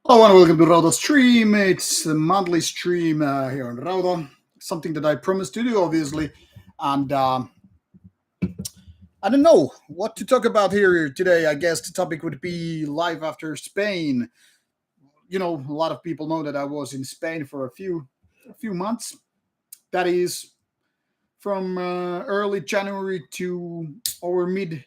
Hello and welcome to Rauta stream. It's the monthly stream here on Rauta. Something that I promised to do, obviously. And I don't know what to talk about here today. I guess the topic would be life after Spain. A lot of people know that I was in Spain for a few months. That is from early January to over mid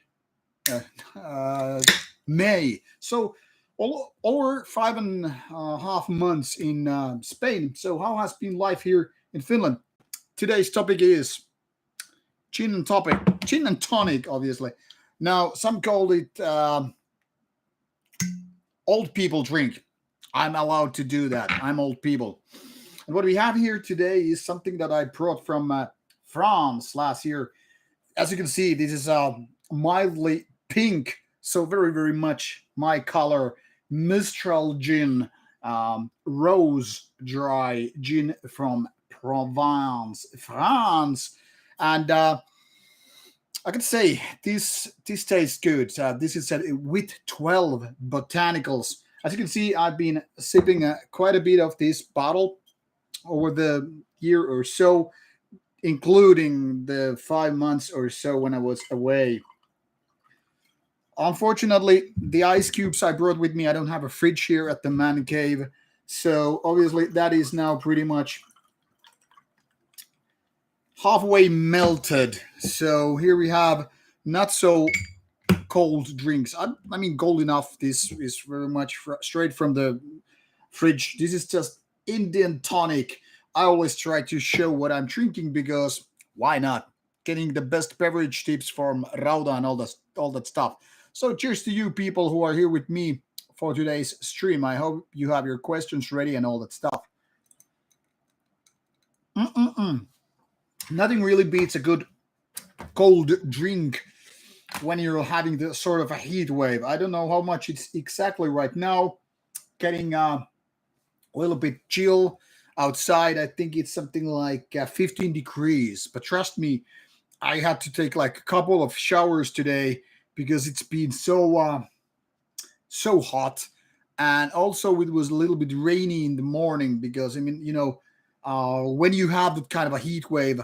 uh, uh, May. So over 5.5 months in Spain. So how has been life here in Finland? Today's topic is gin and tonic, obviously. Now some call it old people drink. I'm allowed to do that. I'm old people. And what we have here today is something that I brought from France last year. As you can see, this is mildly pink, so very, very much my color. Mistral gin, rose dry gin from Provence, France, and I can say this tastes good. This is with 12 botanicals. As you can see, I've been sipping quite a bit of this bottle over the year or so, including the 5 months or so when I was away. Unfortunately, the ice cubes I brought with me, I don't have a fridge here at the man cave. So obviously, that is now pretty much halfway melted. So here we have not so cold drinks. I mean, cold enough. This is very much straight from the fridge. This is just Indian tonic. I always try to show what I'm drinking because why not? Getting the best beverage tips from Rauta and all that stuff. So cheers to you people who are here with me for today's stream. I hope you have your questions ready and all that stuff. Mm-mm-mm. Nothing really beats a good cold drink when you're having the sort of a heat wave. I don't know how much it's exactly right now. Getting a little bit chill outside. I think it's something like 15 degrees. But trust me, I had to take like a couple of showers today because it's been so hot, and also it was a little bit rainy in the morning because I mean when you have that kind of a heat wave,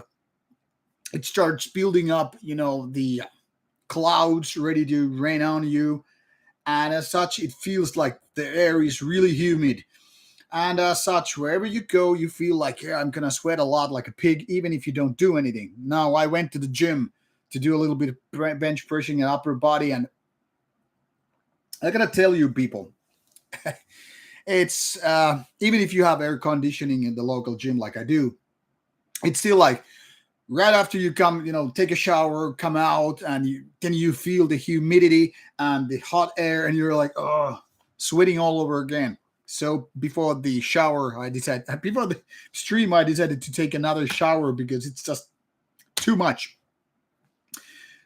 it starts building up. The clouds ready to rain on you, and as such, it feels like the air is really humid. And as such, wherever you go, you feel like, yeah, I'm gonna sweat a lot like a pig, even if you don't do anything. Now, I went to the gym to do a little bit of bench pressing and upper body, and I gotta tell you, people, it's even if you have air conditioning in the local gym like I do, it's still like right after you come, take a shower, come out, and then you feel the humidity and the hot air, and you're like, oh, sweating all over again. So before the shower, before the stream, I decided to take another shower because it's just too much.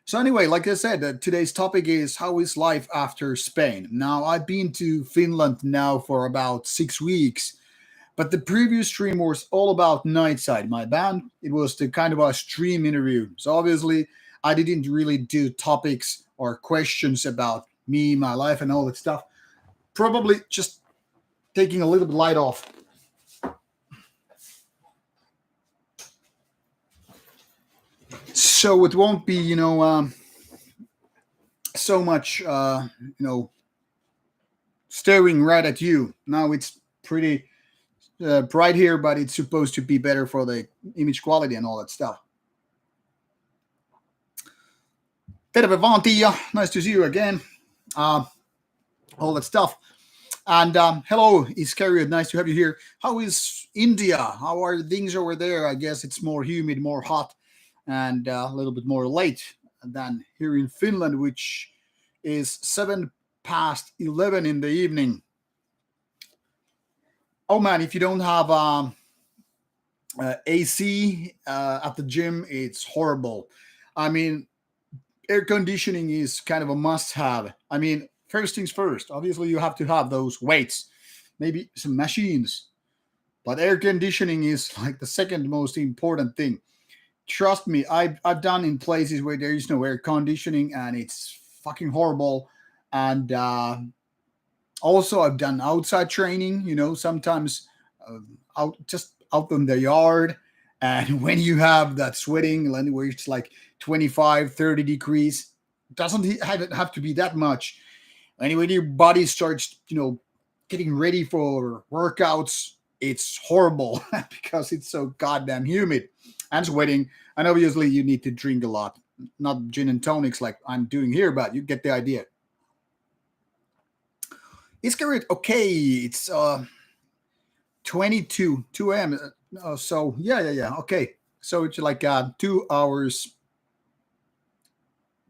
So anyway, like I said, today's topic is how is life after Spain. Now I've been to Finland now for about 6 weeks, but the previous stream was all about Nightside, my band. It was the kind of a stream interview. So obviously, I didn't really do topics or questions about me, my life, and all that stuff. Probably just taking a little bit light off. So it won't be, so much, staring right at you. Now it's pretty bright here, but it's supposed to be better for the image quality and all that stuff. Terve vaan, Tia. Nice to see you again. All that stuff. And hello, Iscariot. Nice to have you here. How is India? How are things over there? I guess it's more humid, more hot, and a little bit more late than here in Finland, which is 7 past 11 in the evening. Oh man, if you don't have AC at the gym, it's horrible. I mean, air conditioning is kind of a must have. I mean, first things first, obviously, you have to have those weights, maybe some machines, but air conditioning is like the second most important thing. Trust me, I've done in places where there is no air conditioning and it's fucking horrible. And Also, I've done outside training, sometimes out just out in the yard. And when you have that sweating, where it's like 25, 30 degrees, doesn't have to be that much. And when your body starts, getting ready for workouts, it's horrible because it's so goddamn humid and sweating. And obviously, you need to drink a lot, not gin and tonics like I'm doing here, but you get the idea. It's great. Okay, it's 22, 2 a.m. So yeah. Okay, so it's like 2 hours,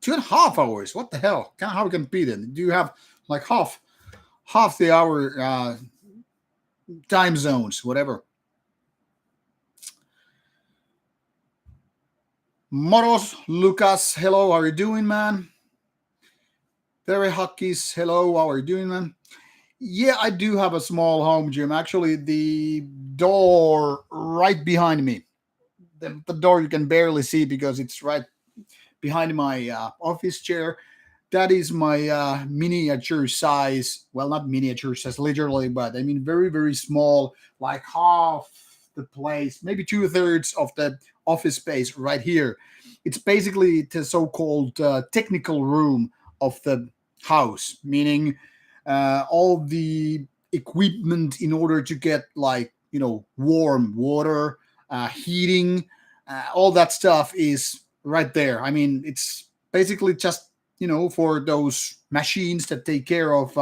2.5 hours. What the hell? How can it be then? Do you have like half the hour time zones, whatever? Moros, Lucas, hello, how are you doing, man? Terry Huckies, hello, how are you doing, man? Yeah, I do have a small home gym. Actually, the door right behind me, the door you can barely see because it's right behind my office chair. That is my miniature size. Well, not miniature size, literally, but I mean very, very small, like half the place, maybe 2/3 of the office space right here. It's basically the so-called technical room of the house, meaning all the equipment in order to get like warm water, heating, all that stuff is right there. I mean, it's basically just for those machines that take care of.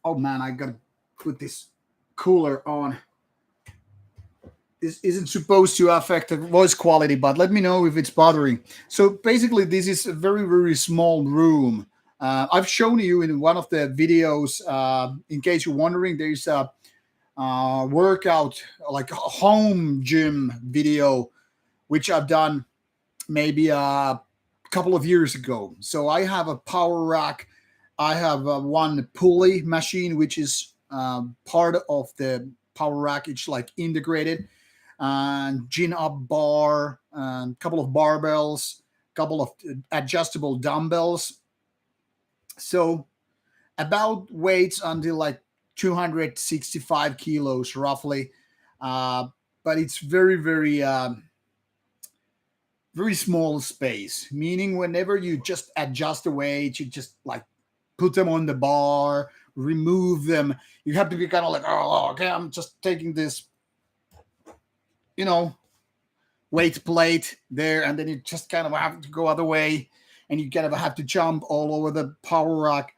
Oh man, I gotta put this cooler on. This isn't supposed to affect the voice quality, but let me know if it's bothering. So basically, this is a very, very small room. I've shown you in one of the videos. In case you're wondering, there's a workout, like a home gym video, which I've done maybe a couple of years ago. So I have a power rack. I have one pulley machine, which is part of the power rack. It's like integrated, and gin up bar, and couple of barbells, couple of adjustable dumbbells. So about weights until like 265 kilos roughly. Uh, but it's very, very, very small space, meaning whenever you just adjust the weight, you just like put them on the bar, remove them. You have to be kind of like, oh, okay, I'm just taking this, you know, weight plate there, and then you just kind of have to go other way, and you kind of have to jump all over the power rack,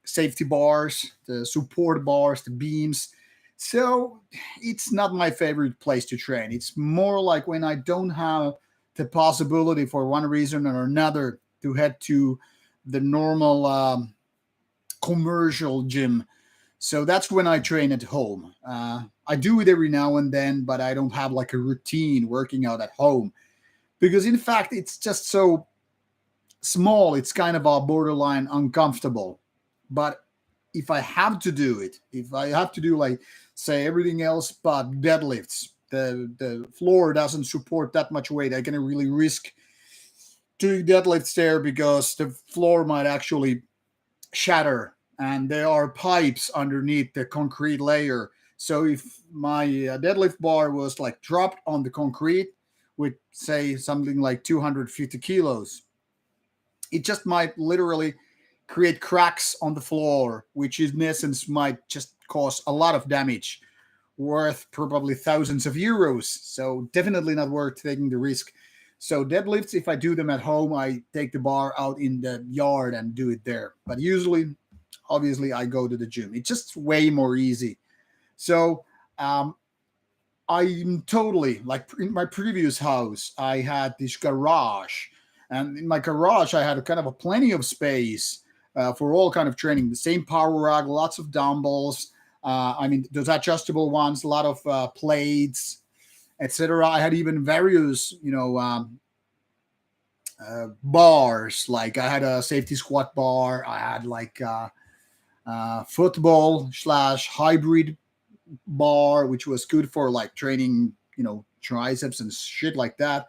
safety bars, the support bars, the beams. So it's not my favorite place to train. It's more like when I don't have the possibility for one reason or another to head to the normal commercial gym. So that's when I train at home. I do it every now and then, but I don't have like a routine working out at home because, in fact, it's just so small. It's kind of a borderline uncomfortable. But if I have to do it, if I have to do like say everything else but deadlifts, the floor doesn't support that much weight. I can really risk doing deadlifts there because the floor might actually shatter, and there are pipes underneath the concrete layer. So if my deadlift bar was like dropped on the concrete with say something like 250 kilos, it just might literally create cracks on the floor, which in essence might just cause a lot of damage worth probably thousands of euros. So definitely not worth taking the risk. So deadlifts, if I do them at home, I take the bar out in the yard and do it there. But usually, obviously, I go to the gym. It's just way more easy. So I'm totally like in my previous house, I had this garage, and in my garage, I had a kind of a plenty of space for all kind of training. The same power rack, lots of dumbbells. I mean, those adjustable ones, a lot of plates, etc. I had even various, bars. Like I had a safety squat bar. I had like football slash hybrid bar, which was good for like training, triceps and shit like that.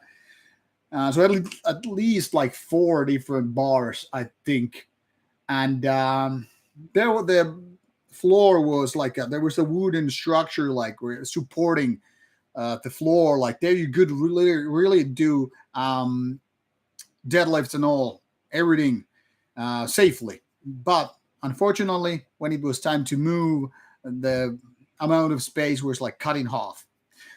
So at least like four different bars, I think. and the floor was like there was a wooden structure like supporting the floor. Like there, you could really do deadlifts and all everything safely. But unfortunately, when it was time to move, the amount of space was like cut in half.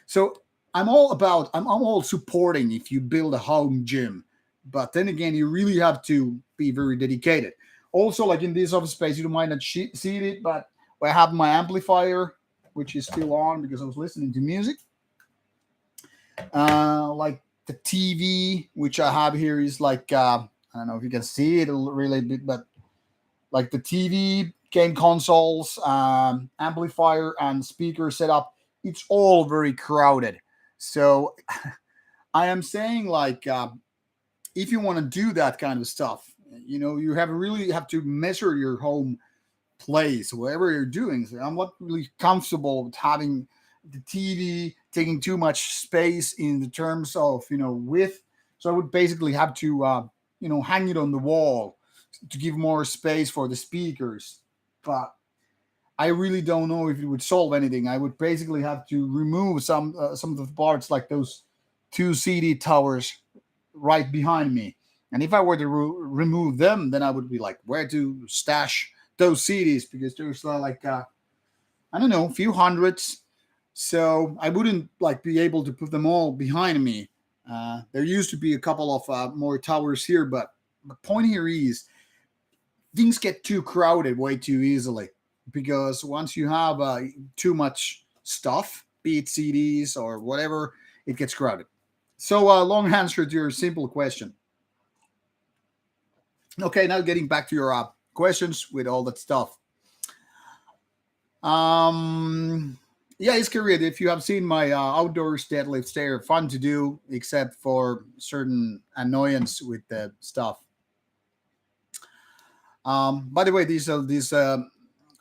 So I'm all supporting if you build a home gym, but then again, you really have to be very dedicated. Also, like in this office space, you might not see it, but I have my amplifier, which is still on because I was listening to music. Like the TV, which I have here, is like I don't know if you can see it really bit, but like the TV, game consoles, amplifier, and speaker setup, it's all very crowded. So I am saying like if you want to do that kind of stuff, you have really have to measure your home place, whatever you're doing. So I'm not really comfortable with having the TV taking too much space in the terms of width. So I would basically have to hang it on the wall to give more space for the speakers. But I really don't know if it would solve anything. I would basically have to remove some of the parts, like those two CD towers right behind me. And if I were to remove them, then I would be like, where to stash those CDs? Because there's like I don't know, a few hundreds. So I wouldn't like be able to put them all behind me. There used to be a couple of more towers here, but the point here is things get too crowded way too easily, because once you have too much stuff, be it CDs or whatever, it gets crowded. So long answer to your simple question. Okay, now getting back to your questions with all that stuff. Yeah, it's great. If you have seen my outdoors deadlifts, they're fun to do, except for certain annoyance with the stuff. By the way, these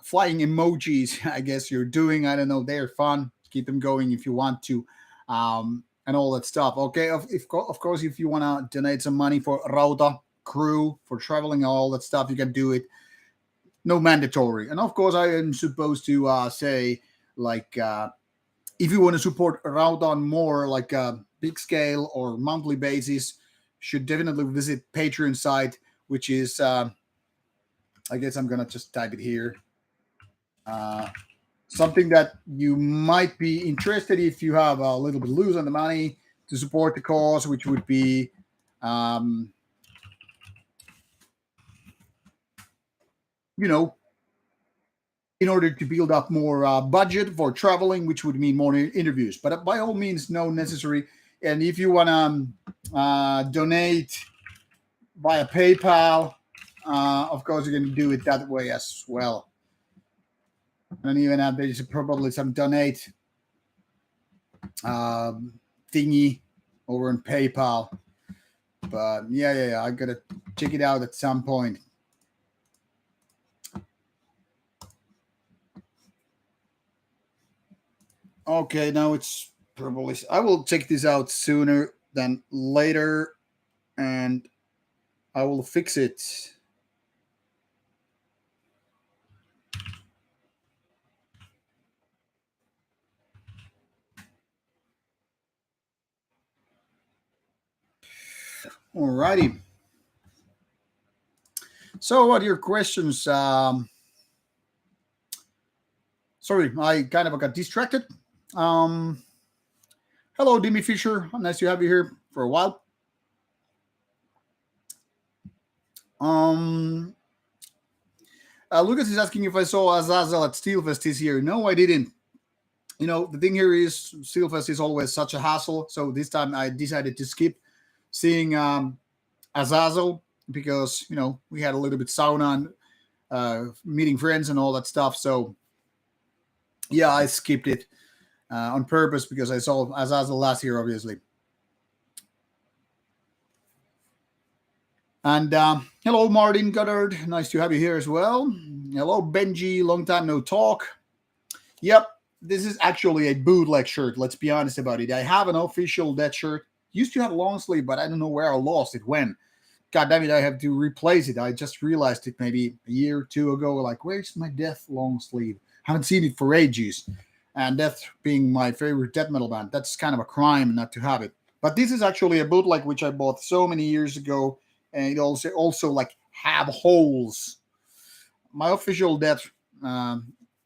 flying emojis, I guess you're doing. I don't know. They're fun. Keep them going if you want to, and all that stuff. Okay, of course, if you want to donate some money for Rauta crew for traveling and all that stuff, you can do it. No mandatory. And of course, I am supposed to say like if you want to support Rauta on more like a big scale or monthly basis, should definitely visit Patreon site, which is I guess I'm gonna just type it here. Uh, Something that you might be interested if you have a little bit loose on the money to support the cause, which would be um, you know, in order to build up more budget for traveling, which would mean more interviews. But by all means, no necessary. And if you want to donate via PayPal, of course, you can do it that way as well. And even there's probably some donate thingy over on PayPal. But yeah, I gotta check it out at some point. Okay, now it's probably. I will check this out sooner than later, and I will fix it. Alrighty. So, what are your questions? Sorry, I kind of got distracted. Um, Hello, Dimi Fisher. Nice to have you here for a while. Um, Lucas is asking if I saw Azazel at Steelfest this year. No, I didn't. The thing here is Steelfest is always such a hassle. So this time I decided to skip seeing Azazel because, we had a little bit sauna and meeting friends and all that stuff. So, yeah, I skipped it on purpose because I saw Azazel last year, obviously. And hello, Martin Goddard. Nice to have you here as well. Hello, Benji. Long time no talk. Yep, this is actually a bootleg shirt. Let's be honest about it. I have an official that shirt. Used to have long sleeve, but I don't know where I lost it when. God damn it, I have to replace it. I just realized it maybe a year or two ago. Like, where's my Death long sleeve? Haven't seen it for ages. And Death being my favorite death metal band, that's kind of a crime not to have it. But this is actually a bootleg which I bought so many years ago, and it also like have holes. My official Death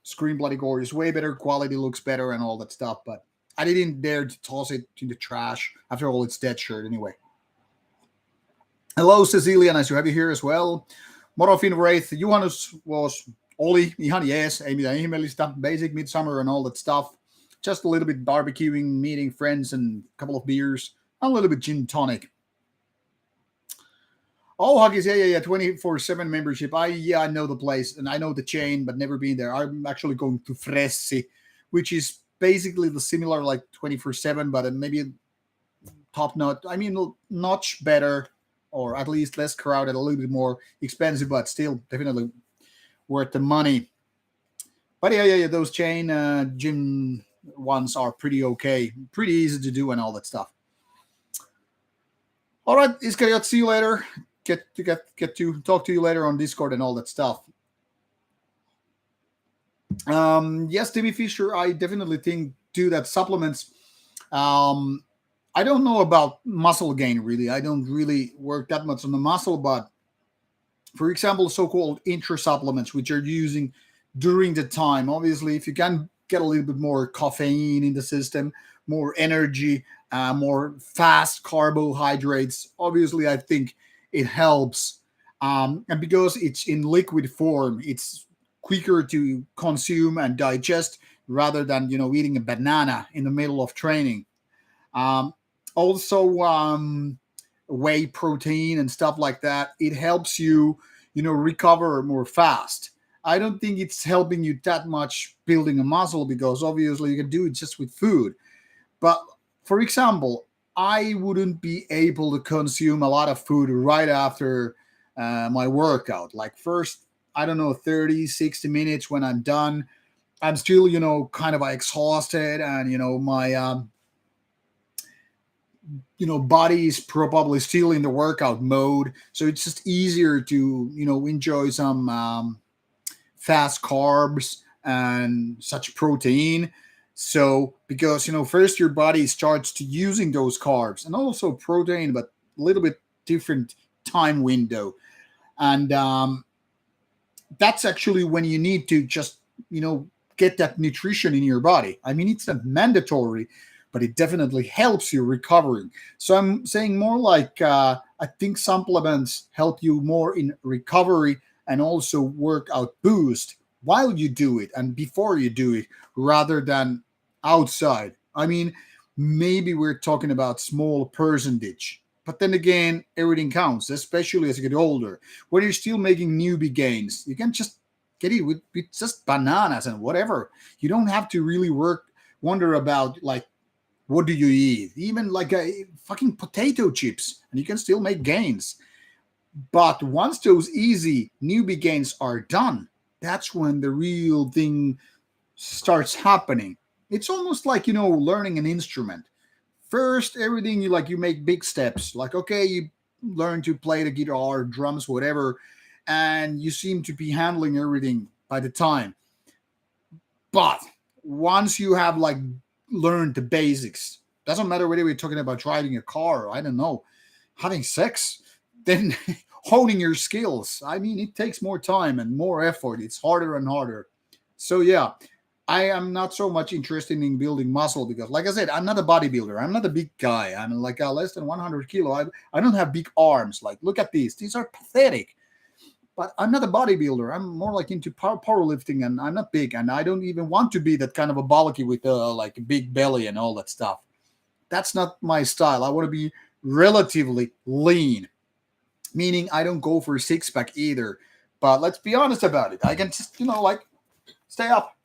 Scream Bloody Gore is way better quality, looks better, and all that stuff. But I didn't dare to toss it in the trash. After all, it's Dead shirt anyway. Hello, Cecilia, nice to have you here as well. Morofin Wraith, Johannes was Oli, ihan jees, ei mitään ihmeellistä, basic midsummer and all that stuff. Just a little bit barbecuing, meeting friends, and a couple of beers, and a little bit gin tonic. Oh, Huggies, yeah, 24/7 membership. I know the place, and I know the chain, but never been there. I'm actually going to Fressi, which is basically the similar like 24/7, but maybe top notch. I mean, notch better, or at least less crowded, a little bit more expensive, but still definitely worth the money. But yeah, those chain gym ones are pretty okay, pretty easy to do, and all that stuff. All right, Iskariot, see you later. Get to talk to you later on Discord and all that stuff. Yes, Timmy Fisher, I definitely think too that supplements. I don't know about muscle gain really. I don't really work that much on the muscle, but for example, so-called intra supplements, which are using during the time. Obviously, if you can get a little bit more caffeine in the system, more energy, more fast carbohydrates, obviously, I think it helps. And because it's in liquid form, it's quicker to consume and digest rather than eating a banana in the middle of training. Also, whey protein and stuff like that, it helps you recover more fast. I don't think it's helping you that much building a muscle because obviously you can do it just with food. But for example, I wouldn't be able to consume a lot of food right after my workout. Like first, I don't know, 30, 60 minutes when I'm done, I'm still, kind of exhausted and, my, body is probably still in the workout mode. So it's just easier to, enjoy some fast carbs and such protein. So because first your body starts to using those carbs and also protein, but a little bit different time window, and that's actually when you need to just get that nutrition in your body. I mean, it's not mandatory, but it definitely helps you recovering. So I'm saying more like I think supplements help you more in recovery and also workout boost while you do it and before you do it rather than outside. I mean, maybe we're talking about small percentage, but then again, everything counts, especially as you get older. When you're still making newbie gains, you can just get it with just bananas and whatever. You don't have to really wonder about like what do you eat, even like a fucking potato chips, and you can still make gains. But once those easy newbie gains are done, that's when the real thing starts happening. It's almost like learning an instrument. First, everything you make big steps. Like okay, you learn to play the guitar, drums, whatever, and you seem to be handling everything by the time. But once you have learned the basics, doesn't matter whether we're talking about driving a car or I don't know, having sex, then honing your skills. I mean, it takes more time and more effort. It's harder and harder. So yeah, I am not so much interested in building muscle because, like I said, I'm not a bodybuilder. I'm not a big guy. I'm like less than 100 kilo. I don't have big arms. Like, look at these. These are pathetic. But I'm not a bodybuilder. I'm more like into powerlifting, and I'm not big, and I don't even want to be that kind of a bulky with like a big belly and all that stuff. That's not my style. I want to be relatively lean, meaning I don't go for a six pack either. But let's be honest about it. I can just stay up.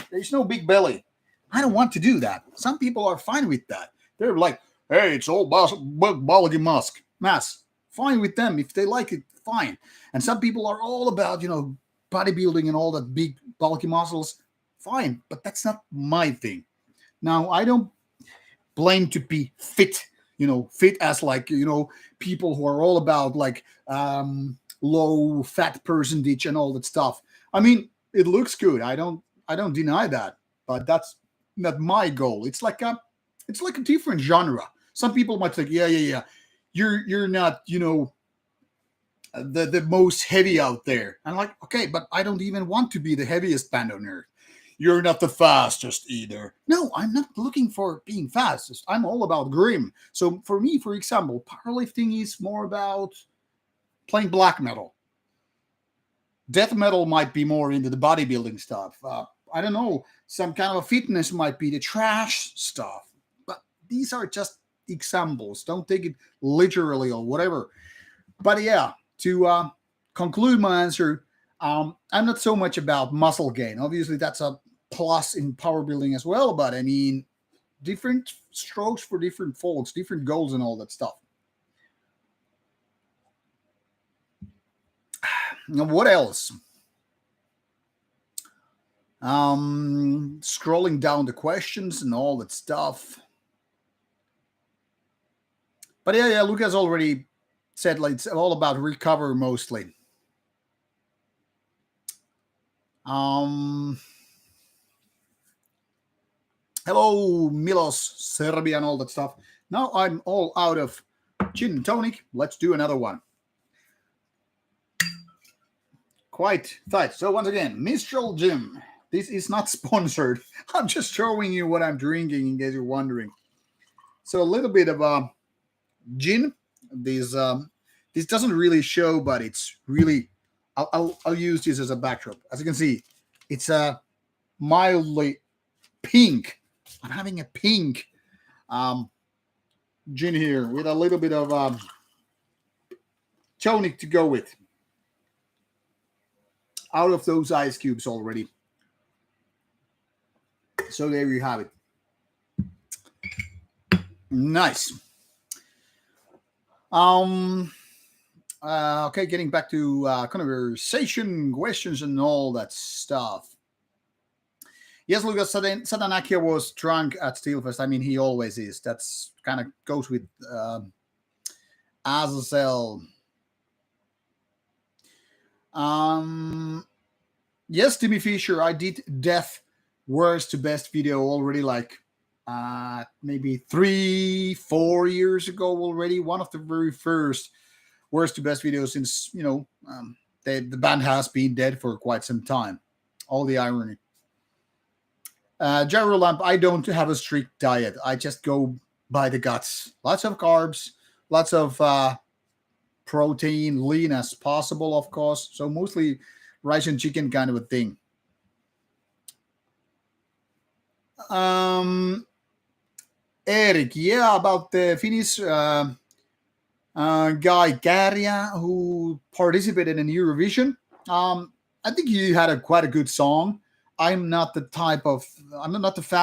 There's no big belly. I don't want to do that. Some people are fine with that. They're like, hey, it's all bulky mass. Fine with them. If they like it, fine. And some people are all about, bodybuilding and all that big bulky muscles. Fine. But that's not my thing. Now, I don't blame to be fit fit as like people who are all about like low fat percentage and all that stuff. I mean, it looks good. I don't deny that, but that's not my goal. It's like a different genre. Some people might think, yeah, yeah, yeah, you're not the most heavy out there. I'm like, okay, but I don't even want to be the heaviest band on earth. You're not the fastest either. No, I'm not looking for being fastest. I'm all about grim. So for me, for example, powerlifting is more about playing black metal. Death metal might be more into the bodybuilding stuff. I don't know. Some kind of fitness might be the trash stuff. But these are just examples. Don't take it literally or whatever. But yeah, to conclude my answer, I'm not so much about muscle gain. Obviously, that's a plus in power building as well. But I mean, different strokes for different folks, different goals, and all that stuff. Now, what else? Scrolling down the questions and all that stuff. But yeah, yeah, Lucas already said like it's all about recover mostly. Um, Hello, Milos, Serbia, and all that stuff. Now I'm all out of gin and tonic. Let's do another one. Quite tight. So once again, Mistral Gym. This is not sponsored. I'm just showing you what I'm drinking in case you're wondering. So a little bit of gin. This doesn't really show, but it's really. I'll use this as a backdrop. As you can see, it's a mildly pink. I'm having a pink um, gin here with a little bit of tonic to go with. Out of those ice cubes already. So there you have it. Nice. Okay, getting back to conversation, questions, and all that stuff. Yes, Lucas Sadanakia was drunk at Steelfest. I mean, he always is. That's kind of goes with Azazel. Yes, Timmy Fisher, I did Death Worst to Best video already, like maybe 3-4 years ago already. One of the very first Worst to Best videos since, the band has been dead for quite some time. All the irony. Gyro Lamp, I don't have a strict diet. I just go by the guts. Lots of carbs, lots of protein, lean as possible, of course. So mostly rice and chicken kind of a thing. Eric, yeah, about the Finnish guy Kärja who participated in Eurovision. I think he had quite a good song. I'm not the fan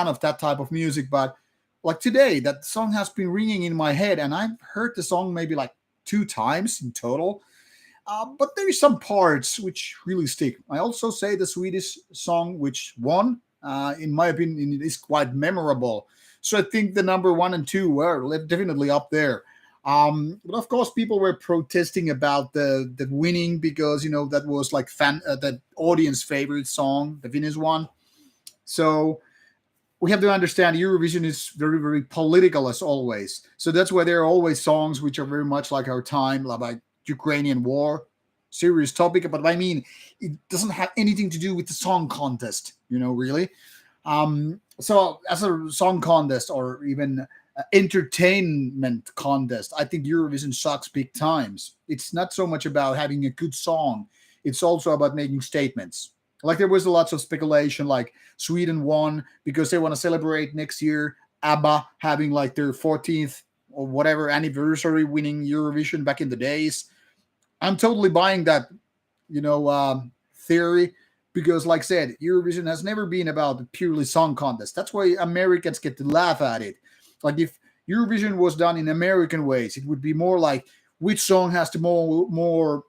of that type of music, but like today, that song has been ringing in my head, and I've heard the song maybe like 2 times in total. But there is some parts which really stick. I also say the Swedish song which won, in my opinion, it is quite memorable. So I think the number 1 and 2 were definitely up there. But of course, people were protesting about the winning because that was like the audience favorite song, the Finnish one. So we have to understand Eurovision is very, very political as always. So that's why there are always songs which are very much like our time, like Ukrainian war, serious topic. But I mean, it doesn't have anything to do with the song contest, really. So as a song contest or even entertainment contest, I think Eurovision sucks big times. It's not so much about having a good song. It's also about making statements. Like there was lots of speculation, like Sweden won because they want to celebrate next year ABBA having like their 14th or whatever anniversary winning Eurovision back in the days. I'm totally buying that, theory because, like I said, Eurovision has never been about a purely song contest. That's why Americans get to laugh at it. Like if Eurovision was done in American ways, it would be more like which song has the more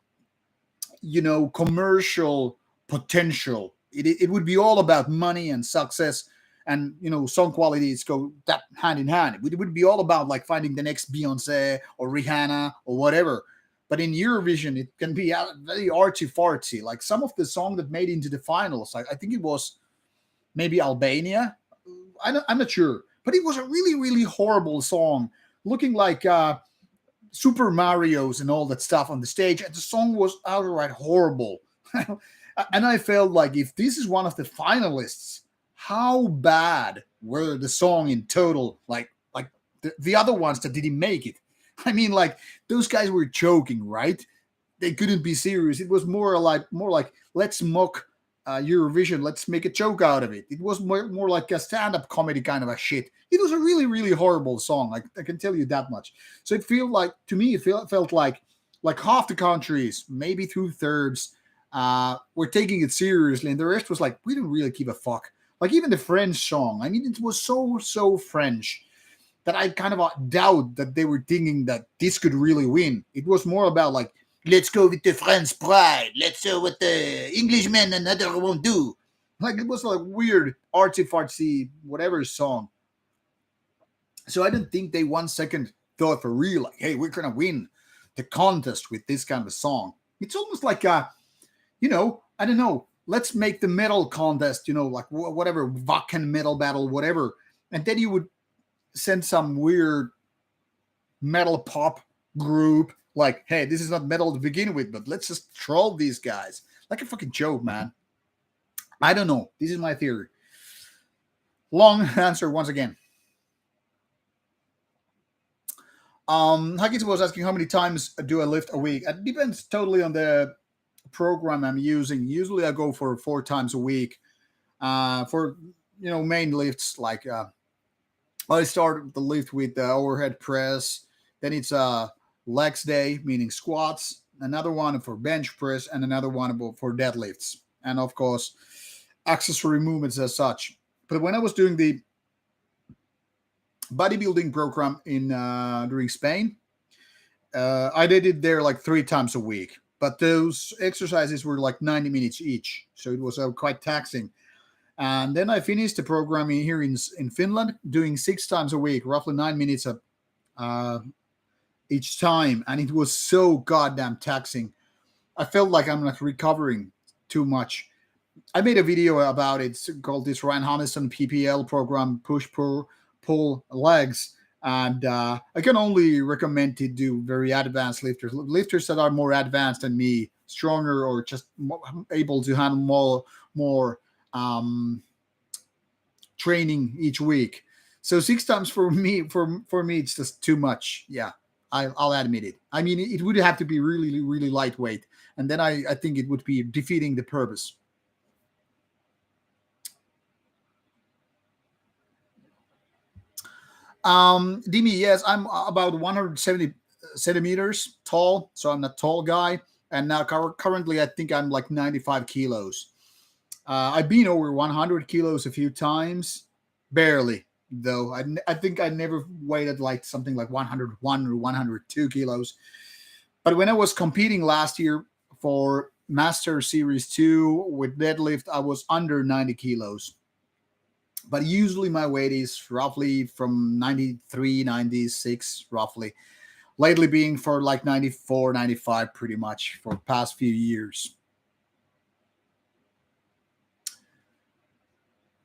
commercial potential. It would be all about money and success and song qualities go that hand in hand. It would be all about like finding the next Beyonce or Rihanna or whatever. But in Eurovision, it can be very artsy fartsy. Like some of the song that made into the finals, I think it was maybe Albania. I'm not sure, but it was a really really horrible song, looking like Super Mario's and all that stuff on the stage, and the song was outright horrible. And I felt like if this is one of the finalists, how bad were the song in total? Like the other ones that didn't make it. I mean, like those guys were joking, right? They couldn't be serious. It was more like let's mock Eurovision. Let's make a joke out of it. It was more like a stand-up comedy kind of a shit. It was a really really horrible song. I can tell you that much. So it felt like to me it felt like half the countries, maybe 2/3, were taking it seriously, and the rest was like we didn't really give a fuck. Like even the French song. I mean, it was so French that I kind of doubt that they were thinking that this could really win. It was more about like, let's go with the French pride. Let's do what the Englishmen and other won't do. Like it was like weird artsy fartsy whatever song. So I didn't think they 1 second thought for real like, hey, we're gonna win the contest with this kind of song. It's almost like I don't know. Let's make the metal contest, like whatever Wacken metal battle, whatever, and then you would send some weird metal pop group like, hey, this is not metal to begin with, but let's just troll these guys like a fucking joke, man. I don't know. This is my theory. Long answer once again. Huggins was asking how many times do I lift a week. It depends totally on the program I'm using. Usually I go for 4 times a week. For main lifts, like I start the lift with the overhead press. Then it's a legs day, meaning squats. Another one for bench press, and another one for deadlifts, and of course accessory movements as such. But when I was doing the bodybuilding program in during Spain, I did it there like 3 times a week. But those exercises were like 90 minutes each, so it was quite taxing. And then I finished the program here in Finland, doing 6 times a week, roughly 9 minutes each time, and it was so goddamn taxing. I felt like I'm not recovering too much. I made a video about it. It's called this Ryan Hamilton PPL program, push pull legs, and I can only recommend to do very advanced lifters that are more advanced than me, stronger, or just able to handle more training each week. So 6 times for me it's just too much. Yeah, I'll admit it. I mean, it would have to be really really lightweight, and then I think it would be defeating the purpose. Dimi, yes, I'm about 170 centimeters tall, so I'm a tall guy. And now currently, I think I'm like 95 kilos. I've been over 100 kilos a few times, barely though. I think I never weighed like something like 101 or 102 kilos. But when I was competing last year for Master Series 2 with deadlift, I was under 90 kilos. But usually my weight is roughly from 93, 96, roughly. Lately being for like 94, 95 pretty much for the past few years.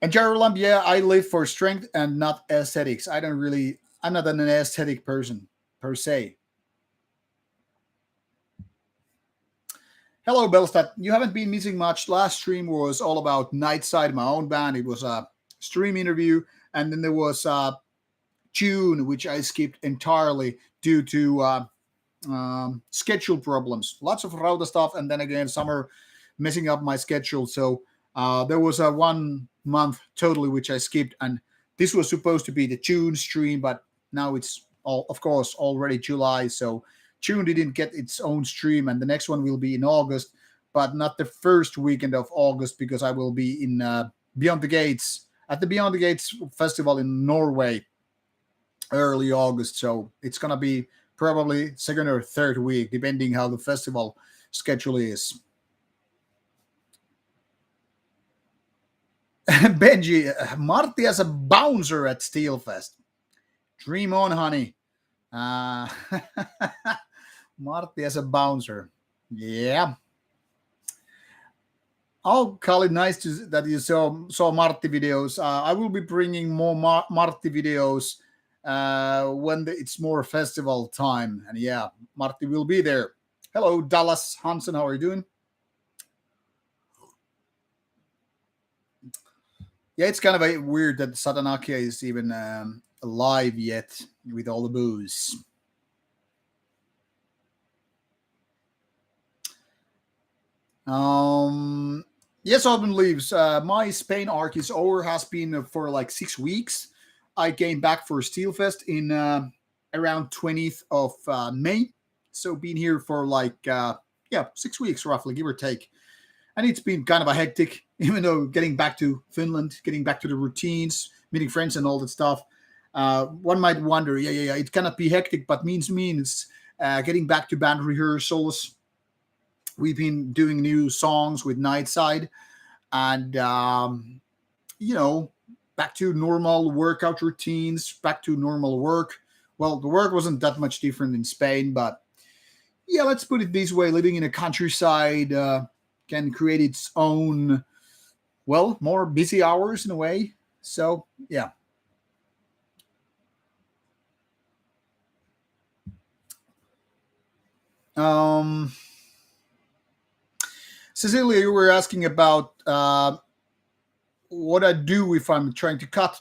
And Jerome, yeah, I live for strength and not aesthetics. I'm not an aesthetic person per se. Hello, Bellstat. You haven't been missing much. Last stream was all about Nightside, my own band. It was a stream interview. And then there was June, which I skipped entirely due to schedule problems. Lots of Rauta stuff. And then again, summer messing up my schedule. So there was a 1 month totally which I skipped, and this was supposed to be the June stream, but now it's of course already July, so June didn't get its own stream, and the next one will be in August, but not the first weekend of August because I will be in Beyond the Gates at the Beyond the Gates festival in Norway early August, so it's gonna be probably second or third week depending how the festival schedule is. Benji, Marty as a bouncer at Steelfest. Dream on, honey. Uh, Marty as a bouncer. Yeah. Oh, Kali, nice that you saw Marty videos. I will be bringing more Marty videos when it's more festival time. And yeah, Marty will be there. Hello, Dallas Hansen. How are you doing? Yeah, it's kind of weird that Satanakia is even alive yet with all the booze. Um, yes, Auburn leaves. My Spain arc is over. Has been for like 6 weeks. I came back for Steelfest in around 20th of May. So been here for like yeah 6 weeks roughly, give or take. And it's been kind of a hectic. Even though getting back to Finland, getting back to the routines, meeting friends, and all that stuff. One might wonder, yeah, it cannot be hectic, but means getting back to band rehearsals. We've been doing new songs with Nightside, and you know, back to normal workout routines, back to normal work. Well, the work wasn't that much different in Spain, but yeah, let's put it this way: living in a countryside can create its own, well, more busy hours in a way. So yeah. Um, Cecilia, you were asking about what I do if I'm trying to cut.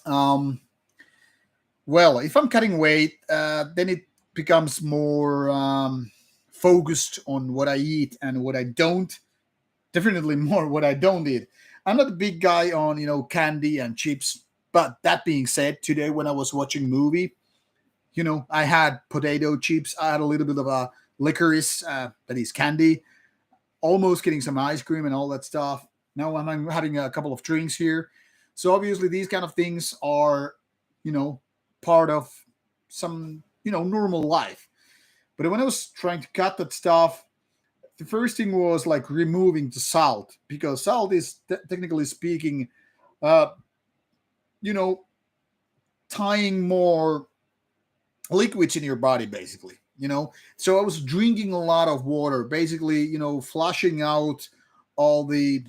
Um, well, if I'm cutting weight, then it becomes more focused on what I eat and what I don't. Definitely more what I don't eat. I'm not a big guy on candy and chips. But that being said, today when I was watching movie, I had potato chips. I had a little bit of a licorice that is candy. Almost getting some ice cream and all that stuff. Now I'm having a couple of drinks here. So obviously these kind of things are, you know, part of some, normal life. But when I was trying to cut that stuff, the first thing was like removing the salt because salt is technically speaking, uh, you know, tying more liquids in your body basically. So I was drinking a lot of water, basically, flushing out all the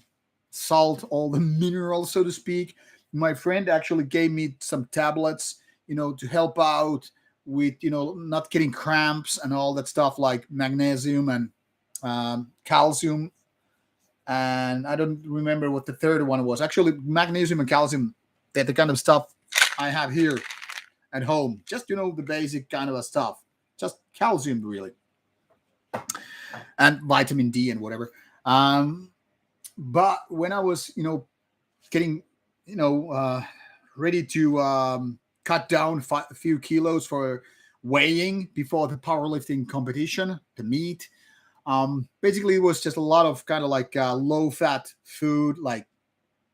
salt, all the minerals, so to speak. My friend actually gave me some tablets, to help out with, not getting cramps and all that stuff, like magnesium and calcium. And I don't remember what the third one was. Actually, magnesium and calcium, they're the kind of stuff I have here at home. Just, the basic kind of a stuff. Just calcium, really. And vitamin D and whatever. But when I was, getting, you know, uh, ready to cut down a few kilos for weighing before the powerlifting competition, the meet. Basically, it was just a lot of kind of like low fat food, like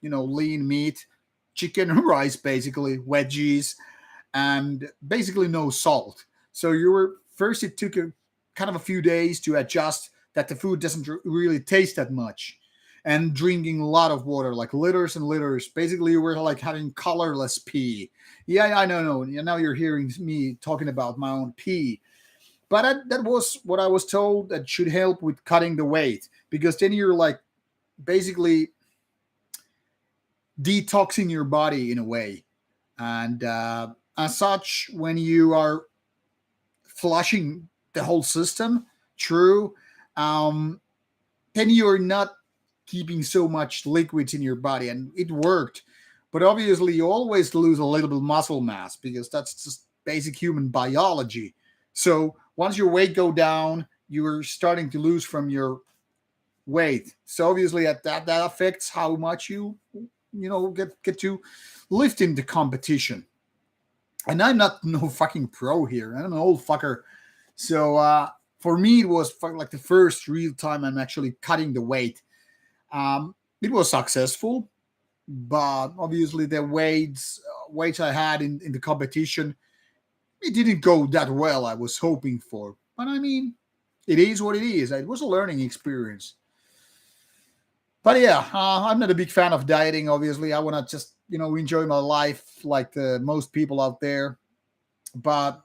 lean meat, chicken and rice, basically veggies, and basically no salt. So you were first. It took a kind of a few days to adjust that the food doesn't really taste that much, and drinking a lot of water, like liters and liters. Basically, you were like having colorless pee. Yeah, I know. No, now you're hearing me talking about my own pee. But that was what I was told that should help with cutting the weight because then you're like basically detoxing your body in a way. And as such, when you are flushing the whole system through, um, then you're not keeping so much liquids in your body. And it worked. But obviously, you always lose a little bit of muscle mass because that's just basic human biology. So once your weight go down, you're starting to lose from your weight. So obviously, that affects how much get to lift in the competition. And I'm not no fucking pro here. I'm an old fucker. So for me, it was like the first real time I'm actually cutting the weight. It was successful, but obviously the weights I had in the competition, it didn't go that well. I was hoping for, but I mean, it is what it is. It was a learning experience. But yeah, I'm not a big fan of dieting. Obviously, I want to just enjoy my life like the most people out there. But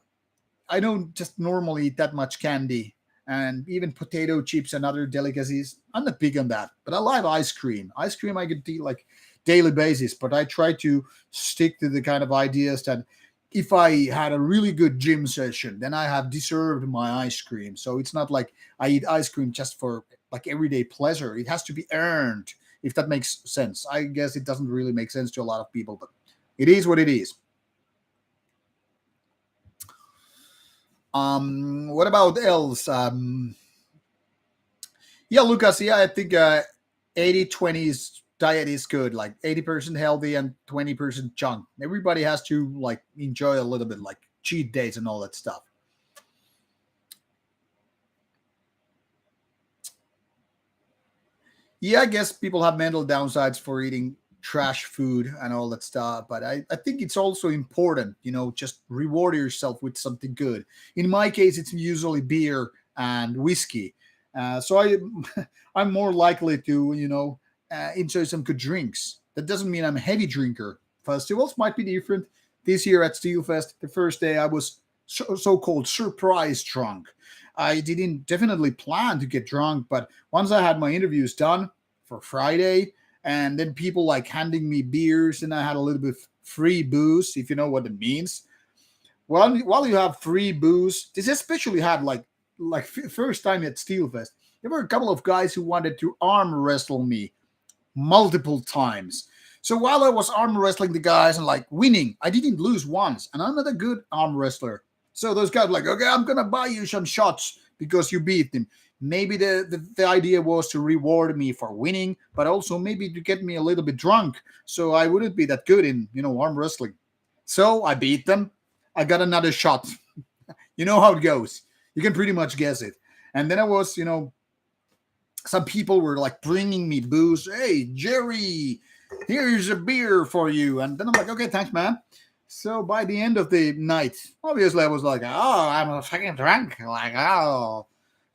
I don't just normally eat that much candy and even potato chips and other delicacies. I'm not big on that, but I like ice cream. Ice cream I could eat like daily basis, but I try to stick to the kind of ideas that if I had a really good gym session, then I have deserved my ice cream. So it's not like I eat ice cream just for like everyday pleasure. It has to be earned, if that makes sense. I guess it doesn't really make sense to a lot of people, but it is what it is. What about else? Yeah, Lucas. Yeah, I think 80-20 diet is good. Like 80% healthy and 20% junk. Everybody has to like enjoy a little bit, like cheat days and all that stuff. Yeah, I guess people have mental downsides for eating trash food and all that stuff, but I think it's also important, just reward yourself with something good. In my case, it's usually beer and whiskey. So I'm more likely to, enjoy some good drinks. That doesn't mean I'm a heavy drinker. Festivals might be different. This year at Steelfest, the first day I was so-called surprise drunk. I didn't definitely plan to get drunk, but once I had my interviews done for Friday, and then people like handing me beers, and I had a little bit of free booze, if you know what it means. Well, while you have free booze, this especially had first time at Steelfest. There were a couple of guys who wanted to arm wrestle me multiple times. So while I was arm wrestling the guys and like winning, I didn't lose once, and I'm not a good arm wrestler. So those guys were like, okay, I'm gonna buy you some shots because you beat them. Maybe the idea was to reward me for winning, but also maybe to get me a little bit drunk, so I wouldn't be that good in arm wrestling. So I beat them. I got another shot. You know how it goes. You can pretty much guess it. And then I was, some people were like bringing me booze. Hey, Jerry, here's a beer for you. And then I'm like, okay, thanks, man. So by the end of the night, obviously I was like, oh, I'm a fucking drunk. Like, oh.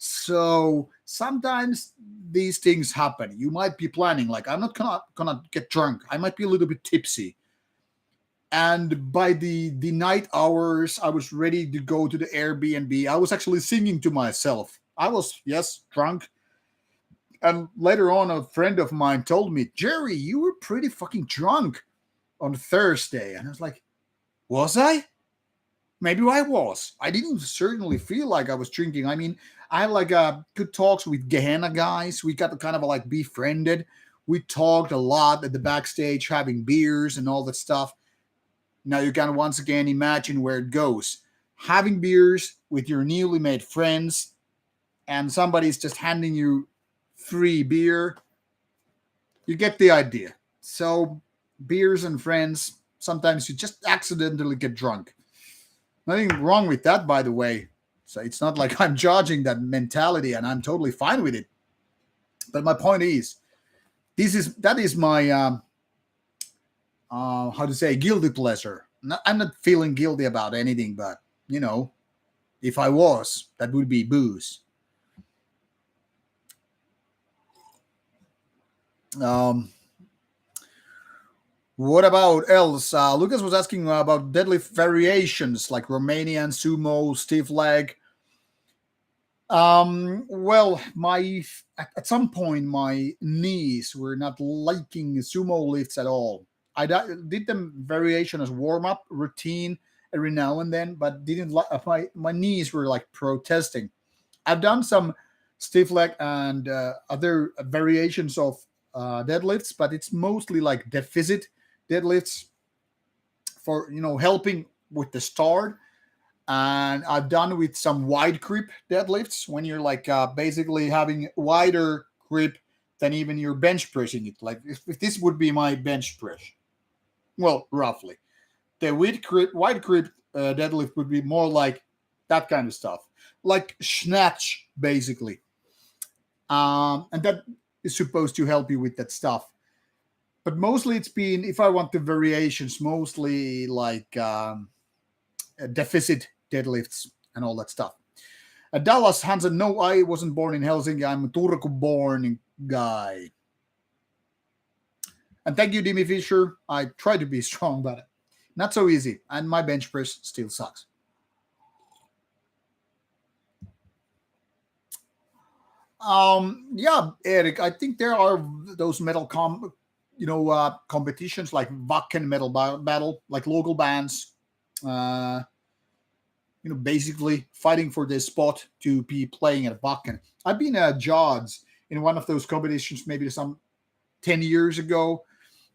So sometimes these things happen. You might be planning, like, I'm not gonna get drunk. I might be a little bit tipsy. And by the night hours, I was ready to go to the Airbnb. I was actually singing to myself. I was, yes, drunk. And later on, a friend of mine told me, Jerry, you were pretty fucking drunk on Thursday. And I was like, was I? Maybe I was. I didn't certainly feel like I was drinking. I mean, I had like good talks with Gehenna guys. We got kind of like befriended. We talked a lot at the backstage, having beers and all that stuff. Now you can once again imagine where it goes. Having beers with your newly made friends, and somebody's just handing you free beer. You get the idea. So, beers and friends, sometimes you just accidentally get drunk. Nothing wrong with that, by the way. So it's not like I'm judging that mentality, and I'm totally fine with it. But my point is, that is my how to say, guilty pleasure. I'm not feeling guilty about anything, but you know, if I was, that would be booze. Um, what about else? Lucas was asking about deadlift variations like Romanian sumo, stiff leg. Well, my at some point my knees were not liking sumo lifts at all. Did them variation as warm up routine every now and then, but didn't like my knees were like protesting. I've done some stiff leg and other variations of deadlifts, but it's mostly like deficit deadlifts for helping with the start. And I've done with some wide grip deadlifts when you're like basically having wider grip than even your bench pressing it. Like if this would be my bench press, well, roughly the wide grip deadlift would be more like that kind of stuff, like snatch basically. And that is supposed to help you with that stuff. But mostly it's been, if I want the variations, mostly like deficit deadlifts and all that stuff. Dallas Hansen, no, I wasn't born in Helsinki. I'm a Turku born guy. And thank you, Demi Fisher. I try to be strong, but not so easy. And my bench press still sucks. Yeah, Eric. I think there are those competitions like Wacken Battle, like local bands. Uh, basically fighting for this spot to be playing at Wacken. I've been a judge in one of those competitions maybe some 10 years ago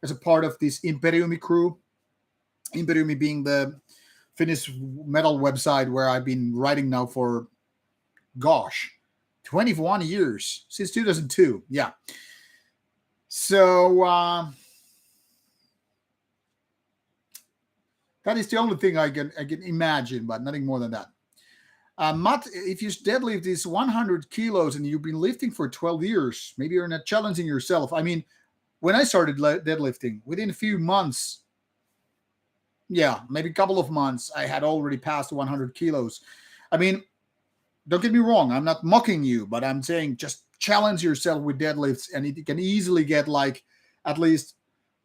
as a part of this Imperiumi crew. Imperiumi being the Finnish metal website where I've been writing now for, gosh, 21 years since 2002. Yeah. So that is the only thing I can imagine, but nothing more than that. Matt, if you deadlift is 100 kilos and you've been lifting for 12 years, maybe you're not challenging yourself. I mean, when I started deadlifting, within a few months, yeah, maybe a couple of months, I had already passed 100 kilos. I mean, don't get me wrong, I'm not mocking you, but I'm saying just challenge yourself with deadlifts, and it can easily get like at least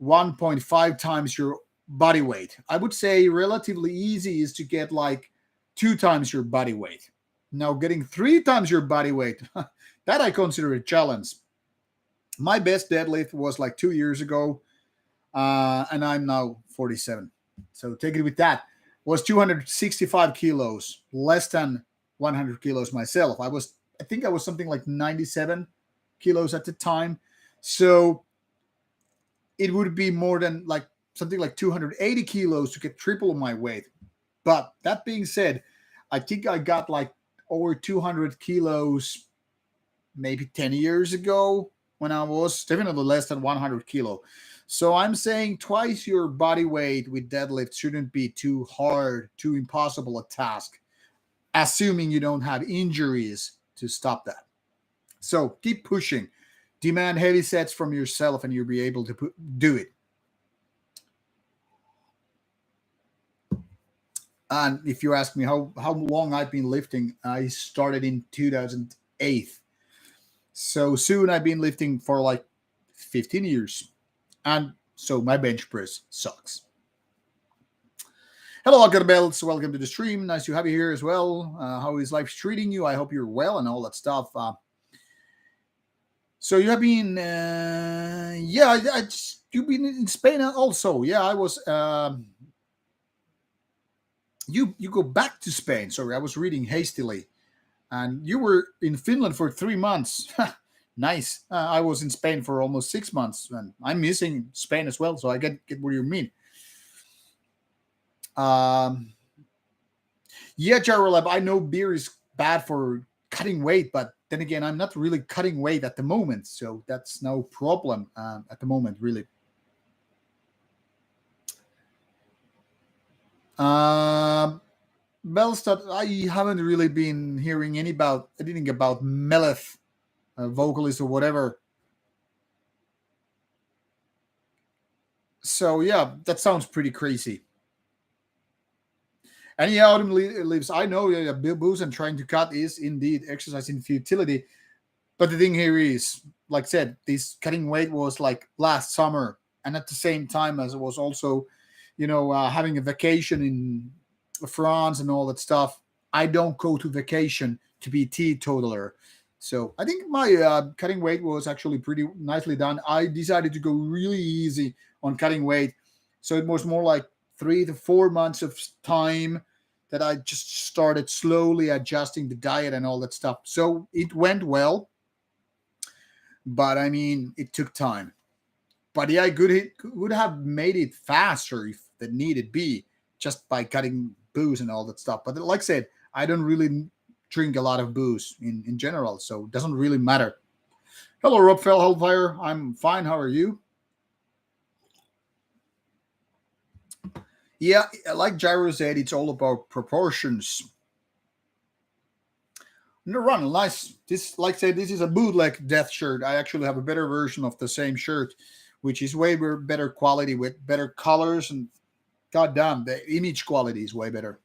1.5 times your body weight. I would say relatively easy is to get like 2 times your body weight. Now, getting 3 times your body weight, that I consider a challenge. My best deadlift was like 2 years ago, and I'm now 47. So take it with that. Was 265 kilos, less than 100 kilos myself. I think I was something like 97 kilos at the time. So it would be more than like something like 280 kilos to get triple my weight. But that being said, I think I got like over 200 kilos maybe 10 years ago when I was definitely less than 100 kilo. So I'm saying twice your body weight with deadlift shouldn't be too hard, too impossible a task, assuming you don't have injuries to stop that. So keep pushing. Demand heavy sets from yourself and you'll be able to do it. And if you ask me how long I've been lifting, I started in 2008. So soon I've been lifting for like 15 years. And so my bench press sucks. Hello, Algar Belts. Welcome to the stream. Nice to have you here as well. How is life treating you? I hope you're well and all that stuff. So you have been, you've been in Spain also. Yeah, I was. You go back to Spain. Sorry, I was reading hastily, and you were in Finland for 3 months. Nice. I was in Spain for almost 6 months, and I'm missing Spain as well. So I get what you mean. Yeah, Jarolab, I know beer is bad for cutting weight, but then again, I'm not really cutting weight at the moment, so that's no problem at the moment, really. Belstad, I haven't really been hearing anything about Meleth, vocalist or whatever. So yeah, that sounds pretty crazy. And yeah, Autumn lives. I know booze and trying to cut is indeed exercise in futility. But the thing here is, like I said, this cutting weight was like last summer, and at the same time as it was also, having a vacation in France and all that stuff. I don't go to vacation to be teetotaler. So I think my cutting weight was actually pretty nicely done. I decided to go really easy on cutting weight. So it was more like 3 to 4 months of time that I just started slowly adjusting the diet and all that stuff. So it went well, but I mean, it took time. But yeah, I would have made it faster if that needed be, just by cutting booze and all that stuff. But like I said, I don't really drink a lot of booze in general, so it doesn't really matter. Hello, Rob Hellfire. I'm fine. How are you? Yeah, like Gyro said, it's all about proportions. No run, nice. This, like I said, this is a bootleg death shirt. I actually have a better version of the same shirt, which is way better quality with better colors, and goddamn, the image quality is way better.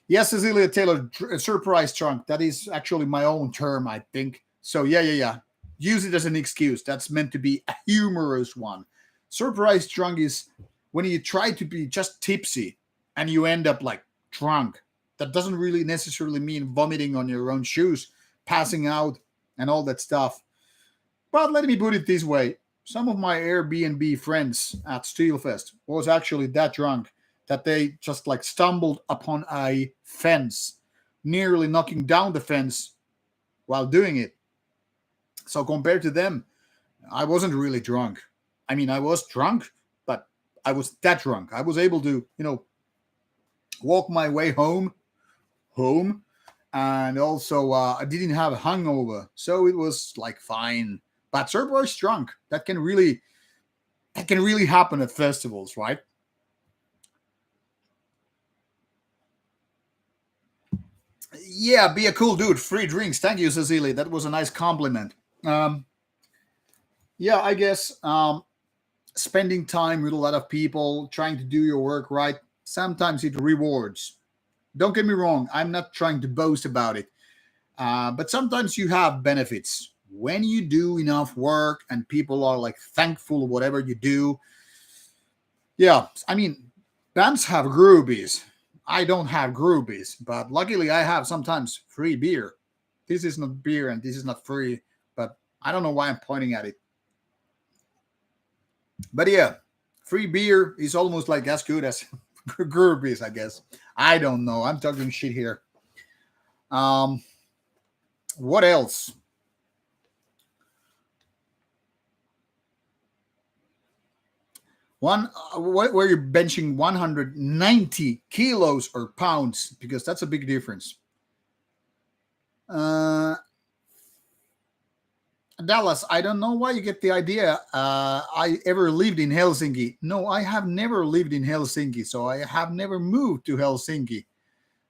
Yes, Cecilia Taylor, surprise trunk. That is actually my own term, I think. So yeah. use it as an excuse. That's meant to be a humorous one. Surprise drunk is when you try to be just tipsy and you end up like drunk. That doesn't really necessarily mean vomiting on your own shoes, passing out, and all that stuff. But let me put it this way: some of my Airbnb friends at Steelfest was actually that drunk that they just like stumbled upon a fence, nearly knocking down the fence while doing it. So compared to them, I wasn't really drunk. I mean, I was drunk, but I was that drunk. I was able to, walk my way home, and also I didn't have a hangover, so it was like fine. But surprise drunk, that can really happen at festivals, right? Yeah, be a cool dude. Free drinks. Thank you, Cecilia. That was a nice compliment. Um, yeah, I guess spending time with a lot of people, trying to do your work right, sometimes it rewards. Don't get me wrong. I'm not trying to boast about it. But sometimes you have benefits. When you do enough work and people are like thankful of whatever you do, yeah, I mean, bands have groupies. I don't have groupies, but luckily I have sometimes free beer. This is not beer and this is not free, but I don't know why I'm pointing at it. But yeah, free beer is almost like as good as groupies, I guess. I don't know. I'm talking shit here. Um, what else? One where you're benching 190 kilos or pounds because that's a big difference. Uh, Dallas, I don't know why you get the idea. I ever lived in Helsinki. No, I have never lived in Helsinki, so I have never moved to Helsinki.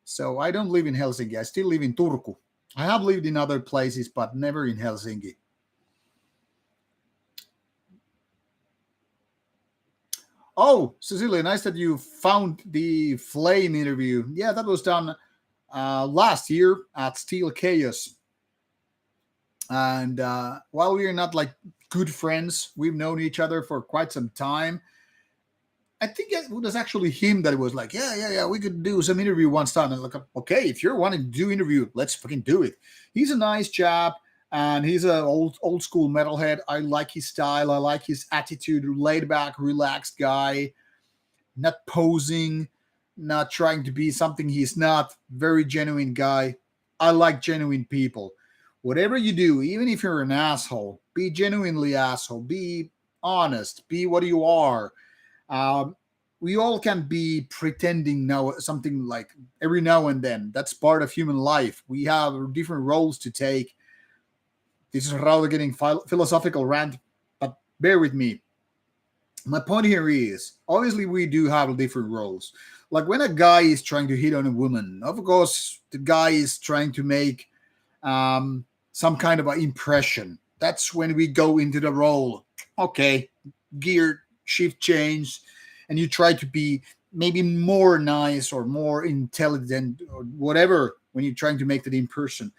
So I don't live in Helsinki. I still live in Turku. I have lived in other places, but never in Helsinki. Oh, Cecilia, nice that you found the Flame interview. Yeah, that was done last year at Steel Chaos. And while we're not like good friends, we've known each other for quite some time. I think it was actually him that was like, yeah, yeah, yeah, we could do some interview once time. And like, okay, if you're wanting to do interview, let's fucking do it. He's a nice chap, and he's a old school metalhead. I like his style. I like his attitude. Laid back, relaxed guy, not posing, not trying to be something he's not. Very genuine guy. I like genuine people. Whatever you do, even if you're an asshole, be genuinely asshole. Be honest. Be what you are. um, we all can be pretending now something like every now and then. That's part of human life. We have different roles to take. This is rather getting philosophical rant, but bear with me. My point here is obviously we do have different roles. Like when a guy is trying to hit on a woman, of course, the guy is trying to make some kind of an impression. That's when we go into the role. Okay, gear shift change, and you try to be maybe more nice or more intelligent or whatever when you're trying to make that in person.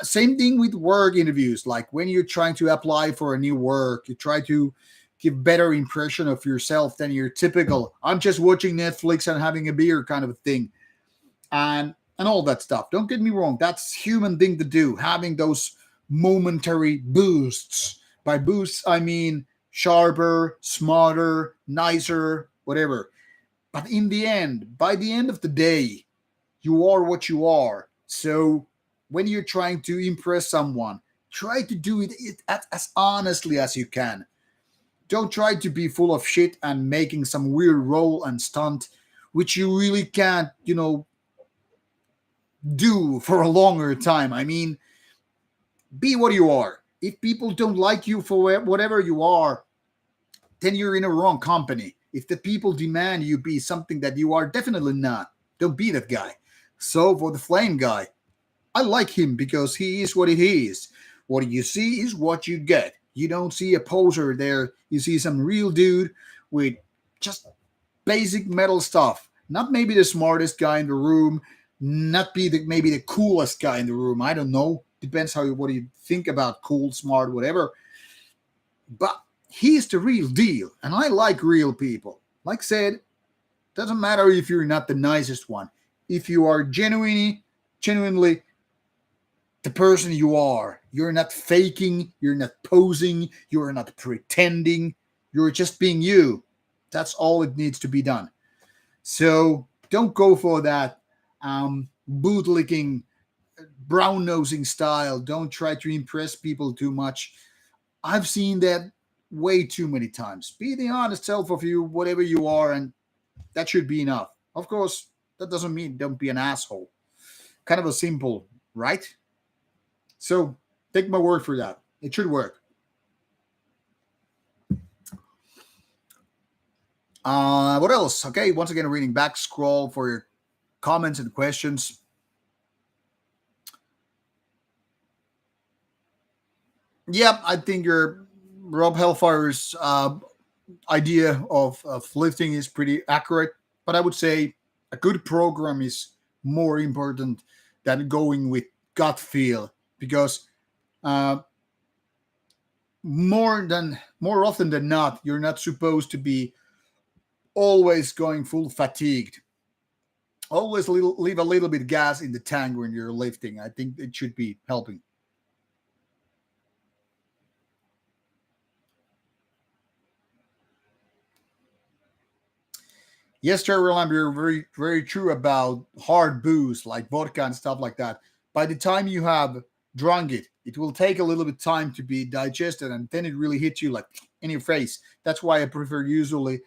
Same thing with work interviews. Like when you're trying to apply for a new work, you try to give better impression of yourself than your typical I'm just watching Netflix and having a beer kind of a thing, and all that stuff. Don't get me wrong, that's human thing to do, having those momentary boosts. By boosts I mean sharper, smarter, nicer, whatever. But in the end, by the end of the day, you are what you are. So when you're trying to impress someone, try to do it as honestly as you can. Don't try to be full of shit and making some weird role and stunt, which you really can't, do for a longer time. I mean, be what you are. If people don't like you for whatever you are, then you're in a wrong company. If the people demand you be something that you are definitely not, don't be that guy. So for the flame guy, I like him because he is what he is. What you see is what you get. You don't see a poser there. You see some real dude with just basic metal stuff. Not maybe the smartest guy in the room, not be maybe the coolest guy in the room. I don't know. depends how you what you think about cool, smart, whatever. But he's the real deal, and I like real people. Like I said, doesn't matter if you're not the nicest one. If you are genuinely the person you are, you're not faking, you're not posing, you're not pretending, you're just being you. That's all it needs to be done. So don't go for that bootlicking, brown nosing style. Don't try to impress people too much. I've seen that way too many times. Be the honest self of you, whatever you are, and that should be enough. Of course, that doesn't mean don't be an asshole. Kind of a simple, right? So take my word for that. It should work. What else? Okay, once again, reading back, scroll for your comments and questions. Yep, I think your Rob Hellfire's idea of lifting is pretty accurate, but I would say a good program is more important than going with gut feel because uh, more often than not, you're not supposed to be always going full fatigued. Always leave a little bit gas in the tank when you're lifting. I think it should be helping. Yes, Jerry Lamb, you're very true about hard booze like vodka and stuff like that. By the time you have drunk it, it will take a little bit time to be digested, and then it really hits you like in your face. That's why I prefer usually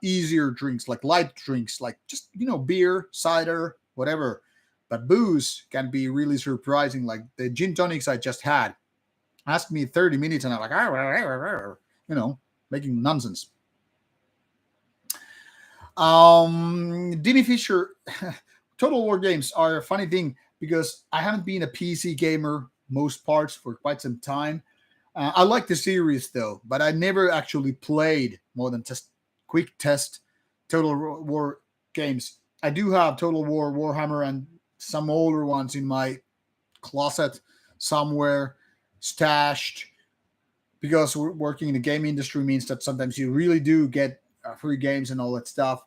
easier drinks, like light drinks, like just beer, cider, whatever. But booze can be really surprising. Like the gin tonics I just had asked me 30 minutes, and I'm like, you know, making nonsense. Dimmy Fisher, Total War games are a funny thing because I haven't been a PC gamer most parts for quite some time. I like the series though, but I never actually played more than just quick test Total War games. I do have Total War Warhammer and some older ones in my closet somewhere stashed because working in the game industry means that sometimes you really do get free games and all that stuff.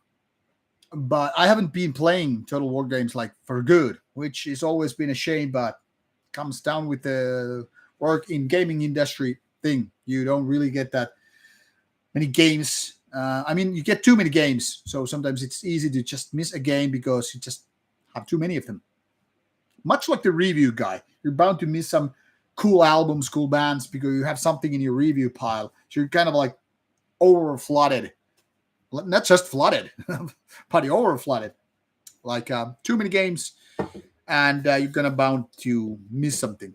But I haven't been playing Total War games like for good, which has always been a shame, but comes down with the work in gaming industry thing. You don't really get that many games. I mean, you get too many games, so sometimes it's easy to just miss a game because you just have too many of them. Much like the review guy, you're bound to miss some cool albums, cool bands because you have something in your review pile. So you're kind of like over flooded, not just flooded, but over flooded. Like too many games, and you're gonna bound to miss something.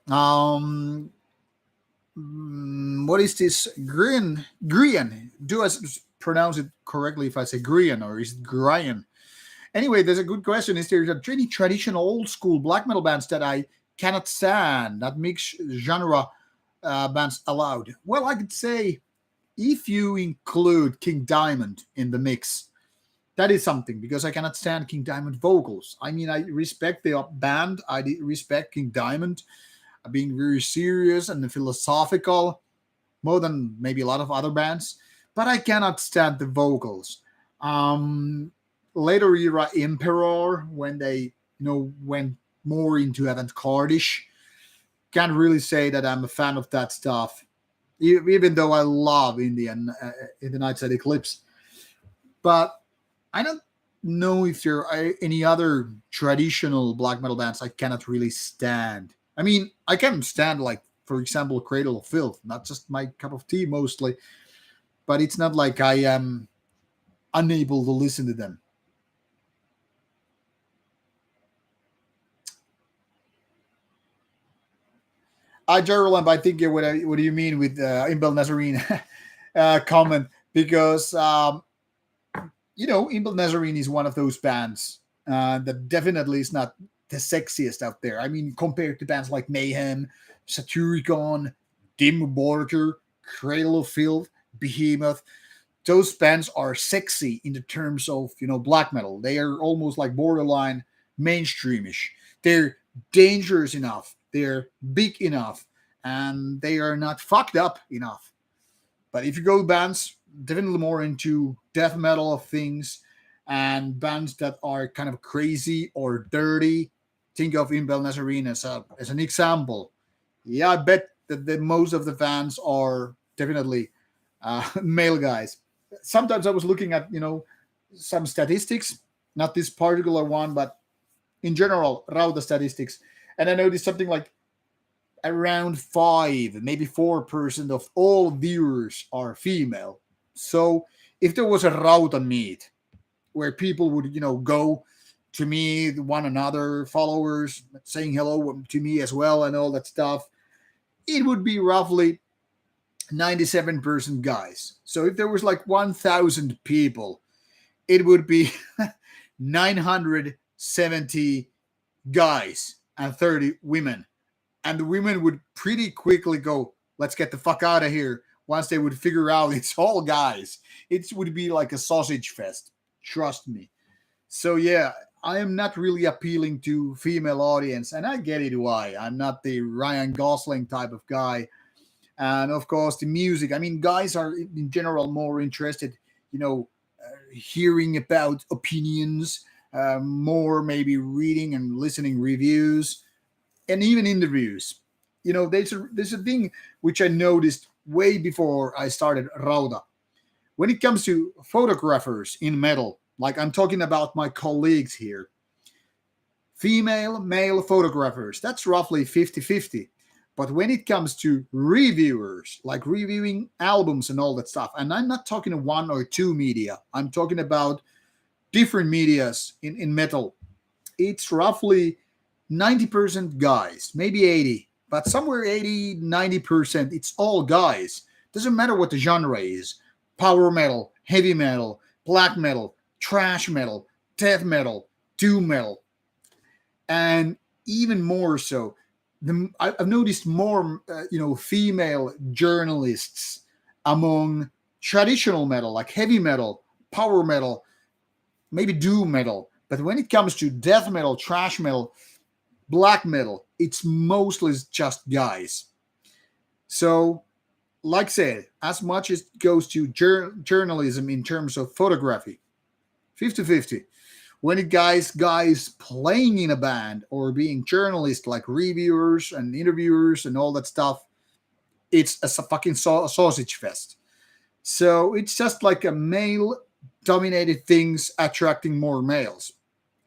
Um, what is this? Grian. Do I pronounce it correctly if I say Grian or is it Grian? Anyway, there's a good question. Is there any traditional old school black metal bands that I cannot stand, that mix genre bands allowed? Well, I could say if you include King Diamond in the mix, that is something because I cannot stand King Diamond vocals. I mean, I respect the band, respect King Diamond being very serious and philosophical, more than maybe a lot of other bands, but I cannot stand the vocals. Um, Later era Emperor, when they went more into avant-garde-ish, can't really say that I'm a fan of that stuff. Even though I love Indian in the Night Side Eclipse, but I don't know if there are any other traditional black metal bands I cannot really stand. I mean, I can stand like, for example, Cradle of Filth, not just my cup of tea mostly, but it's not like I am unable to listen to them. Gerald, I think what do you mean with Imbel Nazarene comment? Because Imbel Nazarene is one of those bands that definitely is not the sexiest out there. I mean, compared to bands like Mayhem, Satyricon, Dim Border, Cradle of Filth, Behemoth, those bands are sexy in the terms of black metal. They are almost like borderline mainstreamish. They're dangerous enough. They're big enough, and they are not fucked up enough. But if you go bands definitely more into death metal of things, and bands that are kind of crazy or dirty, think of Imbel Nazarene as an example. Yeah, I bet that most of the fans are definitely male guys. Sometimes I was looking at some statistics, not this particular one, but in general, Rauta statistics, and I noticed something like around 5, maybe 4% of all viewers are female. So if there was a Rauta meet where people would, go to meet one another, followers saying hello to me as well, and all that stuff, it would be roughly 97% guys. So if there was like 1,000 people, it would be 970 guys and 30 women. And the women would pretty quickly go, let's get the fuck out of here. Once they would figure out it's all guys, it would be like a sausage fest. Trust me. So yeah, I am not really appealing to female audience, and I get it why. I'm not the Ryan Gosling type of guy. And of course, the music. I mean, guys are in general more interested, hearing about opinions, more maybe reading and listening reviews, and even interviews. There's a thing which I noticed way before I started Rauda. When it comes to photographers in metal, like I'm talking about my colleagues here, female, male photographers, that's roughly 50-50. But when it comes to reviewers, like reviewing albums and all that stuff, and I'm not talking one or two media, I'm talking about different medias in metal, it's roughly 90% guys, maybe 80, but somewhere 80-90%, it's all guys. Doesn't matter what the genre is: power metal, heavy metal, black metal, trash metal, death metal, doom metal. And even more so, I've noticed more, female journalists among traditional metal, like heavy metal, power metal, maybe doom metal. But when it comes to death metal, trash metal, black metal, it's mostly just guys. So, like I said, as much as it goes to journalism in terms of photography, 50-50. When it guys playing in a band or being journalists like reviewers and interviewers and all that stuff, it's a fucking sausage fest. So it's just like a male dominated things attracting more males.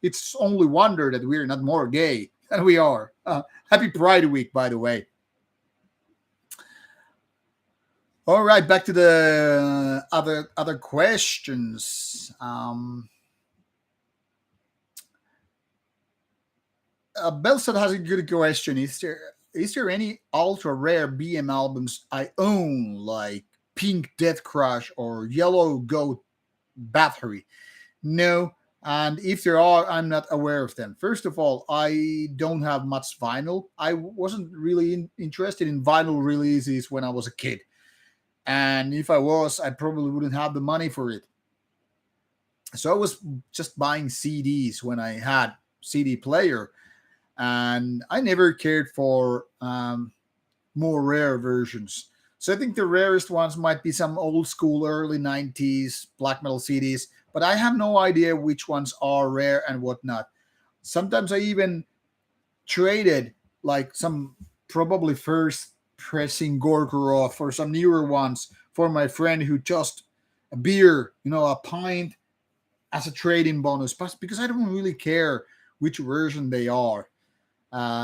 It's only wonder that we're not more gay than we are. Happy Pride Week, by the way. All right, back to the other questions. Belson has a good question. Is there any ultra rare BM albums I own, like Pink Death Crush or Yellow Goat Battery? No, and if there are, I'm not aware of them. First of all, I don't have much vinyl. I wasn't really interested in vinyl releases when I was a kid, and if I was, I probably wouldn't have the money for it. So I was just buying CDs when I had CD player, and I never cared for more rare versions. So I think the rarest ones might be some old school early 90s black metal CDs, but I have no idea which ones are rare and whatnot. Sometimes I even traded like some probably first pressing Gorgoroth or some newer ones for my friend who just a beer, a pint as a trading bonus, but because I don't really care which version they are.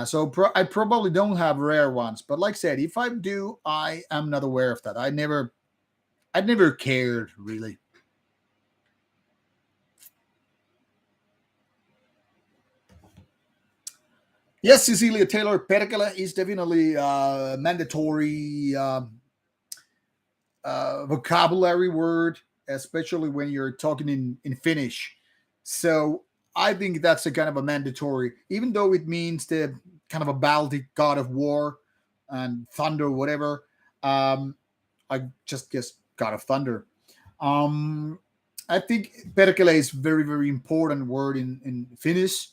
So I probably don't have rare ones, but like I said, if I do, I am not aware of that. I never cared really. Yes, Cecilia Taylor Perkele is definitely mandatory vocabulary word, especially when you're talking in Finnish. So I think that's a kind of a mandatory, even though it means the kind of a Baltic god of war and thunder, whatever. I just guess god of thunder. Um, I think perkele is very, very important word in Finnish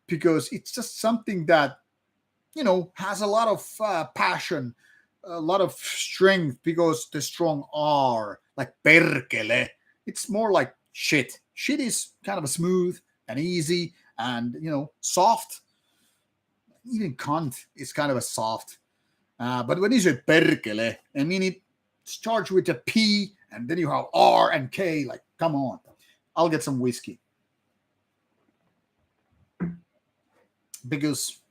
because it's just something that has a lot of passion, a lot of strength because the strong R, like perkele, it's more like shit. Shit is kind of smooth and easy and soft. Even cunt is kind of a soft. But when you say perkele, I mean it starts with a P and then you have R and K. Like, come on. I'll get some whiskey because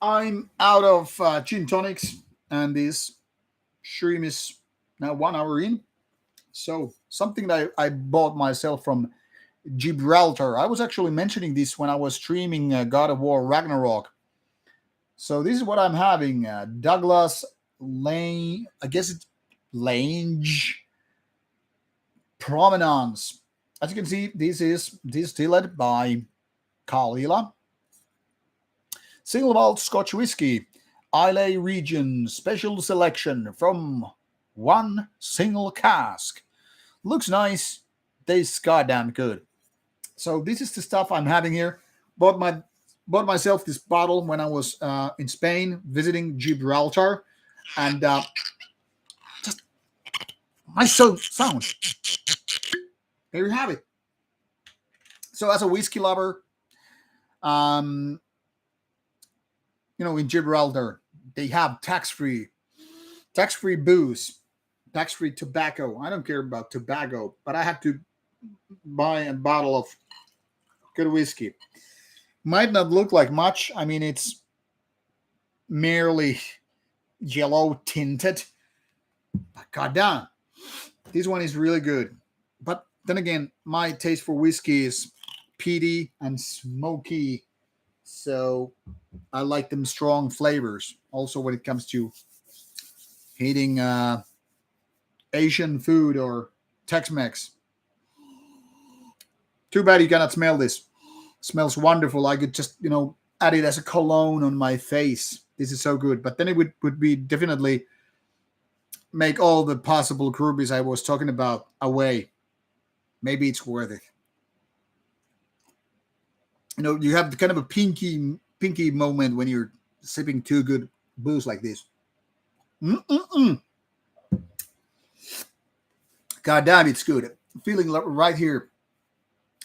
I'm out of gin tonics and this stream is now 1 hour in. So something that I bought myself from Gibraltar. I was actually mentioning this when I was streaming God of War Ragnarok. So this is what I'm having: Douglas Lane. I guess it's Lange Provenance. As you can see, this is distilled by Kalila. Single malt Scotch whiskey, Islay region special selection from one single cask. Looks nice, tastes goddamn good. So this is the stuff I'm having here. Bought myself this bottle when I was in Spain visiting Gibraltar, and just nice sound. There you have it. So as a whiskey lover, um, in Gibraltar they have tax free booze, tax free tobacco. I don't care about tobacco, but I have to buy a bottle of good whiskey. Might not look like much. I mean, it's merely yellow tinted. But goddamn, this one is really good. But then again, my taste for whiskey is peaty and smoky. So I like them strong flavors. Also, when it comes to eating Asian food or Tex-Mex. Too bad you cannot smell this. Smells wonderful. I could just, add it as a cologne on my face. This is so good. But then it would be definitely make all the possible groupies I was talking about away. Maybe it's worth it. You have kind of a pinky moment when you're sipping too good booze like this. Mm-mm-mm. God damn, it's good. Feeling right here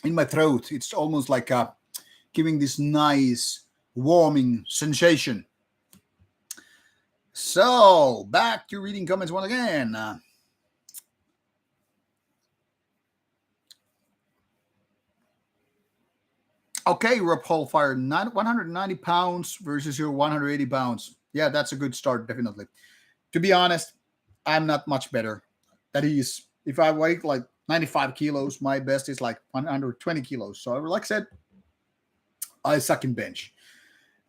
in my throat. It's almost like giving this nice warming sensation. So back to reading comments once again. Okay, Rob Hallfire, 190 pounds versus your 180 pounds. Yeah, that's a good start, definitely. To be honest, I'm not much better. That is, if I weigh like 95 kilos, my best is like 120 kilos. So, like I said, I suck in bench.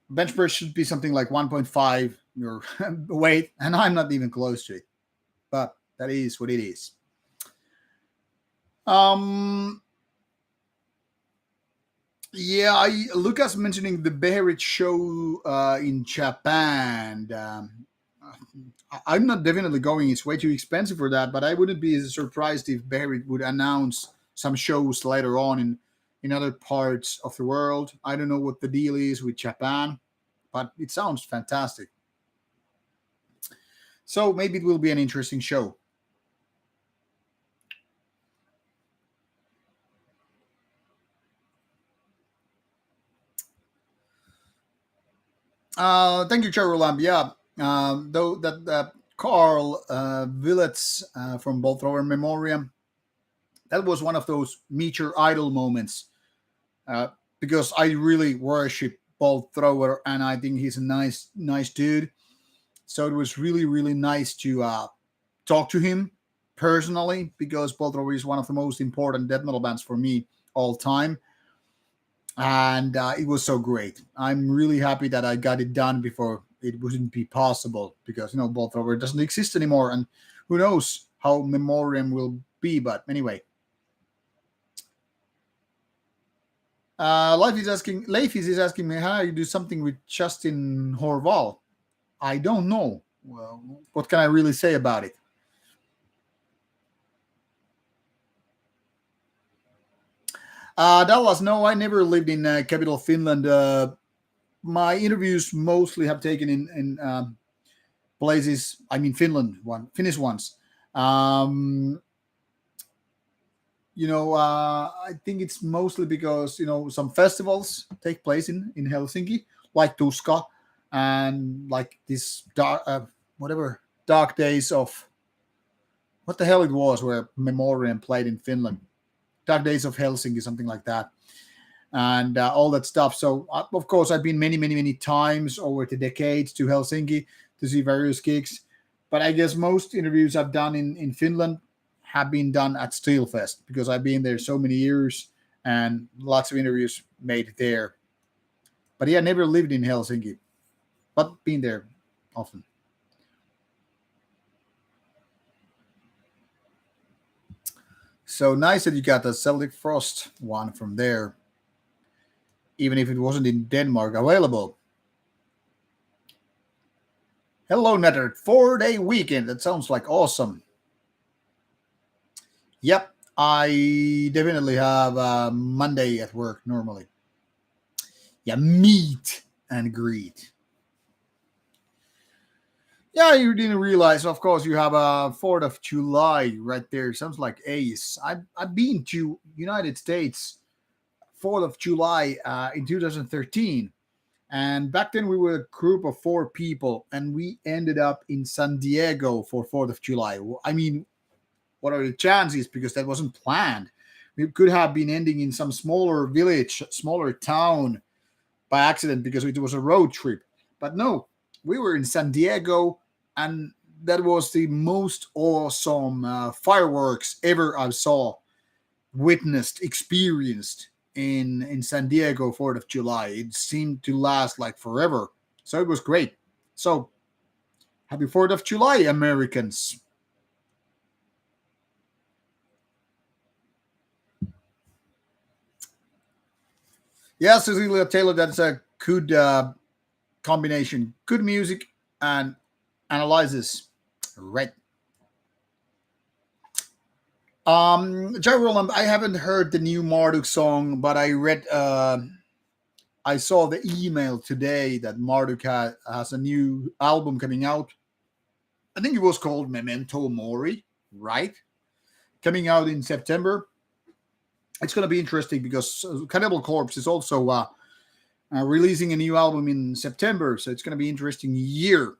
Bench press should be something like 1.5 your weight, and I'm not even close to it. But that is what it is. Yeah, Lucas mentioning the beverage show in Japan. I'm not definitely going. It's way too expensive for that. But I wouldn't be surprised if Beverage would announce some shows later on in other parts of the world. I don't know what the deal is with Japan, but it sounds fantastic. So maybe it will be an interesting show. Thank you, Charulam. Yeah, though that Carl Willets from Bolt Thrower Memoriam, that was one of those Meteor Idol moments uh, because I really worship Bolt Thrower and I think he's a nice dude. So it was really, really nice to talk to him personally because Bolt Thrower is one of the most important death metal bands for me all time. And it was so great. I'm really happy that I got it done before it wouldn't be possible because Bolt Thrower doesn't exist anymore, and who knows how Memoriam will be. But anyway, Leif is asking me how you do something with Justin Horval. I don't know. Well, what can I really say about it? Dallas, no, I never lived in capital Finland. My interviews mostly have taken in places. I mean, Finnish ones. Um, I think it's mostly because some festivals take place in Helsinki, like Tuska, and like this dark, whatever dark days of what the hell it was, where Memoriam played in Finland. Dark Days of Helsinki, something like that, and all that stuff. So, of course, I've been many, many, many times over the decades to Helsinki to see various gigs. But I guess most interviews I've done in Finland have been done at Steelfest because I've been there so many years and lots of interviews made there. But yeah, never lived in Helsinki, but been there often. So nice that you got the Celtic Frost one from there, even if it wasn't in Denmark available. Hello, Netter. 4-day weekend. That sounds like awesome. Yep, I definitely have Monday at work normally. Yeah, meet and greet. Yeah, you didn't realize. Of course, you have a 4th of July right there. Sounds like Ace. I've been to United States 4th of July in 2013. And back then we were a group of 4 people, and we ended up in San Diego for 4th of July. I mean, what are the chances? Because that wasn't planned. We could have been ending in some smaller village, smaller town by accident because it was a road trip. But no, we were in San Diego, and that was the most awesome fireworks ever I saw, witnessed, experienced in San Diego 4th of July. It seemed to last like forever. So it was great. So happy 4th of July, Americans. Yeah, Cecilia Taylor, that's a good combination. Good music and analysis. Right. Jerry I haven't heard the new Marduk song, but I saw the email today that Marduk has a new album coming out. I think it was called Memento Mori, right? Coming out in September. It's going to be interesting because Cannibal Corpse is also releasing a new album in September, so it's going to be an interesting year.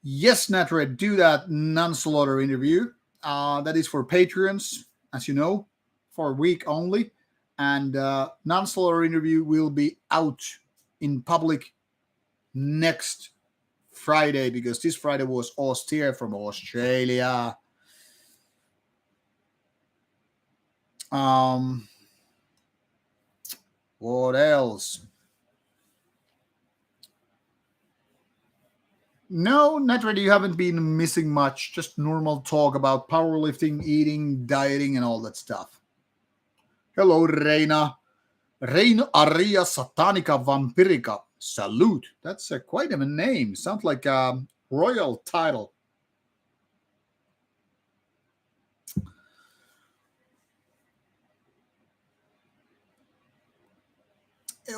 Yes, Natred, do that non-slaughter interview. That is for Patreons, as you know, for a week only. And non-slaughter interview will be out in public next Friday because this Friday was Austere from Australia. Um, what else? No, not really. You haven't been missing much. Just normal talk about powerlifting, eating, dieting, and all that stuff. Hello, Reina. Reina Aria Satanica Vampirica. Salute. That's quite a name. Sounds like a royal title.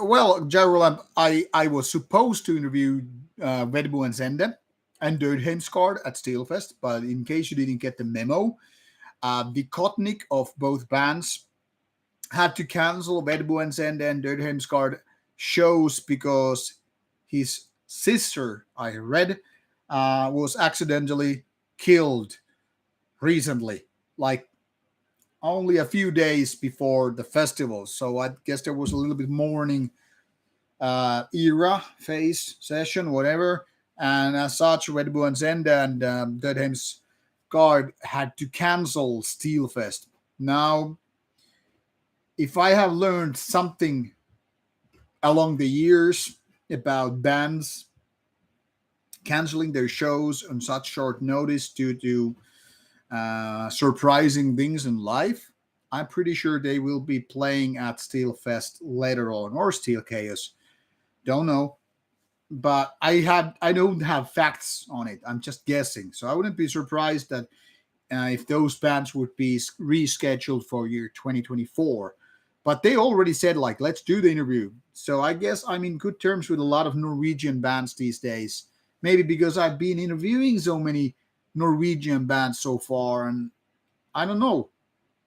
Well, Jarolam, I was supposed to interview Vedbu and Zende and Dödheimsgard at Steelfest, but in case you didn't get the memo, the Kotnik of both bands had to cancel Vedbu and Zende and Dödheimsgard shows because his sister, I read, was accidentally killed recently, like only a few days before the festival. So I guess there was a little bit mourning era phase session, whatever. And as such, Red Bull and Zenda and Deadheim's Guard had to cancel Steelfest. Now, if I have learned something along the years about bands canceling their shows on such short notice due to surprising things in life, I'm pretty sure they will be playing at Steelfest later on or Steel Chaos. Don't know, but I don't have facts on it. I'm just guessing, so I wouldn't be surprised that if those bands would be rescheduled for year 2024. But they already said, like, let's do the interview. So I guess I'm in good terms with a lot of Norwegian bands these days. Maybe because I've been interviewing so many Norwegian bands so far. And I don't know.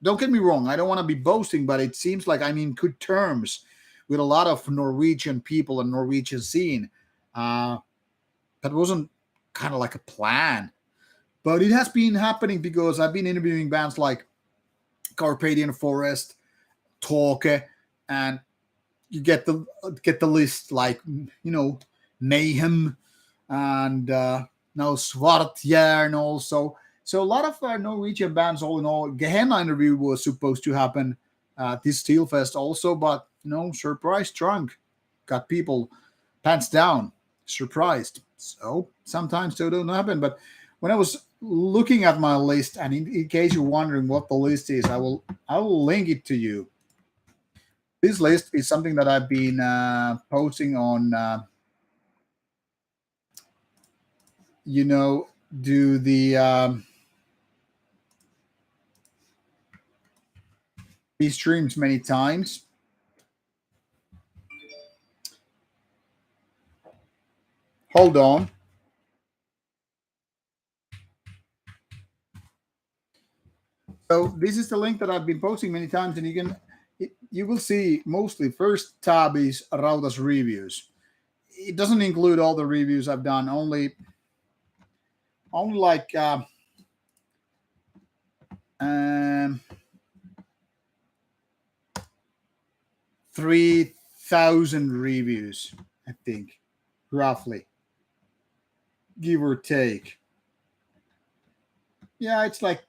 Don't get me wrong. I don't want to be boasting, but it seems like I'm in good terms with a lot of Norwegian people and Norwegian scene. Uh, that wasn't kind of like a plan, but it has been happening because I've been interviewing bands like Carpathian Forest, Tåke, and you get the list, like, Mayhem, and now Svartjern also. So a lot of Norwegian bands, all in all. Gehenna interview was supposed to happen this Steelfest also, but surprise trunk got people pants down, surprised. So sometimes they don't happen. But when I was looking at my list, and in case you're wondering what the list is, I will link it to you. This list is something that I've been posting on, you know, do these streams many times. Hold on. So this is the link that I've been posting many times, and you will see mostly first tab is Rauta's reviews. It doesn't include all the reviews I've done, only like um, 3,000 reviews, I think, roughly, give or take. Yeah, it's like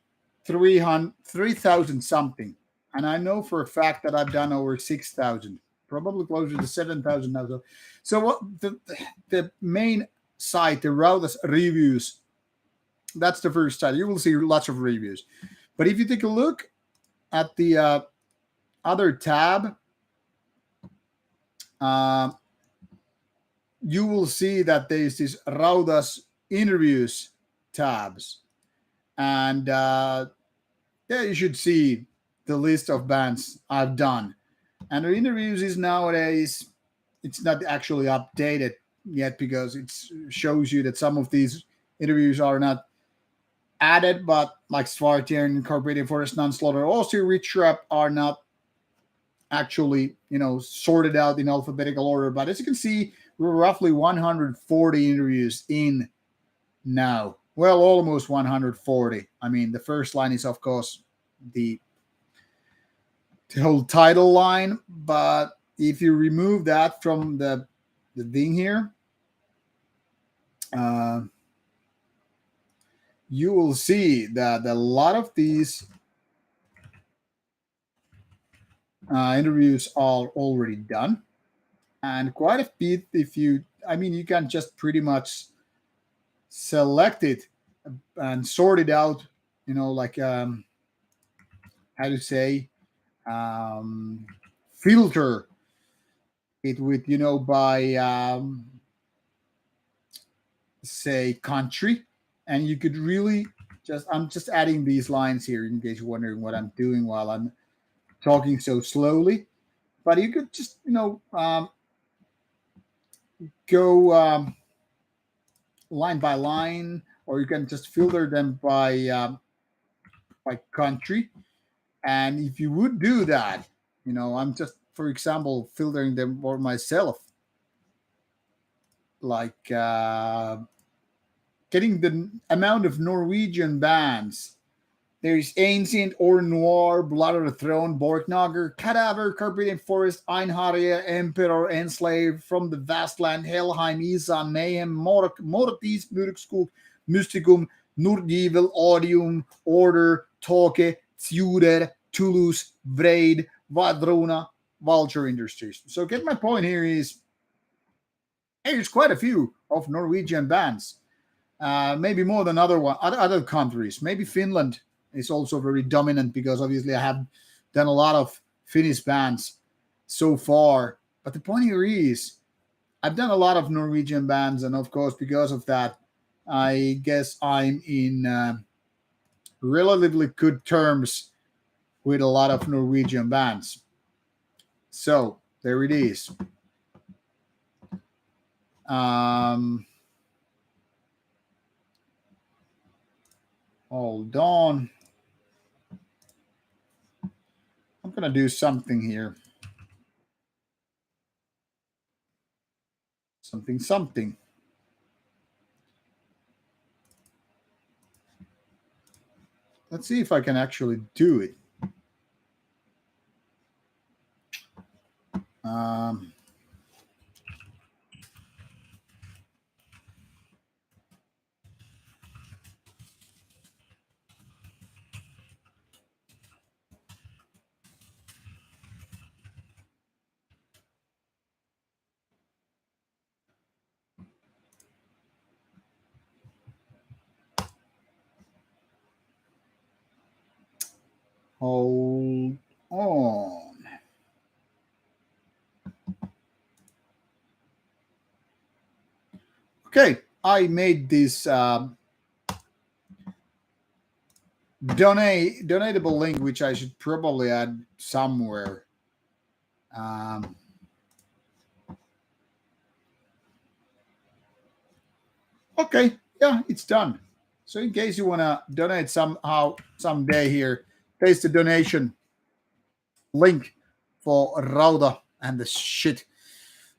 3,000 something. And I know for a fact that I've done over 6,000, probably closer to 7,000 now. So what the main site, the Rautas reviews, that's the first site. You will see lots of reviews. But if you take a look at the other tab, uh, you will see that there's this Rautas interviews tabs. And yeah, you should see the list of bands I've done. And the interviews is nowadays, it's not actually updated yet because it shows you that some of these interviews are not added, but like Svartian, Carpathian Forest, Non-Slaughter, also Rich Trap are not actually, sorted out in alphabetical order. But as you can see, we're roughly 140 interviews in now. Well, almost 140. I mean, the first line is, of course, the whole title line, but if you remove that from the thing here, you will see that a lot of these interviews are already done, and quite a bit. You can just pretty much select it and sort it out. Like how to say, filter it with by say country, and you could really I'm just adding these lines here in case you're wondering what I'm doing while I'm talking so slowly. But you could just go line by line, or you can just filter them by country. And if you would do that, I'm just, for example, filtering them for myself, like getting the amount of Norwegian bands. There's Ancient, Or Noir, Blood of the Throne, Borknager, Cadaver, Carpathian Forest, Einharia, Emperor, Enslaved, From the Vastland, Helheim, Isa, Mayhem, Mortis, Murkskog, Mysticum, Nordgivel, Audium, Order, Tåke, Tjuder, Toulouse, Vraid, Vadrona, Vulture Industries. So get my point here is, there's quite a few of Norwegian bands. Maybe more than other countries. Maybe Finland is also very dominant because obviously I have done a lot of Finnish bands so far. But the point here is, I've done a lot of Norwegian bands, and of course, because of that, I guess I'm in relatively good terms with a lot of Norwegian bands. So there it is. Um, hold on. I'm gonna do something here. Something. Let's see if I can actually do it. Um, hold on. Okay, I made this donatable link, which I should probably add somewhere. Um, okay, yeah, it's done. So in case you wanna donate somehow someday here, there's the donation link for Rauta and the shit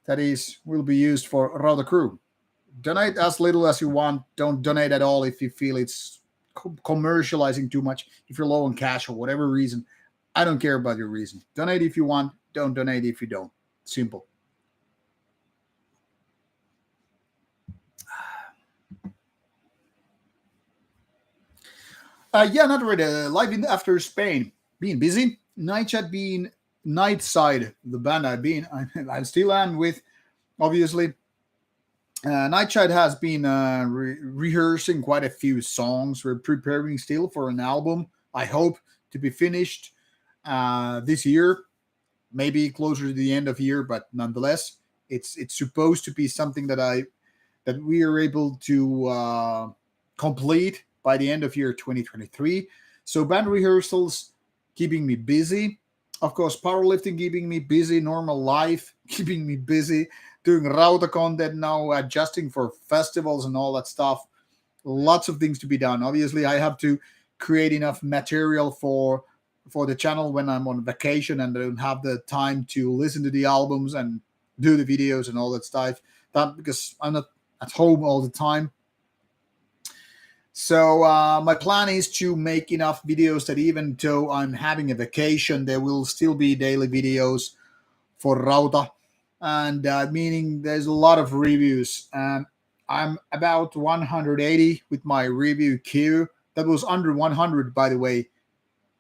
that is will be used for Rauta crew. Donate as little as you want. Don't donate at all if you feel it's commercializing too much. If you're low on cash or whatever reason, I don't care about your reason. Donate if you want. Don't donate if you don't. Simple. Yeah, not really. Live in after Spain. Being busy. Night chat being night side. The band I've been. I still am with. Obviously, Nightshade has been rehearsing quite a few songs. We're preparing still for an album. I hope to be finished this year, maybe closer to the end of year, but nonetheless, it's supposed to be something that we are able to complete by the end of year 2023. So band rehearsals keeping me busy. Of course, powerlifting keeping me busy. Normal life keeping me busy. Doing Rauta content now, adjusting for festivals and all that stuff. Lots of things to be done. Obviously, I have to create enough material for the channel when I'm on vacation and don't have the time to listen to the albums and do the videos and all that stuff. That because I'm not at home all the time. So my plan is to make enough videos that even though I'm having a vacation, there will still be daily videos for Rauta, and meaning there's a lot of reviews. I'm about 180 with my review queue. That was under 100, by the way,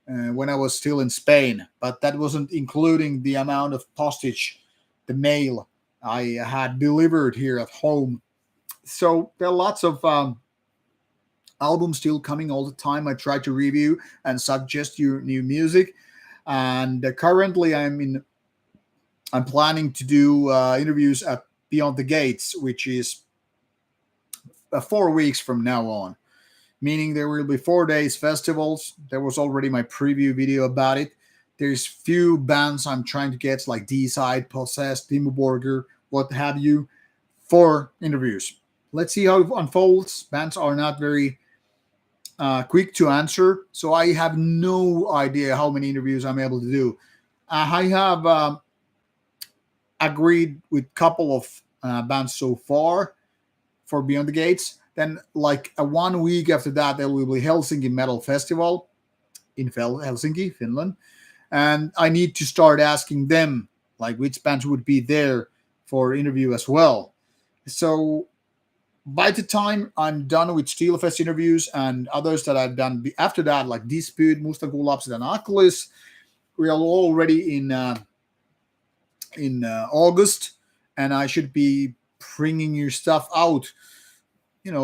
when I was still in Spain, but that wasn't including the amount of postage, the mail I had delivered here at home. So there are lots of albums still coming all the time. I try to review and suggest you new music. And currently, I'm planning to do interviews at Beyond the Gates, which is 4 weeks from now on. Meaning there will be 4 days festivals. There was already my preview video about it. There's few bands I'm trying to get, like D-Side, Possessed, Timo Borger, what have you, for interviews. Let's see how it unfolds. Bands are not very quick to answer, so I have no idea how many interviews I'm able to do. I have agreed with a couple of bands so far for Beyond the Gates. Then, like 1 week after that, there will be Helsinki Metal Festival in Helsinki, Finland, and I need to start asking them like which bands would be there for interview as well. So by the time I'm done with Steelfest interviews and others that I've done after that, like Dispute, Mustakulapset, and Aklis, we are already in August, and I should be bringing your stuff out,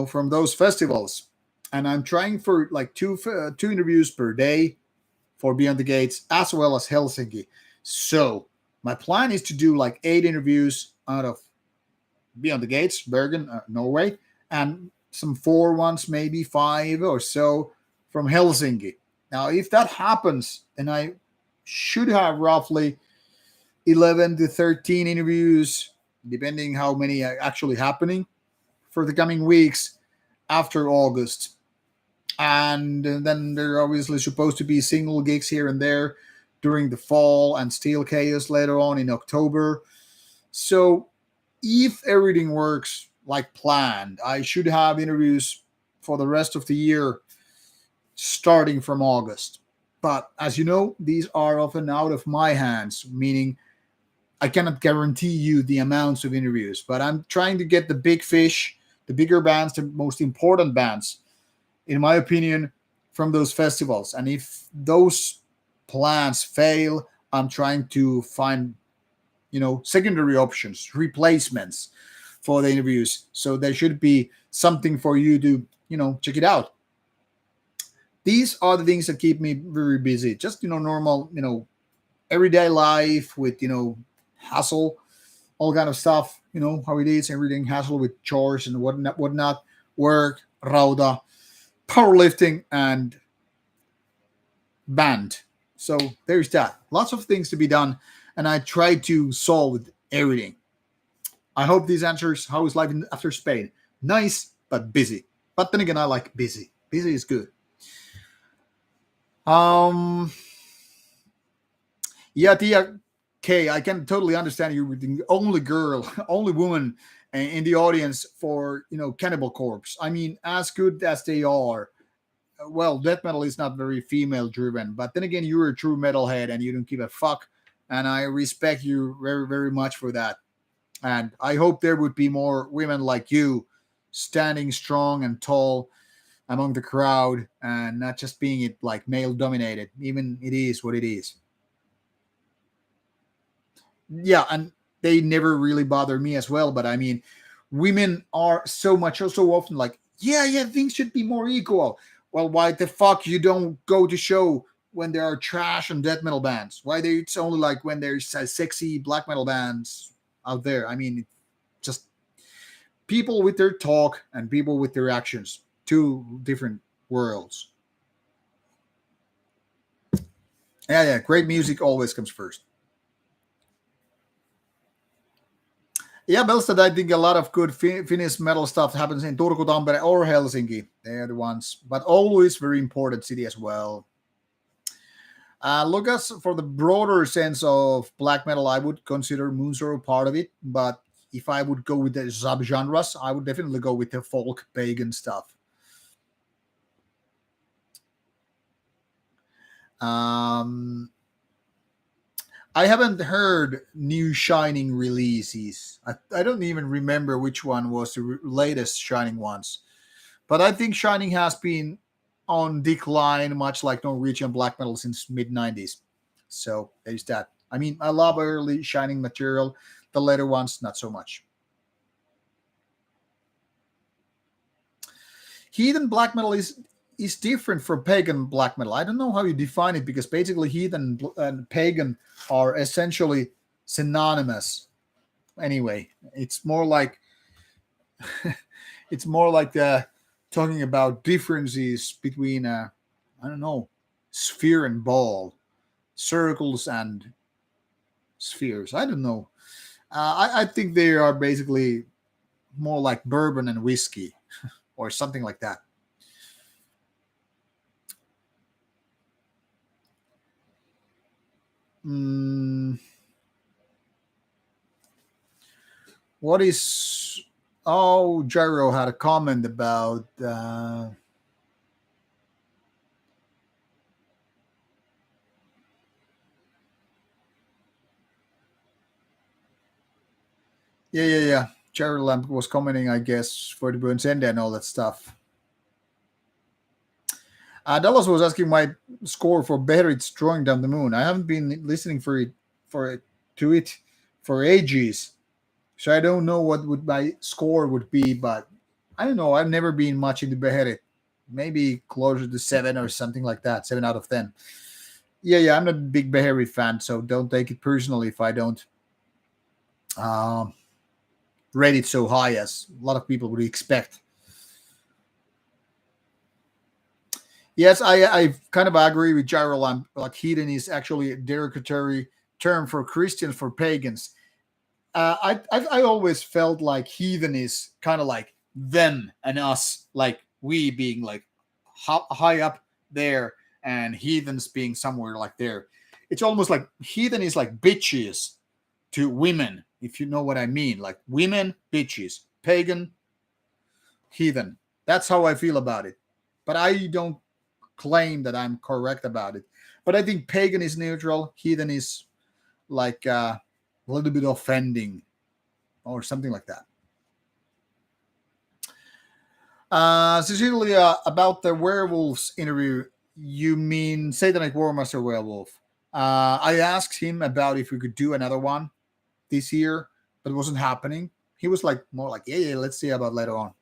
from those festivals. And I'm trying for like two interviews per day for Beyond the Gates as well as Helsinki. So my plan is to do like 8 interviews out of Beyond the Gates, Bergen, Norway, and some 4 ones, maybe 5 or so from Helsinki. Now, if that happens, then I should have roughly 11 to 13 interviews, depending how many are actually happening for the coming weeks after August. And then there are obviously supposed to be single gigs here and there during the fall and Steel Chaos later on in October. So if everything works like planned, I should have interviews for the rest of the year starting from August. But as you know, these are often out of my hands, meaning I cannot guarantee you the amounts of interviews. But I'm trying to get the big fish, the bigger bands, the most important bands, in my opinion, from those festivals. And if those plans fail, I'm trying to find, secondary options, replacements for the interviews. So there should be something for you to, check it out. These are the things that keep me very busy. Just, normal, everyday life with, hassle, all kind of stuff, how it is, everything hassle with chores and whatnot, work, Rauta, powerlifting, and band. So there's that. Lots of things to be done, and I try to solve everything. I hope this answers how is life after Spain. Nice, but busy. But then again, I like busy. Busy is good. Um, yeah, Tia K, I can totally understand you were the only girl, only woman in the audience for Cannibal Corpse. I mean, as good as they are, well, death metal is not very female driven, but then again, you're a true metalhead and you don't give a fuck, and I respect you very, very much for that. And I hope there would be more women like you standing strong and tall among the crowd and not just being it like male dominated, even it is what it is. Yeah, and they never really bother me as well, but I mean, women are so much so often like, yeah, yeah, things should be more equal. Well, why the fuck you don't go to show when there are trash and death metal bands? Why they it's only like when there's sexy black metal bands out there? I mean, just people with their talk and people with their actions, two different worlds. Yeah, yeah, great music always comes first. Yeah, Belstad, I think a lot of good Finnish metal stuff happens in Turku, Tampere, or Helsinki. They are the ones, but always very important city as well. Lucas, for the broader sense of black metal, I would consider Moonsorrow part of it, but if I would go with the subgenres, I would definitely go with the folk pagan stuff. Um, I haven't heard new Shining releases. I don't even remember which one was the latest Shining ones. But I think Shining has been on decline, much like Norwegian black metal since mid '90s. So there's that. I mean, I love early Shining material. The later ones, not so much. Heathen black metal is different from pagan black metal. I don't know how you define it because basically heathen and pagan are essentially synonymous. Anyway, it's more like it's more like talking about differences between I don't know, sphere and ball, circles and spheres. I don't know. I think they are basically more like bourbon and whiskey or something like that. Mm, what is? Oh, Gyro had a comment about. Yeah, yeah, yeah. Gyro Lamp was commenting, I guess, for the Burns End and all that stuff. Dallas was asking my score for Better It's Drawing Down the Moon. I haven't been listening for it to it for ages, so I don't know what would my score would be. But I don't know. I've never been much into Beheaded. Maybe closer to 7 or something like that. 7 out of 10. Yeah, yeah. I'm not a big Beheaded fan, so don't take it personally if I don't um, rate it so high as a lot of people would expect. Yes, I kind of agree with Gyro. Like heathen is actually a derogatory term for Christians, for pagans. I always felt like heathen is kind of like them and us, like we being like high up there, and heathens being somewhere like there. It's almost like heathen is like bitches to women, if you know what I mean. Like women, bitches, pagan, heathen. That's how I feel about it. But I don't claim that I'm correct about it. But I think pagan is neutral, heathen is like a little bit offending or something like that. Cecilia, about the werewolves interview, you mean Satanic Warmaster Werewolf? I asked him about if we could do another one this year, but it wasn't happening. He was like more like, yeah, let's see about later on.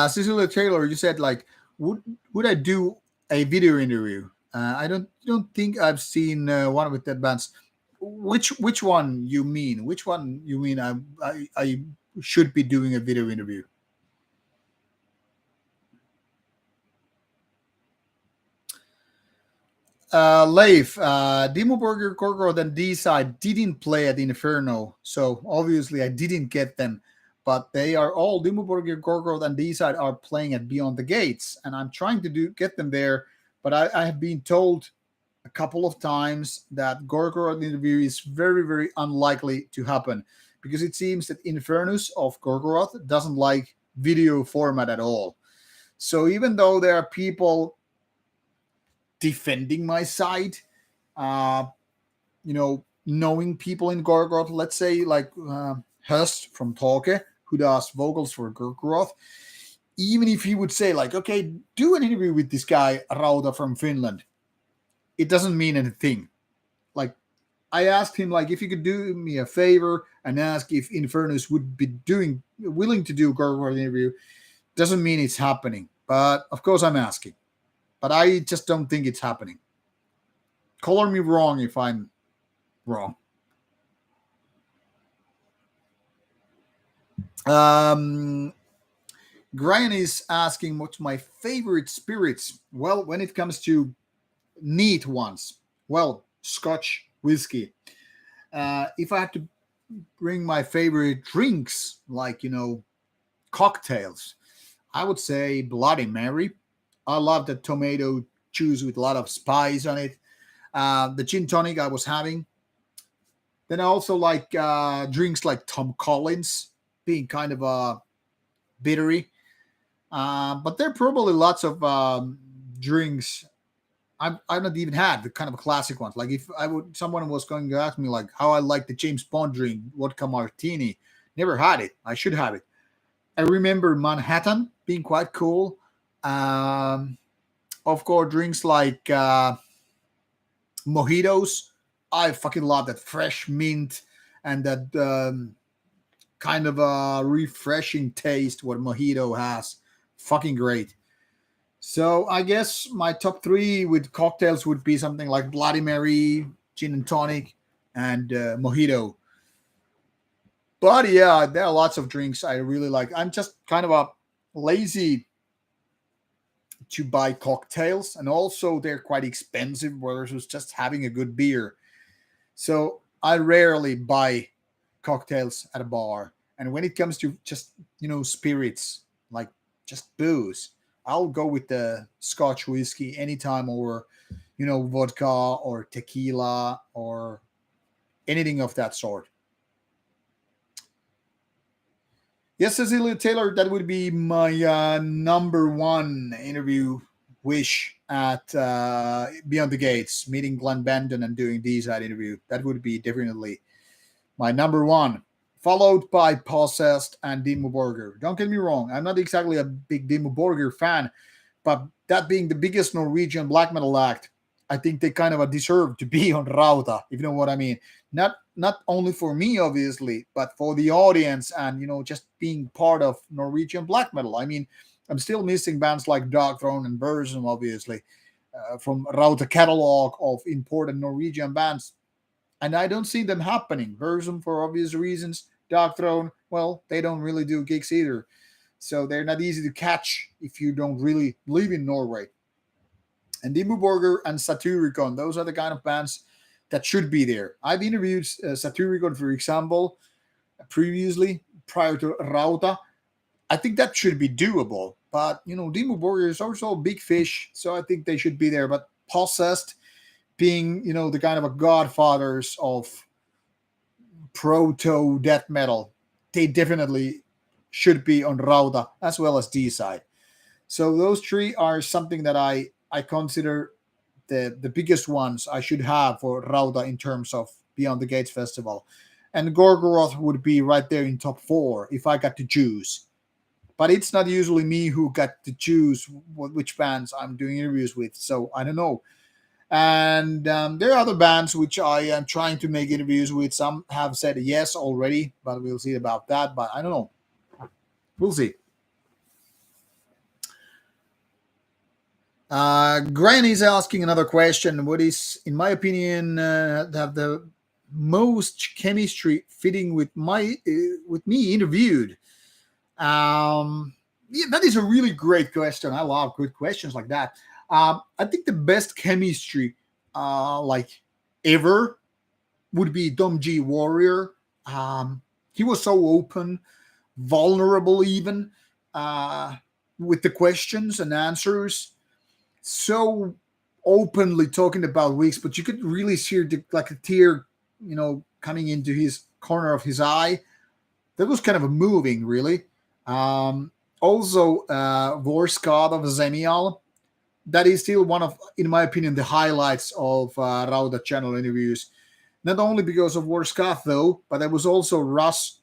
Cecilia Taylor, you said like, would would I do a video interview? I don't think I've seen one with that bands. Which one you mean? Which one you mean? I should be doing a video interview. Leif, Demo Burger, Gorgoroth, and D-Side didn't play at Inferno, so obviously I didn't get them. But they are all Demo Burger, Gorgoroth, and D-Side are playing at Beyond the Gates, and I'm trying to get them there. But I have been told a couple of times that Gorgoroth interview is very unlikely to happen because it seems that Infernus of Gorgoroth doesn't like video format at all. So even though there are people defending my side, uh, knowing people in Gorgoroth, let's say like Hust from Tolke, who does vocals for Gorgoroth, even if he would say like, okay, do an interview with this guy Rauta from Finland, it doesn't mean anything. Like I asked him like if he could do me a favor and ask if Infernus would be doing willing to do Gorgoroth interview, doesn't mean it's happening. But of course I'm asking. But I just don't think it's happening. Color me wrong if I'm wrong. Um, Brian is asking what's my favorite spirits. Well, when it comes to neat ones, well, Scotch whiskey. If I had to bring my favorite drinks, like cocktails, I would say Bloody Mary. I love the tomato juice with a lot of spice on it. The gin tonic I was having. Then I also like drinks like Tom Collins, being kind of bittery. But there are probably lots of drinks I've not even had the kind of classic ones. Like if I would, someone was going to ask me like how I like the James Bond drink, vodka martini. Never had it. I should have it. I remember Manhattan being quite cool. Um, of course, drinks like mojitos. I fucking love that fresh mint and that kind of a refreshing taste what mojito has. Fucking great. So I guess my top three with cocktails would be something like Bloody Mary, gin and tonic, and mojito. But yeah, there are lots of drinks I really like. I'm just kind of a lazy to buy cocktails, and also they're quite expensive versus just having a good beer. So I rarely buy cocktails at a bar. And when it comes to just spirits, like just booze, I'll go with the Scotch whiskey anytime, or vodka or tequila or anything of that sort. Yes, Cecilia Taylor, that would be my number one interview wish at Beyond the Gates, meeting Glenn Benton and doing these at interview. That would be definitely my number one, followed by Possessed and Dimmu Borgir. Don't get me wrong, I'm not exactly a big Dimmu Borgir fan, but that being the biggest Norwegian black metal act, I think they kind of deserve to be on Rauta, if you know what I mean. Not only for me, obviously, but for the audience and just being part of Norwegian black metal. I mean, I'm still missing bands like Dark Throne and Burzum, obviously. from Rauta catalog of important Norwegian bands, and I don't see them happening. Versum, for obvious reasons. Dark Throne, well, they don't really do gigs either, so they're not easy to catch if you don't really live in Norway. And Dimmu Borgir and Satyricon, those are the kind of bands that should be there. I've interviewed Satyricon, for example, previously prior to Rauta. I think that should be doable. But Dimmu Borgir is also a big fish, so I think they should be there. But Possessed, being the kind of a godfathers of proto death metal, they definitely should be on Rauta as well as D side. So those three are something that I consider the biggest ones I should have for Rauta in terms of Beyond the Gates Festival. And Gorgoroth would be right there in top four if I got to choose. But it's not usually me who got to choose which bands I'm doing interviews with, so I don't know. And there are other bands which I am trying to make interviews with. Some have said yes already, but we'll see about that. But I don't know. We'll see. Granny's asking another question. What is, in my opinion, have the most chemistry fitting with me interviewed? Yeah, that is a really great question. I love good questions like that. I think the best chemistry, like ever, would be Dom G Warrior. He was so open, vulnerable, even with the questions and answers. So openly talking about weeks, but you could really see like a tear, coming into his corner of his eye. That was kind of a moving, really. Also, Vorskad of Zemial. That is still one of, in my opinion, the highlights of Rauda channel interviews. Not only because of Vorskad, though, but there was also Russ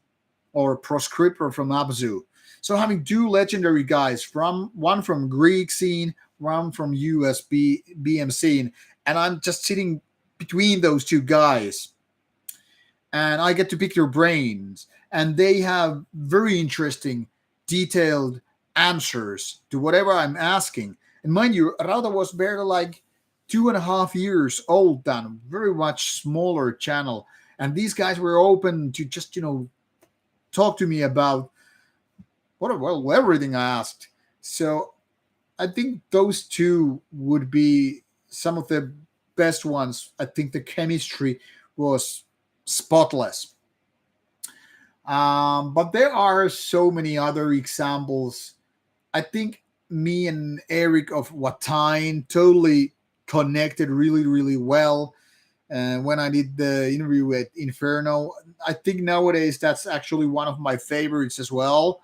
or Proscriptor from Abzu. So having two legendary guys, from one from Greek scene, one from USB BM scene, and I'm just sitting between those two guys, and I get to pick their brains, and they have very interesting, detailed answers to whatever I'm asking. And mind you, Rauda was barely like 2.5 years old then, very much smaller channel, and these guys were open to just talk to me about everything I asked. So I think those two would be some of the best ones. I think the chemistry was spotless. But there are so many other examples. I think me and Eric of Watine totally connected really, really well. When I did the interview with Inferno, I think nowadays that's actually one of my favorites as well.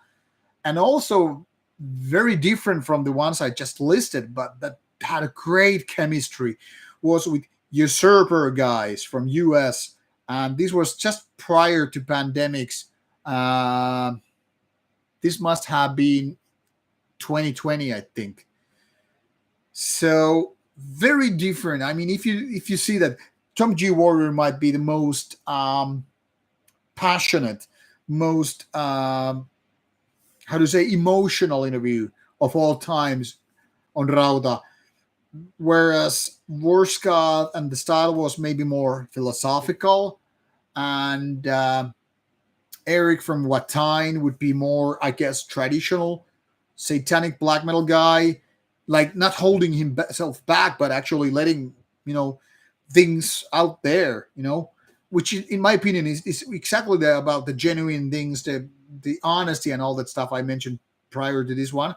And also very different from the ones I just listed, but that had a great chemistry, was with Usurper guys from US. And this was just prior to pandemics. This must have been 2020, I think. So very different. I mean, if you see that, Tom G Warrior might be the most passionate, most how to say, emotional interview of all times on Rauta, whereas Vorskad and the style was maybe more philosophical, and Eric from Watine would be more, I guess, traditional, satanic black metal guy, like not holding himself back, but actually letting things out there, which in my opinion is exactly about the genuine things, the honesty and all that stuff I mentioned prior to this one,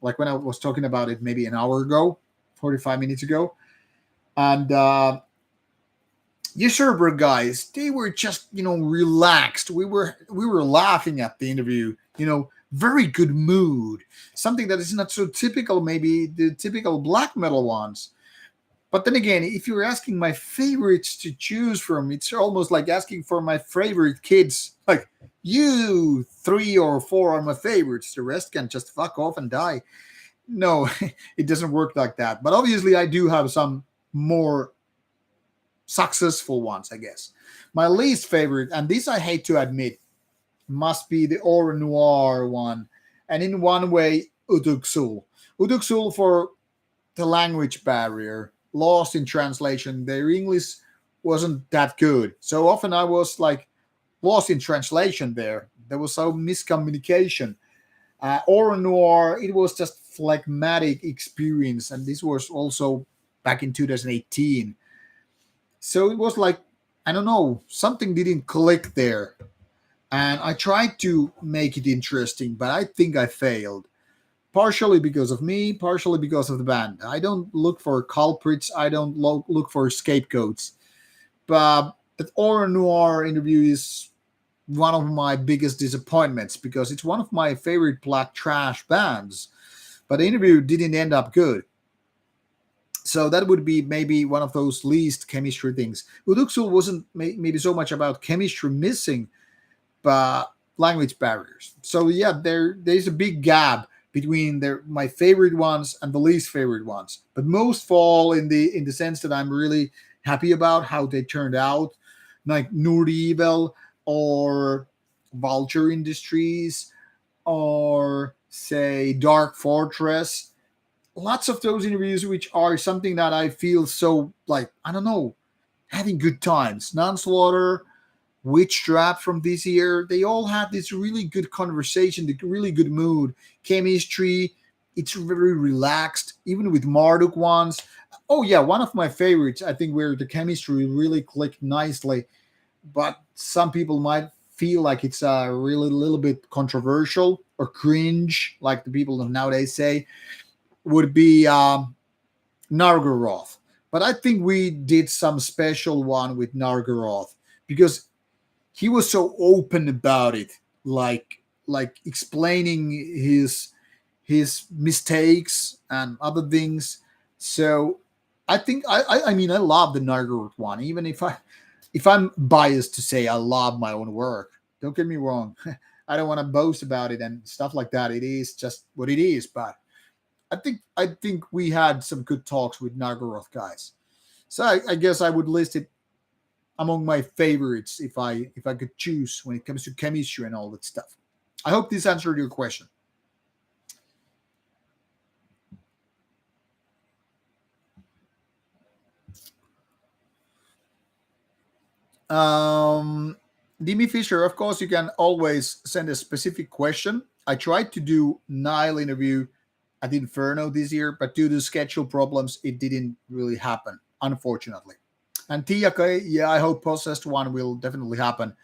like when I was talking about it maybe an hour ago, 45 minutes ago. And Usurper guys, they were just relaxed. We were laughing at the interview, very good mood, something that is not so typical, maybe the typical black metal ones. But then again, if you're asking my favorites to choose from, it's almost like asking for my favorite kids. Like, you 3 or 4 are my favorites. The rest can just fuck off and die. No, it doesn't work like that. But obviously, I do have some more successful ones, I guess. My least favorite, and this I hate to admit, must be the Aura Noir one. And in one way, Utuksul. Utuksul for the language barrier, lost in translation. Their English wasn't that good. So often I was like lost in translation there. There was some miscommunication. Or Noir, it was just phlegmatic experience. And this was also back in 2018. So it was like, I don't know, something didn't click there. And I tried to make it interesting, but I think I failed. Partially because of me, partially because of the band. I don't look for culprits, I don't look for scapegoats. But that Aura Noir interview is one of my biggest disappointments because it's one of my favorite black trash bands. But the interview didn't end up good. So that would be maybe one of those least chemistry things. Uduksul wasn't maybe so much about chemistry missing, but language barriers. So yeah, there's a big gap between my favorite ones and the least favorite ones. But most fall in the sense that I'm really happy about how they turned out, like Nurdivel or Vulture Industries or say Dark Fortress. Lots of those interviews which are something that I feel so like, I don't know, having good times. Non-slaughter, Witch Trap from this year, they all had this really good conversation, the really good mood, chemistry. It's very relaxed, even with Marduk ones. Oh yeah, one of my favorites, I think, where the chemistry really clicked nicely, but some people might feel like it's really a little bit controversial or cringe, like the people nowadays say, would be Nargoroth. But I think we did some special one with Nargoroth because he was so open about it, like explaining his mistakes and other things. So I think I mean I love the Nargoroth one, even if I'm biased to say I love my own work. Don't get me wrong. I don't want to boast about it and stuff like that. It is just what it is. But I think we had some good talks with Nargoroth guys. So I guess I would list it among my favorites if I could choose when it comes to chemistry and all that stuff. I hope this answered your question. Um, Demi Fisher, of course, you can always send a specific question. I tried to do Nile interview at Inferno this year, but due to schedule problems, it didn't really happen, unfortunately. And Tiake, yeah, I hope Possessed one will definitely happen.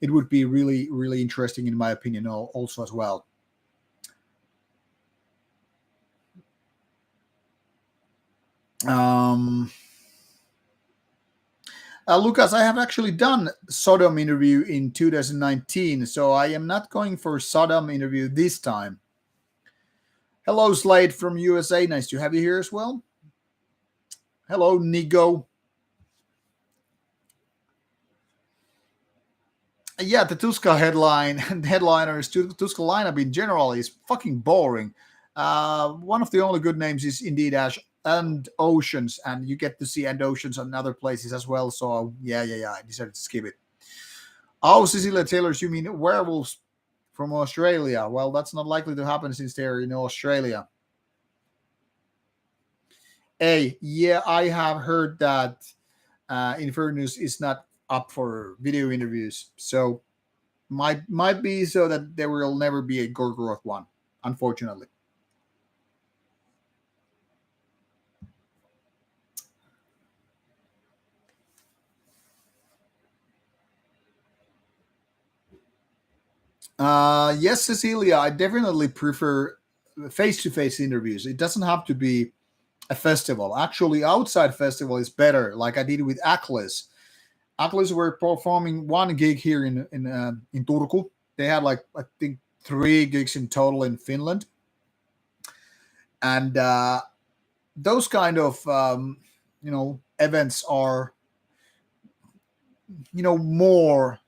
It would be really, really interesting, in my opinion, also as well. Um, Lucas, I have actually done Sodom interview in 2019, so I am not going for Sodom interview this time. Hello, Slade from USA. Nice to have you here as well. Hello, Nigo. Yeah, the Tuska headline and headliners, Tuska lineup in general is fucking boring. One of the only good names is indeed Ash and Oceans, and you get to see and Oceans on other places as well. So yeah, I decided to skip it. Oh, Cecilia Taylor's, you mean werewolves from Australia? Well, that's not likely to happen since they're in Australia. Hey, yeah, I have heard that Infernus is not up for video interviews, so might be so that there will never be a Gorgoroth one, unfortunately. Yes, Cecilia, I definitely prefer face-to-face interviews. It doesn't have to be a festival. Actually, outside festival is better. Like I did with Aklis. Aklis were performing one gig here in Turku. They had like I think 3 gigs in total in Finland, and those kind of events are more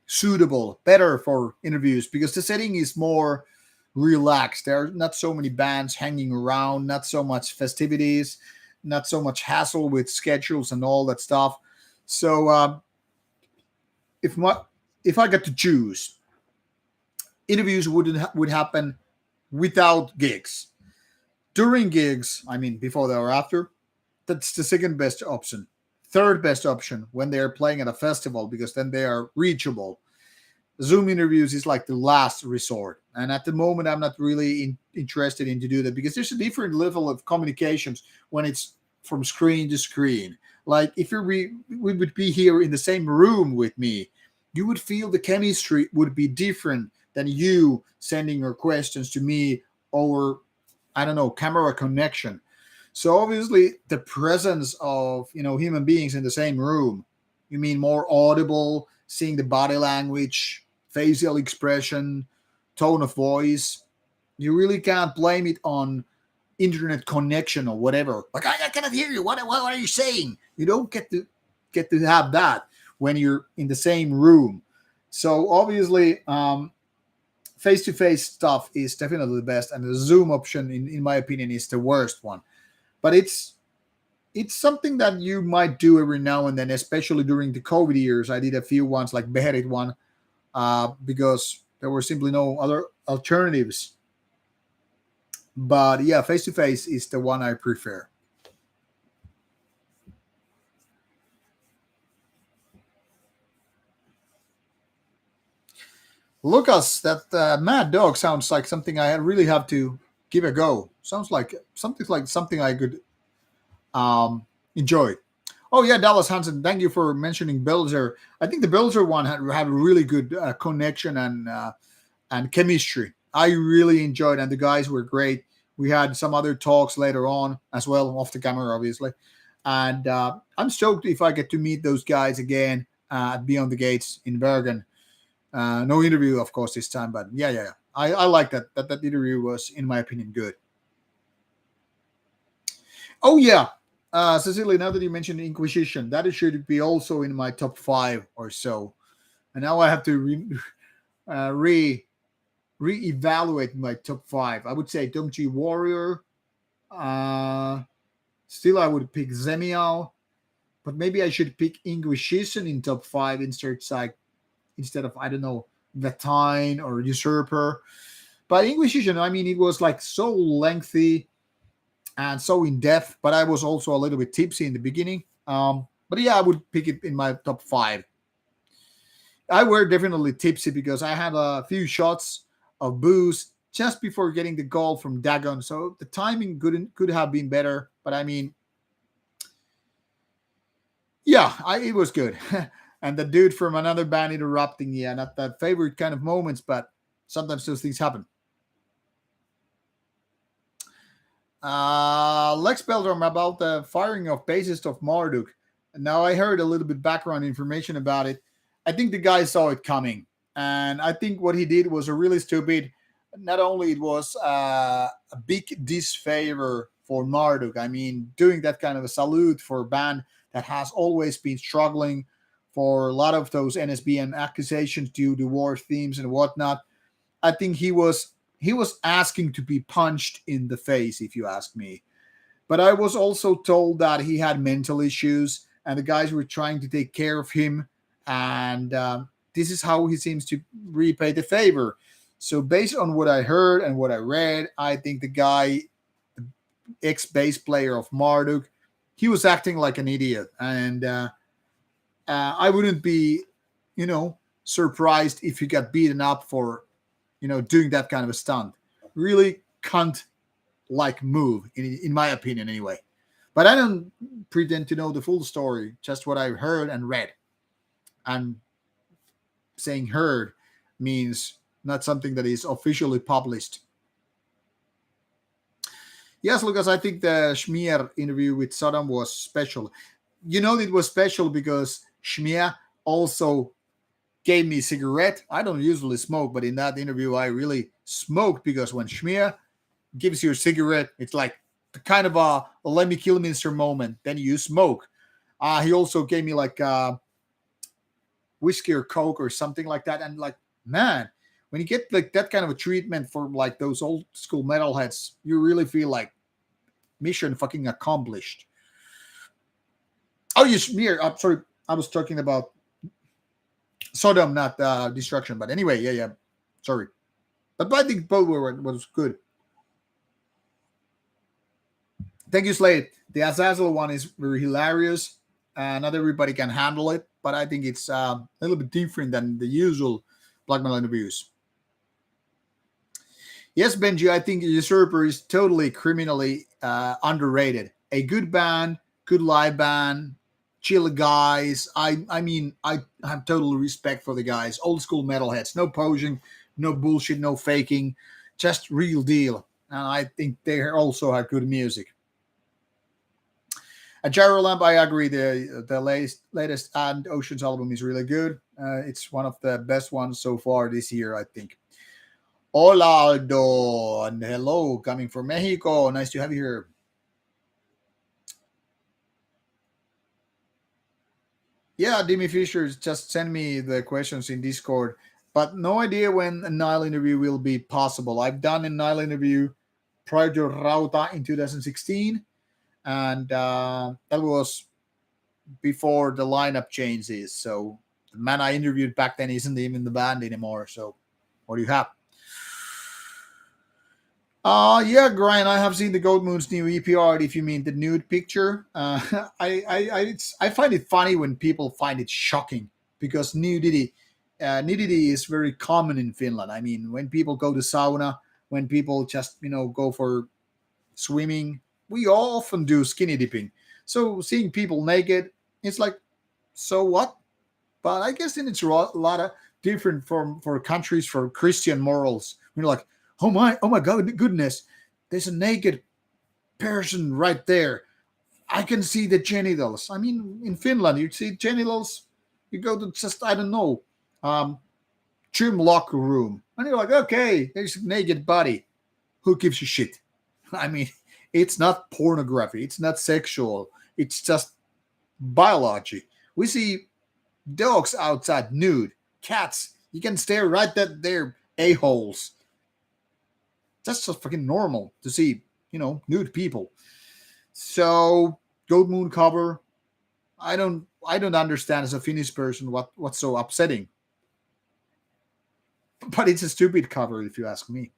suitable, better for interviews because the setting is more relaxed. There are not so many bands hanging around, not so much festivities, not so much hassle with schedules and all that stuff. So if my if I got to choose, interviews would happen without gigs. During gigs, I mean, before or after, that's the second best option. Third best option when they are playing at a festival because then they are reachable. Zoom interviews is like the last resort, and at the moment, I'm not really interested in to do that because there's a different level of communications when it's from screen to screen. Like if we would be here in the same room with me, you would feel the chemistry would be different than you sending your questions to me over, I don't know, camera connection. So obviously, the presence of human beings in the same room, you mean more audible, seeing the body language, facial expression, tone of voice. You really can't blame it on internet connection or whatever. Like I cannot hear you. What are you saying? You don't get to have that when you're in the same room. So obviously, face-to-face stuff is definitely the best, and the Zoom option, in my opinion, is the worst one. But it's something that you might do every now and then, especially during the COVID years. I did a few ones like beheaded one because there were simply no other alternatives. But yeah, face to face is the one I prefer. Lucas, that Mad Dog sounds like something I really have to give a go. Sounds like something I could enjoy. Oh yeah, Dallas Hansen. Thank you for mentioning Belzer. I think the Belzer one had a really good connection and chemistry. I really enjoyed, and the guys were great. We had some other talks later on as well, off the camera, obviously. And I'm stoked if I get to meet those guys again at Beyond the Gates in Bergen. No interview, of course, this time, but yeah. I like that interview was, in my opinion, good. Oh yeah, Cecilia. Now that you mentioned Inquisition, that should be also in my top five or so. And now I have to re reevaluate my top five. I would say Dongji Warrior. Uh, Still, I would pick Zemiao, but maybe I should pick Inquisition in top five instead of, I don't know, Vatine or Usurper. But Inquisition, I mean, it was like so lengthy and so in depth, but I was also a little bit tipsy in the beginning. But yeah, I would pick it in my top five. I were definitely tipsy because I had a few shots of booze just before getting the goal from Dagon. So the timing could have been better, but I mean, yeah, it was good. And the dude from another band interrupting, yeah, not that favorite kind of moments, but sometimes those things happen. Lex Beldrum about the firing of bassist of Marduk. Now I heard a little bit background information about it. I think the guy saw it coming, and I think what he did was a really stupid. Not only it was a big disfavor for Marduk. I mean, doing that kind of a salute for a band that has always been struggling for a lot of those NSBM accusations due to war themes and whatnot. I think he was asking to be punched in the face, if you ask me. But I was also told that he had mental issues, and the guys were trying to take care of him, and this is how he seems to repay the favor. So, based on what I heard and what I read, I think the guy, ex bass player of Marduk, he was acting like an idiot, and I wouldn't be, surprised if he got beaten up for doing that kind of a stunt. Really cunt like move, in my opinion, anyway. But I don't pretend to know the full story, just what I heard and read. And saying heard means not something that is officially published. Yes, Lucas, I think the Schmier interview with Saddam was special. It was special because Schmier also gave me a cigarette. I don't usually smoke, but in that interview, I really smoked because when Schmier gives you a cigarette, it's like the kind of a Lemmy Kilminster moment. Then you smoke. He also gave me like whiskey or Coke or something like that. And like, man, when you get like that kind of a treatment for like those old school metalheads, you really feel like mission fucking accomplished. Oh, you Schmier. I'm sorry. I was talking about Sodom, not destruction. But anyway, yeah. Sorry. But I think both were was good. Thank you, Slade. The Azazel one is very hilarious. Not everybody can handle it, but I think it's a little bit different than the usual black metal interviews. Yes, Benji, I think Usurper is totally criminally underrated. A good band, good live band, chill guys. I have total respect for the guys. Old school metalheads. No posing, no bullshit, no faking. Just real deal. And I think they also have good music. A Gyro Lamp, I agree. The latest and Oceans album is really good. It's one of the best ones so far this year, I think. Hola, Aldo, and hello, coming from Mexico. Nice to have you here. Yeah, Demi Fisher just send me the questions in Discord, but no idea when a Nile interview will be possible. I've done a Nile interview prior to Rauta in 2016, and that was before the lineup changes. So the man I interviewed back then isn't even in the band anymore. So what do you have? Yeah, Brian, I have seen the Goat Moon's new EP art. If you mean the nude picture, I find it funny when people find it shocking because nudity is very common in Finland. I mean, when people go to sauna, when people just go for swimming, we all often do skinny dipping. So seeing people naked, it's like, so what? But I guess then it's a lot of different from for countries for Christian morals. We're like, oh my God, goodness, there's a naked person right there. I can see the genitals. I mean, in Finland, you see genitals. You go to just I don't know, um, gym locker room, and you're like, okay, there's a naked body. Who gives a shit? I mean, it's not pornography. It's not sexual. It's just biology. We see dogs outside nude, cats. You can stare right at their a holes. That's just fucking normal to see, nude people. So Goat Moon cover, I don't understand as a Finnish person what's so upsetting. But it's a stupid cover if you ask me.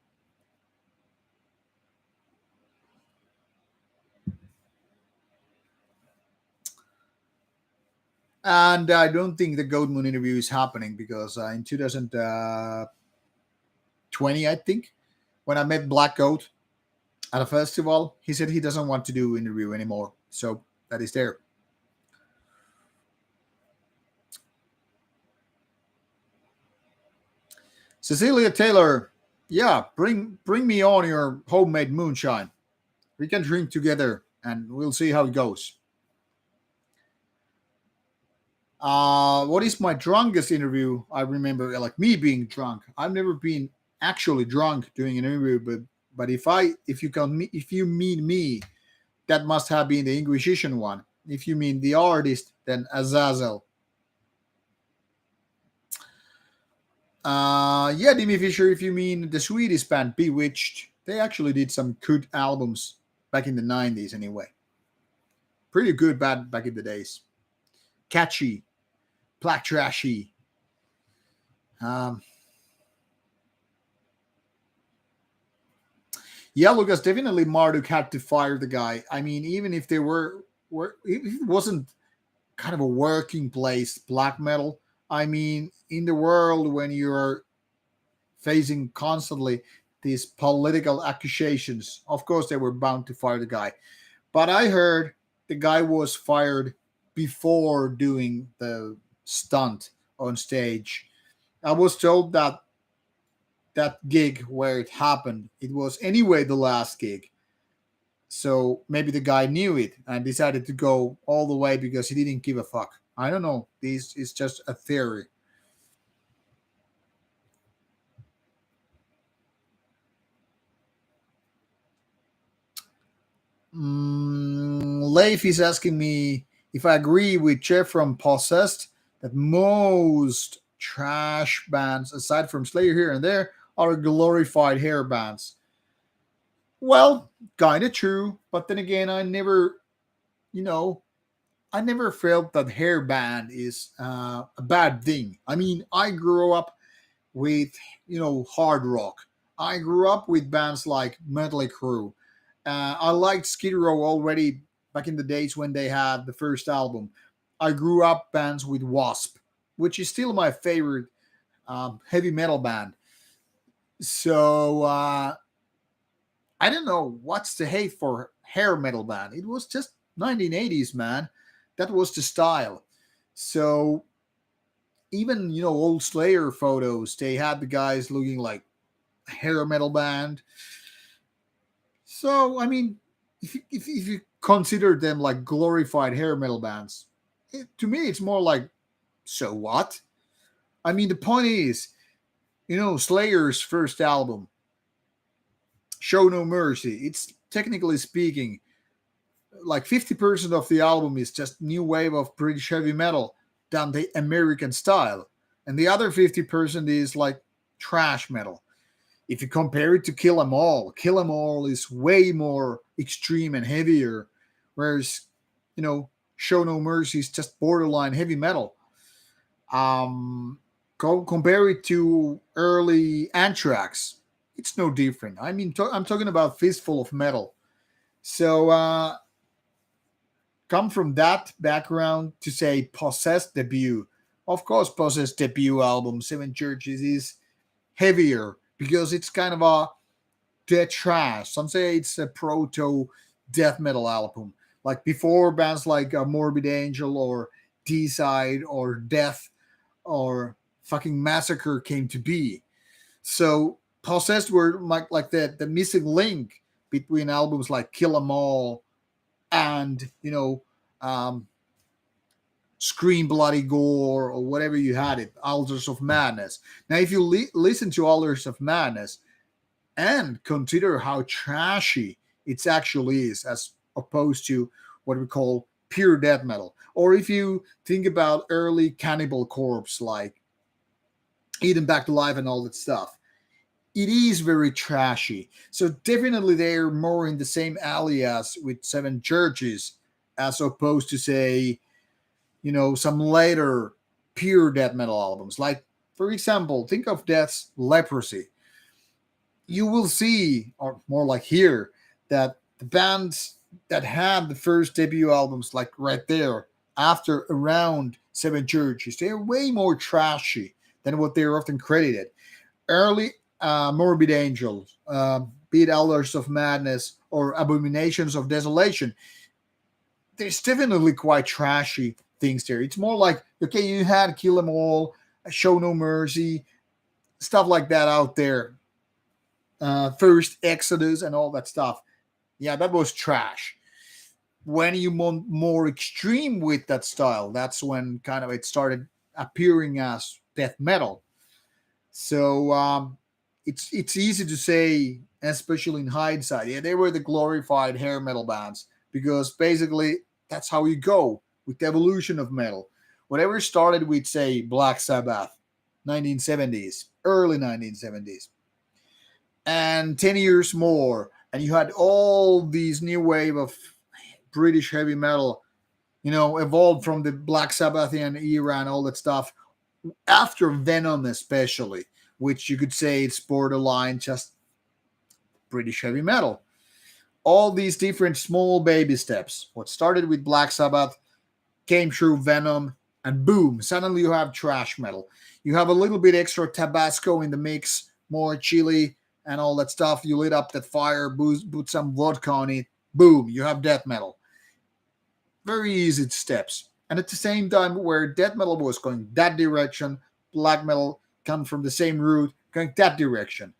And I don't think the Goat Moon interview is happening because in 2020, I think, when I met Black Goat at a festival, he said he doesn't want to do interview anymore. So that is there. Cecilia Taylor, yeah, bring me on your homemade moonshine. We can drink together and we'll see how it goes. What is my drunkest interview? I remember like me being drunk. I've never been actually drunk doing an interview, but if you mean me, that must have been the Inquisition one. If you mean the artist, then Azazel. Yeah, Demi Fisher. If you mean the Swedish band Bewitched, they actually did some good albums back in the '90s. Anyway, pretty good band back in the days. Catchy, black trashy. Um, yeah, Lucas, definitely Marduk had to fire the guy. I mean, even if they were if it wasn't kind of a working place black metal. I mean, in the world when you're facing constantly these political accusations, of course they were bound to fire the guy. But I heard the guy was fired before doing the stunt on stage. I was told that that gig where it happened, it was anyway the last gig. So maybe the guy knew it and decided to go all the way because he didn't give a fuck. I don't know. This is just a theory. Leif is asking me if I agree with Jeff from Possessed that most trash bands, aside from Slayer here and there, are glorified hair bands. Well, kind of true, but then again, you know, I never felt that hair band is a bad thing. I mean, I grew up with hard rock. I grew up with bands like Metal Crew, I liked Skid Row already back in the days when they had the first album. I grew up bands with Wasp, which is still my favorite heavy metal band. So I don't know what's the hate for hair metal band. It was just 1980s, man. That was the style. So even old Slayer photos, they had the guys looking like a hair metal band. So I mean, if you consider them like glorified hair metal bands, to me it's more like, so what? I mean, the point is, Slayer's first album, Show No Mercy. It's technically speaking like 50% of the album is just new wave of British heavy metal done the American style, and the other 50% is like trash metal. If you compare it to Kill 'Em All is way more extreme and heavier, whereas Show No Mercy is just borderline heavy metal. Compare it to early Anthrax, it's no different. I mean, I'm talking about Fistful of Metal. So come from that background to say Possessed debut. Of course, Possessed debut album Seven Churches is heavier because it's kind of a dead trash. Some say it's a proto death metal album. Like before bands like Morbid Angel or D Side or Death or fucking Massacre came to be. So Possessed were like the missing link between albums like Kill 'Em All and um, Scream Bloody Gore or whatever you had it, Altars of Madness. Now, if you listen to Altars of Madness and consider how trashy it actually is, as opposed to what we call pure death metal, or if you think about early Cannibal Corpse, like Eaten Back to Life and all that stuff, it is very trashy. So definitely they're more in the same alley as with Seven Churches, as opposed to say, some later pure death metal albums. Like, for example, think of Death's Leprosy. You will see, or more like here, that the bands that had the first debut albums, like right there, after around Seven Churches, they're way more trashy than what they're often credited. Early Morbid Angels, be it Elders of Madness or Abominations of Desolation, there's definitely quite trashy things there. It's more like, okay, you had Kill 'Em All, Show No Mercy, stuff like that out there. First Exodus and all that stuff. Yeah, that was trash. When you want more extreme with that style, that's when kind of it started appearing as death metal. So it's easy to say, especially in hindsight, yeah, they were the glorified hair metal bands because basically that's how you go with the evolution of metal. Whatever started with, say, Black Sabbath, 1970s, early 1970s, and 10 years more, and you had all these new wave of British heavy metal, evolved from the Black Sabbathian era and all that stuff after Venom, especially, which you could say it's borderline just British heavy metal. All these different small baby steps. What started with Black Sabbath came through Venom, and boom, suddenly you have trash metal. You have a little bit extra Tabasco in the mix, more chili and all that stuff. You lit up that fire, put some vodka on it, boom, you have death metal. Very easy steps. And at the same time, where death metal was going that direction, black metal come from the same route, going that direction.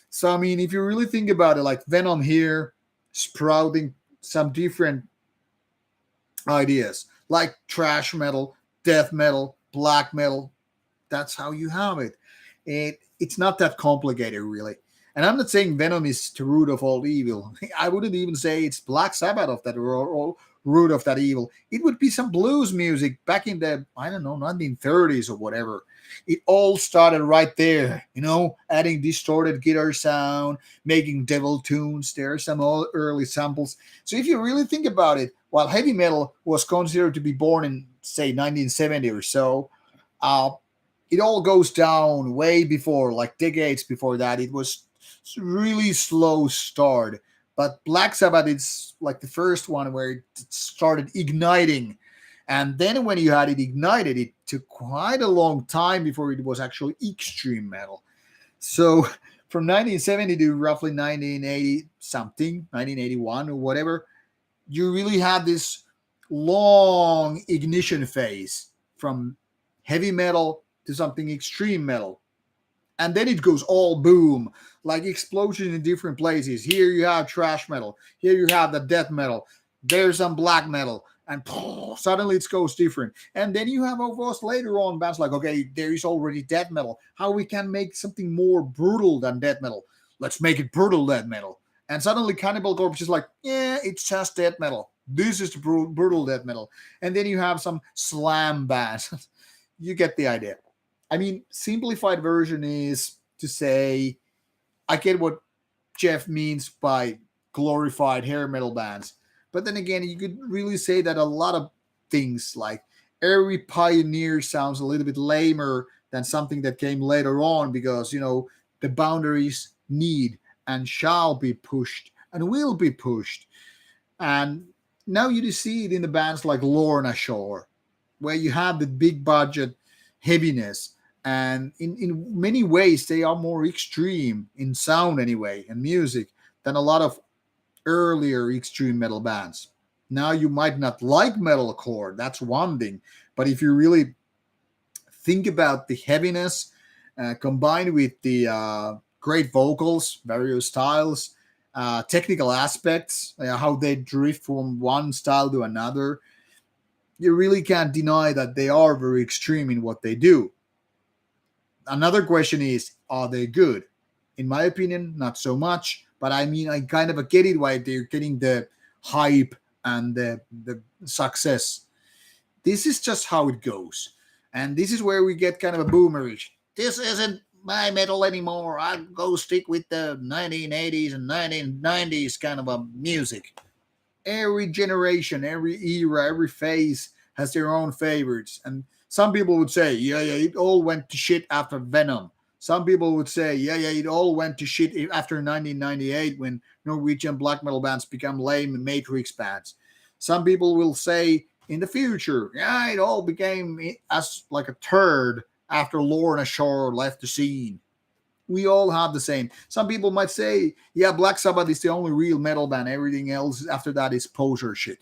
So I mean, if you really think about it, like Venom here, sprouting some different ideas, like trash metal, death metal, black metal. That's how you have it. It's not that complicated, really. And I'm not saying Venom is the root of all evil. I wouldn't even say it's Black Sabbath of that root of that evil. It would be some blues music back in the, I don't know, 1930s or whatever. It all started right there, adding distorted guitar sound, making devil tunes. There are some early samples. So if you really think about it, while heavy metal was considered to be born in, say, 1970 or so, uh, it all goes down way before, like decades before that. It was really slow start, But Black Sabbath is like the first one where it started igniting. And then when you had it ignited, it took quite a long time before it was actually extreme metal. So from 1970 to roughly 1980 something, 1981 or whatever, you really had this long ignition phase from heavy metal to something extreme metal. And then it goes all boom, like explosion in different places. Here you have trash metal. Here you have the death metal. There's some black metal. And suddenly it goes different. And then you have, of course, later on bands like, okay, there is already death metal. How we can make something more brutal than death metal? Let's make it brutal death metal. And suddenly Cannibal Corpse is like, yeah, it's just death metal. This is the brutal death metal. And then you have some slam bands. You get the idea. I mean, simplified version is to say, I get what Jeff means by glorified hair metal bands. But then again, you could really say that a lot of things like every pioneer sounds a little bit lamer than something that came later on because, the boundaries need and shall be pushed and will be pushed. And now you just see it in the bands like Lorna Shore, where you have the big budget heaviness. And in many ways, they are more extreme in sound anyway and music than a lot of earlier extreme metal bands. Now, you might not like metalcore, that's one thing. But if you really think about the heaviness combined with the great vocals, various styles, technical aspects, how they drift from one style to another, you really can't deny that they are very extreme in what they do. Another question is, are they good? In my opinion, not so much. But I mean, I kind of get it why they're getting the hype and the success. This is just how it goes. And this is where we get kind of a boomerish. This isn't my metal anymore. I'll go stick with the 1980s and 1990s kind of a music. Every generation, every era, every phase has their own favorites. And some people would say, yeah, it all went to shit after Venom. Some people would say, yeah, it all went to shit after 1998 when Norwegian black metal bands become lame Matrix bands. Some people will say in the future, yeah, it all became as like a turd after Lorna Shore left the scene. We all have the same. Some people might say, yeah, Black Sabbath is the only real metal band. Everything else after that is poser shit.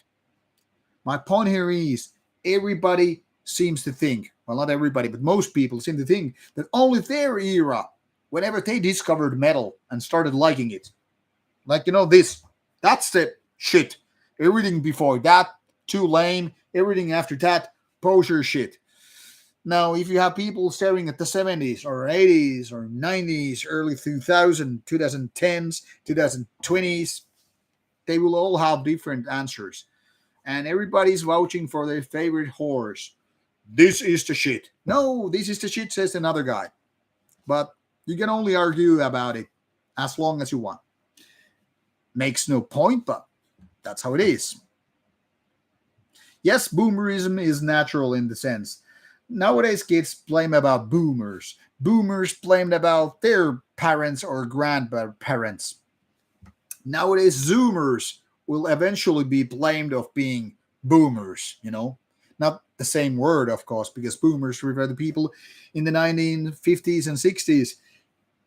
My point here is everybody seems to think, well, not everybody, but most people seem to think that only their era, whenever they discovered metal and started liking it, like, that's the shit. Everything before that, too lame. Everything after that, poser shit. Now, if you have people staring at the 70s or 80s or 90s, early 2000s, 2010s, 2020s, they will all have different answers. And everybody's vouching for their favorite horse. This is the shit. No, this is the shit, says another guy. But you can only argue about it as long as you want. Makes no point, but that's how it is. Yes, boomerism is natural in the sense. Nowadays, kids blame about boomers. Boomers blamed about their parents or grandparents. Nowadays, Zoomers will eventually be blamed of being boomers. Not the same word, of course, because boomers refer to people in the 1950s and 60s.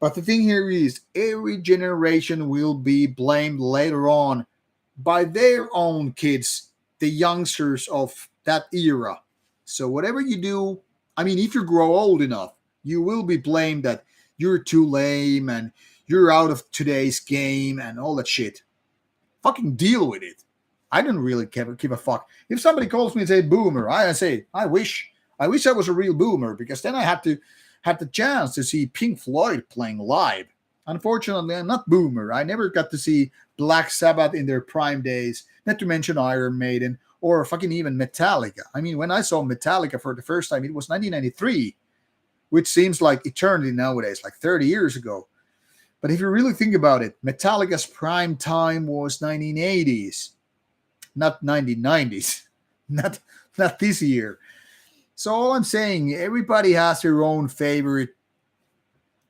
But the thing here is, every generation will be blamed later on by their own kids, the youngsters of that era. So whatever you do, I mean, if you grow old enough, you will be blamed that you're too lame and you're out of today's game and all that shit. Fucking deal with it. I don't really give a fuck. If somebody calls me and say boomer, I say, I wish I was a real boomer because then I had the chance to see Pink Floyd playing live. Unfortunately, I'm not boomer. I never got to see Black Sabbath in their prime days, not to mention Iron Maiden or fucking even Metallica. I mean, when I saw Metallica for the first time, it was 1993, which seems like eternity nowadays, like 30 years ago. But if you really think about it, Metallica's prime time was 1980s. Not 1990s, not this year. So all I'm saying, everybody has their own favorite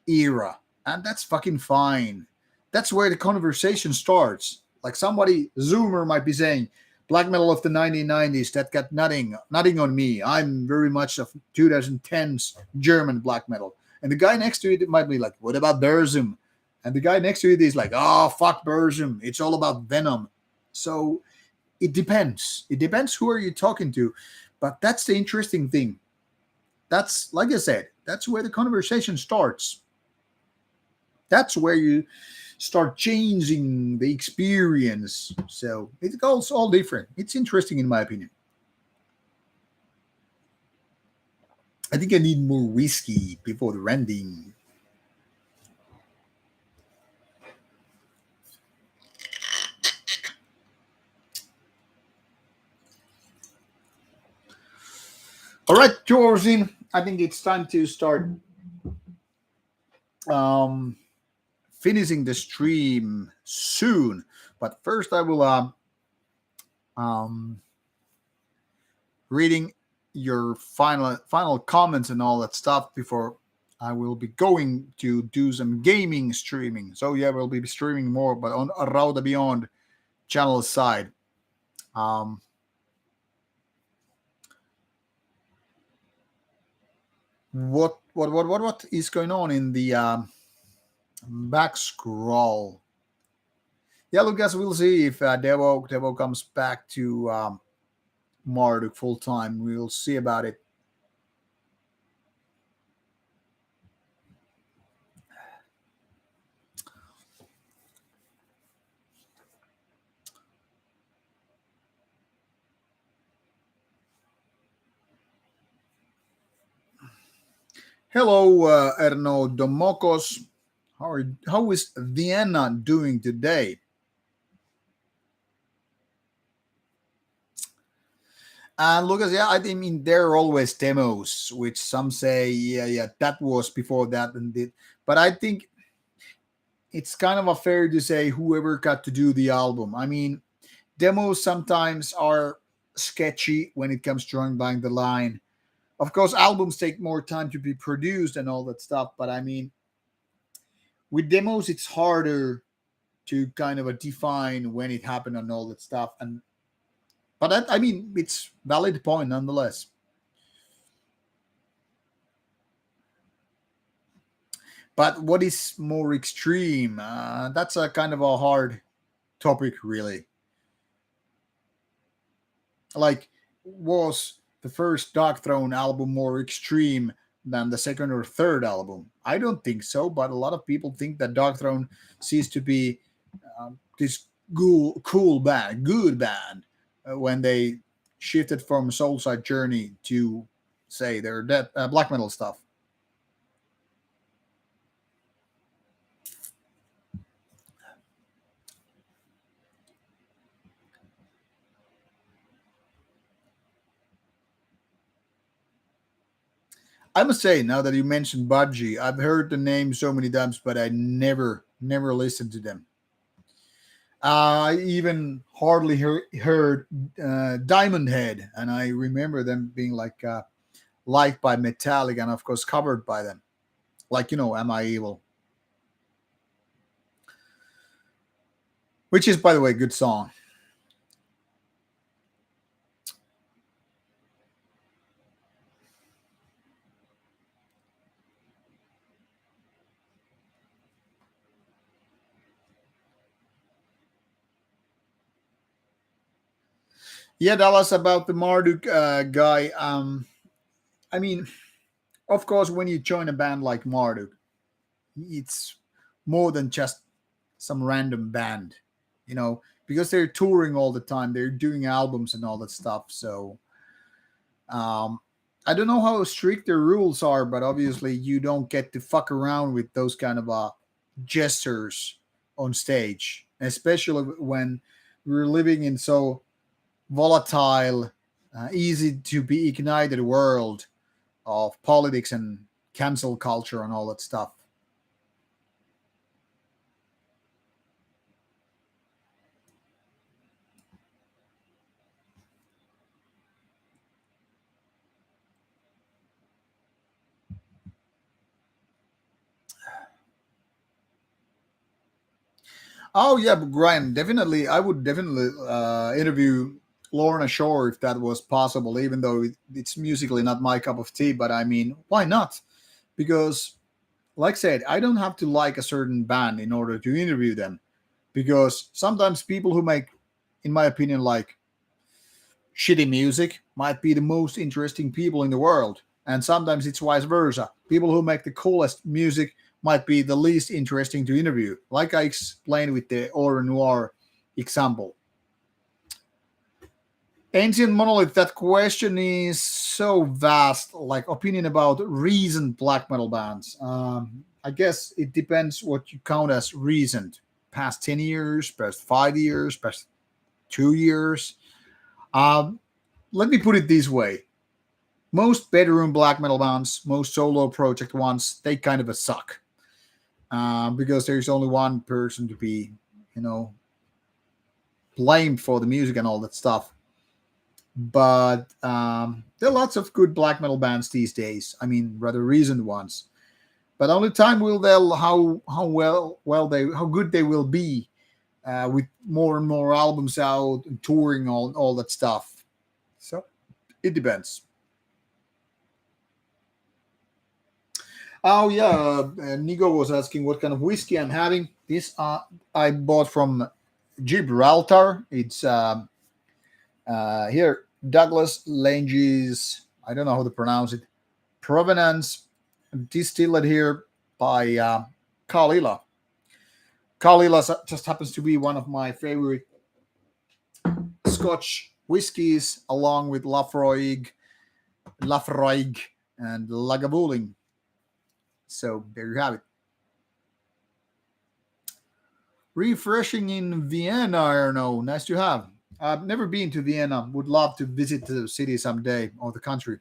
era, and that's fucking fine. That's where the conversation starts. Like somebody Zoomer might be saying, black metal of the 1990s that got nothing on me. I'm very much of 2010s German black metal. And the guy next to it might be like, what about Burzum? And the guy next to it is like, oh fuck Burzum. It's all about Venom. So it depends. It depends who are you talking to. But that's the interesting thing. That's like I said, that's where the conversation starts. That's where you start changing the experience. So it goes all different. It's interesting in my opinion. I think I need more whiskey before the rending. All right, 2 hours in. I think it's time to start um, finishing the stream soon. But first, I will um, reading your final comments and all that stuff before I will be going to do some gaming streaming. So yeah, we'll be streaming more, but on Rauta Beyond channel side. Um, what is going on in the back scroll? Yeah, Lucas, we'll see if Devo comes back to Marduk full time. We'll see about it. Hello, Erno Domokos. How is Vienna doing today? And Lucas, yeah, I mean there are always demos, which some say, yeah, that was before that and did. But I think it's kind of a fair to say whoever got to do the album. I mean, demos sometimes are sketchy when it comes to drawing down the line. Of course, albums take more time to be produced and all that stuff. But I mean, with demos, it's harder to kind of define when it happened and all that stuff. And but I mean, it's valid point nonetheless. But what is more extreme? That's a kind of a hard topic, really. Like, was the first Dark Throne album more extreme than the second or third album? I don't think so, but a lot of people think that Dark Throne seems to be this cool band, good band, when they shifted from Soulside Journey to, say, their black metal stuff. I must say, now that you mentioned Budgie, I've heard the name so many times, but I never listened to them. I even hardly heard Diamond Head, and I remember them being like liked by Metallica and, of course, covered by them. Like, Am I Evil? Which is, by the way, a good song. Yeah, that was about the Marduk guy. I mean, of course, when you join a band like Marduk, it's more than just some random band, because they're touring all the time, they're doing albums and all that stuff. So um, I don't know how strict their rules are, but obviously you don't get to fuck around with those kind of gestures on stage, especially when we're living in so volatile, easy to be ignited world of politics and cancel culture and all that stuff. Oh yeah, but Brian, definitely. I would definitely interview Lorna Shore if that was possible. Even though it's musically not my cup of tea, but I mean, why not? Because, like I said, I don't have to like a certain band in order to interview them. Because sometimes people who make, in my opinion, like shitty music might be the most interesting people in the world. And sometimes it's vice versa. People who make the coolest music might be the least interesting to interview. Like I explained with the Ore Noir example. Ancient Monolith, that question is so vast, like opinion about recent black metal bands. I guess it depends what you count as recent. Past 10 years, past 5 years, past 2 years. Um, Let me put it this way: most bedroom black metal bands, most solo project ones, they kind of a suck because there's only one person to be, you know, blamed for the music and all that stuff. But there are lots of good black metal bands these days. I mean, rather recent ones. But only time will tell how well they how good they will be with more and more albums out and touring all that stuff. So it depends. Oh yeah, Nico was asking what kind of whiskey I'm having. This I bought from Gibraltar. It's here Douglas Lange's. I don't know how to pronounce it. Provenance distilled here by Kalila. Kalila just happens to be one of my favorite Scotch whiskies, along with Lafroig, and Lagavulin. So there you have it. Refreshing in Vienna, I don't know. Nice to have. I've never been to Vienna. Would love to visit the city someday or the country.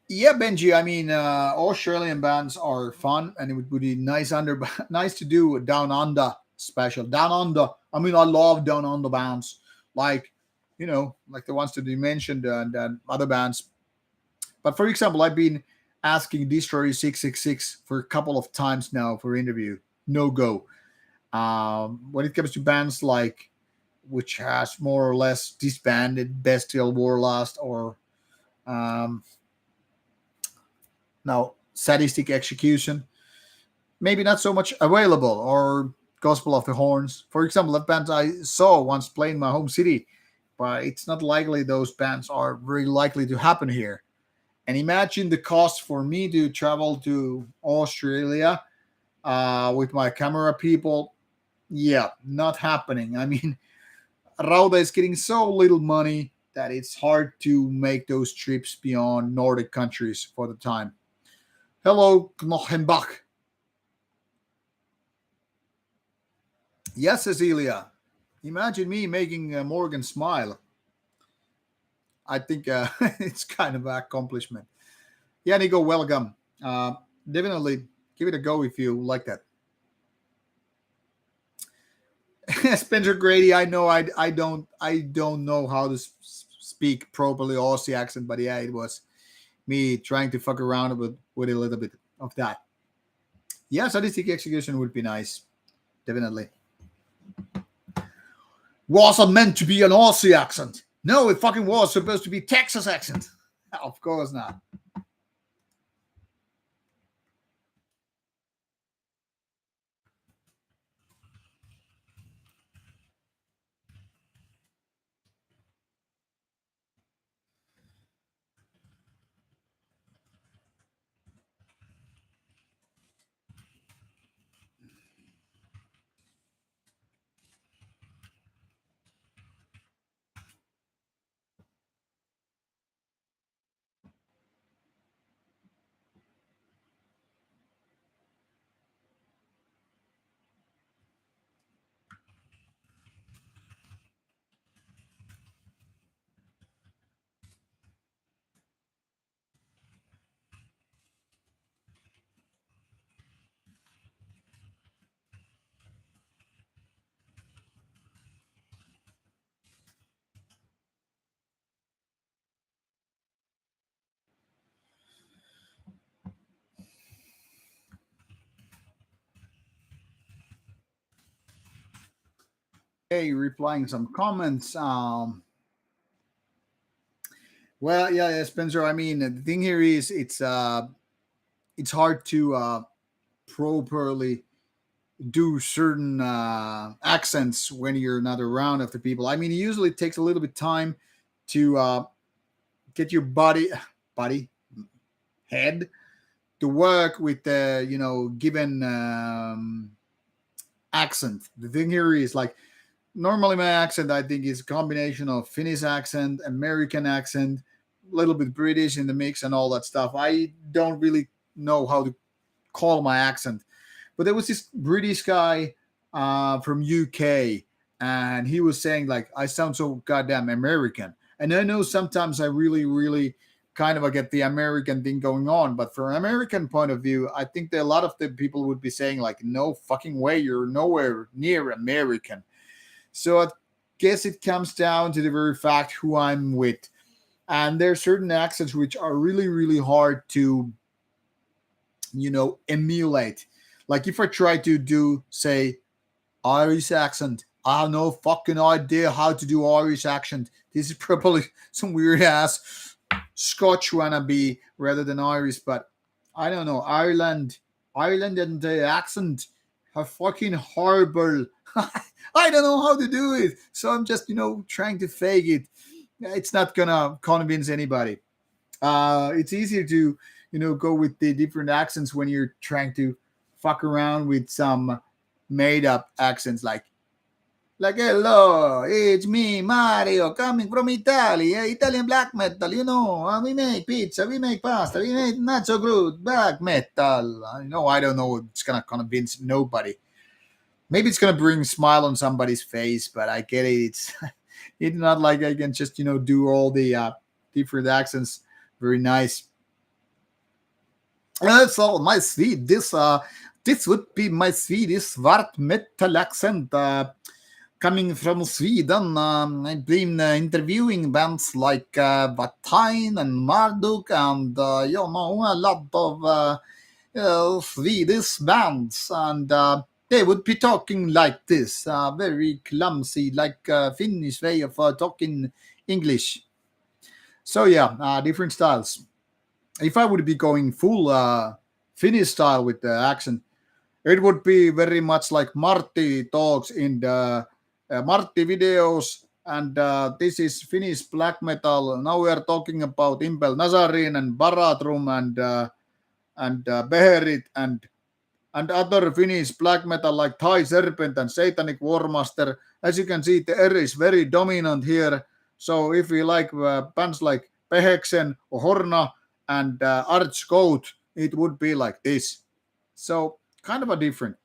Yeah, Benji. I mean, Australian bands are fun, and it would be nice nice to do a Down Under special. Down Under. I mean, I love Down Under bands, like like the ones that you mentioned and other bands. But for example, I've been asking Destroyer 666 for a couple of times now for interview. No go. When it comes to bands like which has more or less disbanded, Bestial Warlust, or um, now Sadistic Execution, maybe not so much available, or Gospel of the Horns. For example, that band I saw once play in my home city, but it's not likely those bands are very likely to happen here. And imagine the cost for me to travel to Australia with my camera people. Yeah, not happening. I mean, Rauta is getting so little money that it's hard to make those trips beyond Nordic countries for the time. Hello, Knochenbach. Yes, Cecilia. Imagine me making Morgan smile. I think it's kind of an accomplishment. Yeah, Nico, welcome. Uh, Definitely give it a go if you like that. Spencer Grady, I know I don't know how to speak properly Aussie accent, but yeah, it was me trying to fuck around with a little bit of that. Yeah, sadistic execution would be nice, definitely. Wasn't meant to be an Aussie accent. No, it fucking was supposed to be Texas accent. Of course not. Hey, replying some comments. Well, yeah, yeah, Spencer. I mean, the thing here is it's hard to properly do certain accents when you're not around of the people. I mean, it usually takes a little bit time to get your body head to work with the given accent. The thing here is like normally my accent I think is a combination of Finnish accent, American accent, a little bit British in the mix and all that stuff. I don't really know how to call my accent. But there was this British guy from UK, and he was saying like, "I sound so goddamn American." And I know sometimes I really, really kind of get the American thing going on, but from an American point of view, I think that a lot of the people would be saying like, "No fucking way, you're nowhere near American." So I guess it comes down to the very fact who I'm with, and there are certain accents which are really, really hard to emulate. Like if I try to do, say, Irish accent, I have no fucking idea how to do Irish accent. This is probably some weird ass Scotch wannabe rather than Irish, but I don't know. Ireland and the accent are fucking horrible. I don't know how to do it. So I'm just, trying to fake it. It's not gonna convince anybody. It's easier to go with the different accents when you're trying to fuck around with some made up accents like hello, it's me Mario coming from Italy, Italian black metal, we make pizza, we make pasta, we make not so good black metal. I don't know, it's gonna convince nobody. Maybe it's gonna bring a smile on somebody's face, but I get it. It's not like I can just do all the different accents very nice. So my Swede, this would be my Swedish svart metal accent coming from Sweden. I've been interviewing bands like Vatain and Marduk, and a lot of Swedish bands, and they would be talking like this, very clumsy, like Finnish way of talking English. So yeah, different styles. If I would be going full Finnish style with the accent, it would be very much like Marty talks in the Marty videos. And this is Finnish black metal. Now we are talking about Impel Nazarin and Baratrum and Beherit and other Finnish black metal like Thai Serpent and Satanic Warmaster. As you can see, the R is very dominant here. So if you like bands like Peheksen or Horna and Archgoat, it would be like this. So kind of a different.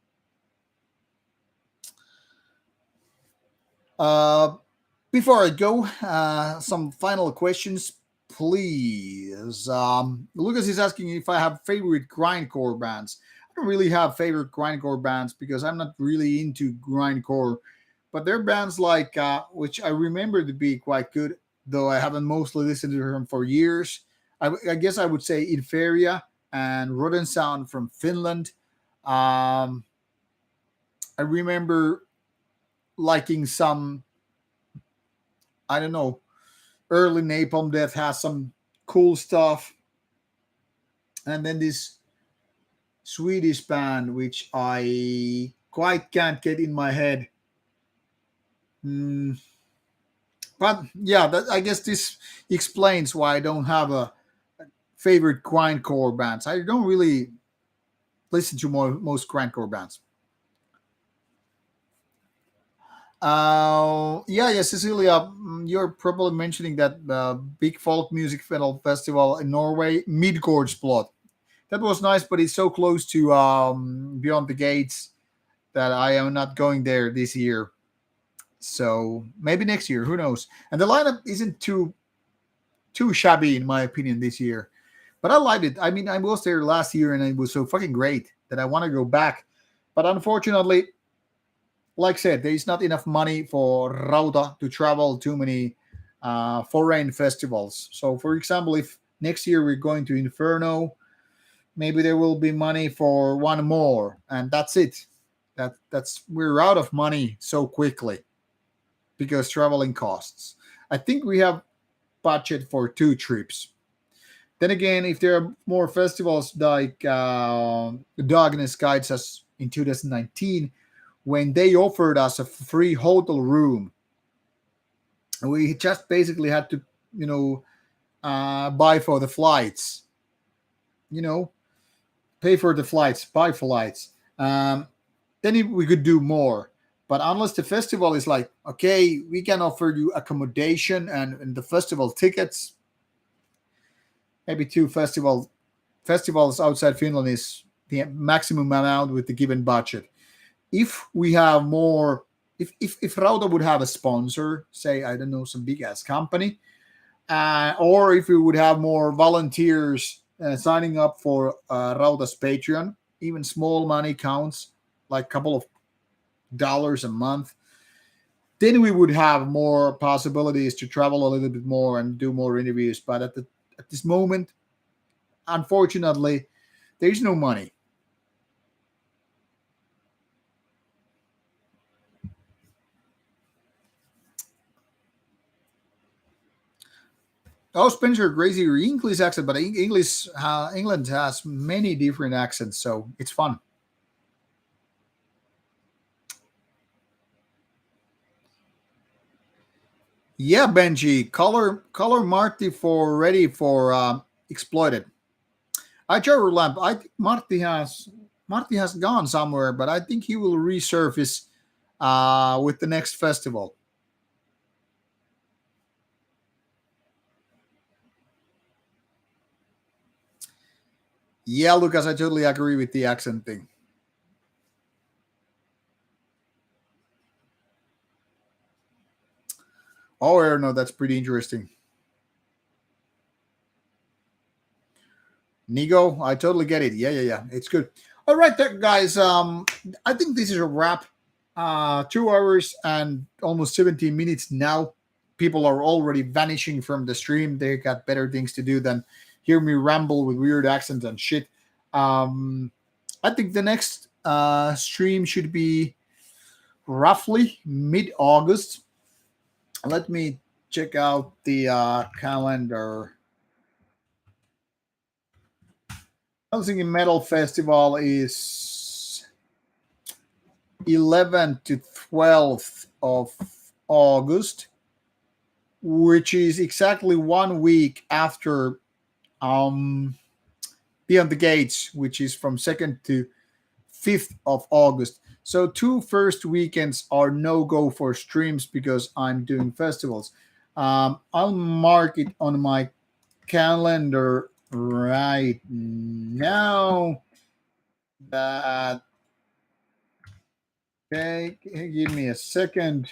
Uh, Before I go, some final questions, please. Lucas is asking if I have favorite grindcore bands. I don't really have favorite grindcore bands because I'm not really into grindcore, but there are bands like which I remember to be quite good, though I haven't mostly listened to them for years. I guess I would say Inferia and Rotten Sound from Finland. Um, I remember liking some, I don't know, early Napalm Death has some cool stuff. And then this Swedish band, which I quite can't get in my head. Mm, but yeah, I guess this explains why I don't have a favorite grindcore bands. I don't really listen to most grindcore bands. Yeah, yeah, Cecilia, you're probably mentioning that big folk music festival in Norway, Midgårdsblot. That was nice, but it's so close to Beyond the Gates that I am not going there this year. So maybe next year, who knows? And the lineup isn't too shabby in my opinion this year, but I liked it. I mean, I was there last year and it was so fucking great that I want to go back. But unfortunately, like I said, there is not enough money for Rauta to travel too many foreign festivals. So, for example, if next year we're going to Inferno, maybe there will be money for one more, and that's it. That's we're out of money so quickly. because traveling costs. I think we have budget for 2 trips. Then again, if there are more festivals like Darkness Guides us in 2019, when they offered us a free hotel room, we just basically had to, you know, buy for the flights, you know, pay for the flights, buy flights. Then we could do more. But unless the festival is like, okay, we can offer you accommodation and the festival tickets, maybe 2 festivals outside Finland is the maximum amount with the given budget. If we have more, if Rauta would have a sponsor, say, I don't know, some big ass company, or if we would have more volunteers signing up for Rauta's Patreon, even small money counts, like a couple of dollars a month, then we would have more possibilities to travel a little bit more and do more interviews. But at this moment, unfortunately, there is no money. Oh, Spencer, crazy your English accent, but English, England has many different accents, so it's fun. Yeah, Benji, color Marty for ready for exploited. I Trevor Lamp. I think Marty has gone somewhere, but I think he will resurface with the next festival. Yeah, Lucas, I totally agree with the accent thing. Oh, I know that's pretty interesting. Nigo, I totally get it. Yeah, yeah, yeah. It's good. All right, guys. I think this is a wrap. 2 hours and almost 17 minutes now. People are already vanishing from the stream. They got better things to do than hear me ramble with weird accents and shit. Um, I think the next stream should be roughly mid-August. Let me check out the calendar. Helsinki Metal Festival is 11th to 12th of August, which is exactly 1 week after um, Beyond the Gates, which is from 2nd to 5th of August. So 2 first weekends are no go for streams because I'm doing festivals. I'll mark it on my calendar right now. That okay? Give me a second.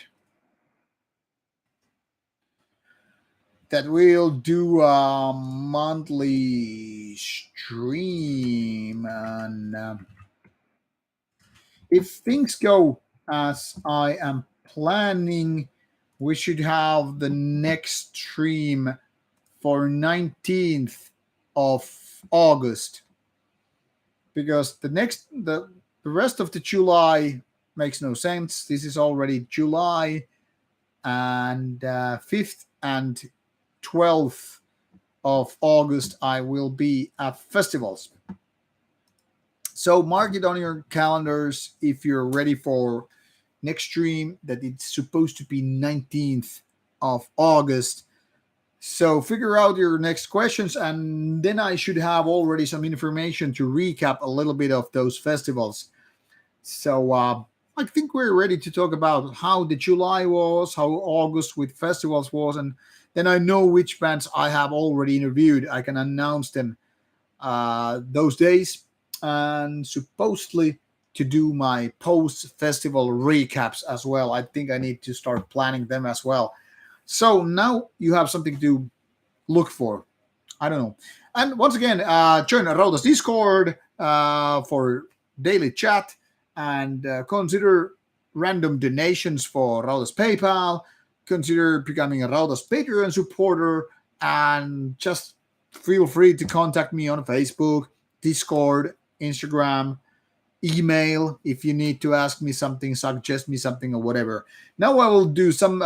That we'll do a monthly stream, and if things go as I am planning, we should have the next stream for 19th of August, because the rest of the July makes no sense. This is already July, and 5th and 12th of August I will be at festivals. So mark it on your calendars if you're ready for next stream, that it's supposed to be 19th of August. So figure out your next questions, and then I should have already some information to recap a little bit of those festivals. So I think we're ready to talk about how the July was, how August with festivals was, and then I know which bands I have already interviewed. I can announce them those days, and supposedly to do my post festival recaps as well. I think I need to start planning them as well. So now you have something to look for. I don't know. And once again, join Rauta's Discord for daily chat, and consider random donations for Rauta's PayPal. Consider becoming a Rauta's Patreon supporter, and just feel free to contact me on Facebook, Discord, Instagram. email if you need to ask me something, suggest me something, or whatever. Now I will do some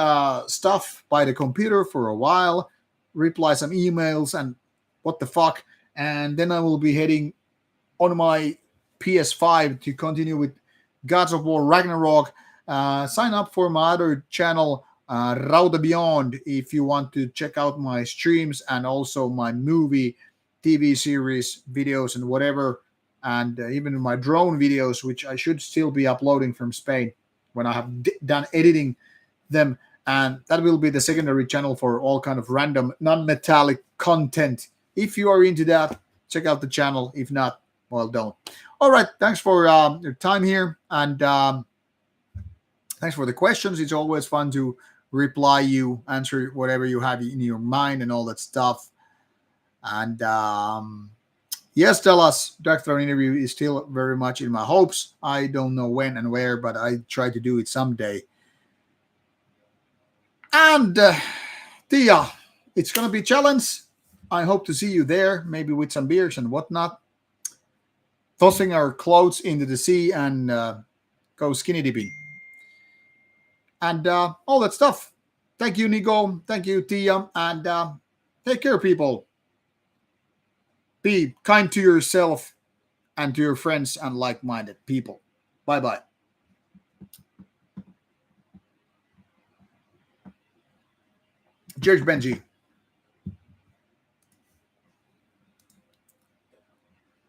stuff by the computer for a while, reply some emails and what the fuck, and then I will be heading on my PS5 to continue with Gods of War Ragnarok. Sign up for my other channel, Rauta Beyond, if you want to check out my streams and also my movie, TV series, videos, and whatever, and even my drone videos, which I should still be uploading from Spain when I have done editing them. And that will be the secondary channel for all kind of random non-metallic content. If you are into that, check out the channel. If not, well, don't. All right. Thanks for your time here. And thanks for the questions. It's always fun to reply you, answer whatever you have in your mind and all that stuff. And yes, tell us. Doctor interview is still very much in my hopes. I don't know when and where, but I try to do it someday. And Tia, it's going to be a challenge. I hope to see you there, maybe with some beers and whatnot. Tossing our clothes into the sea and go skinny dipping. And all that stuff. Thank you, Nico. Thank you, Tia. And take care, people. Be kind to yourself and to your friends and like-minded people. Bye-bye. Cheers, Benji.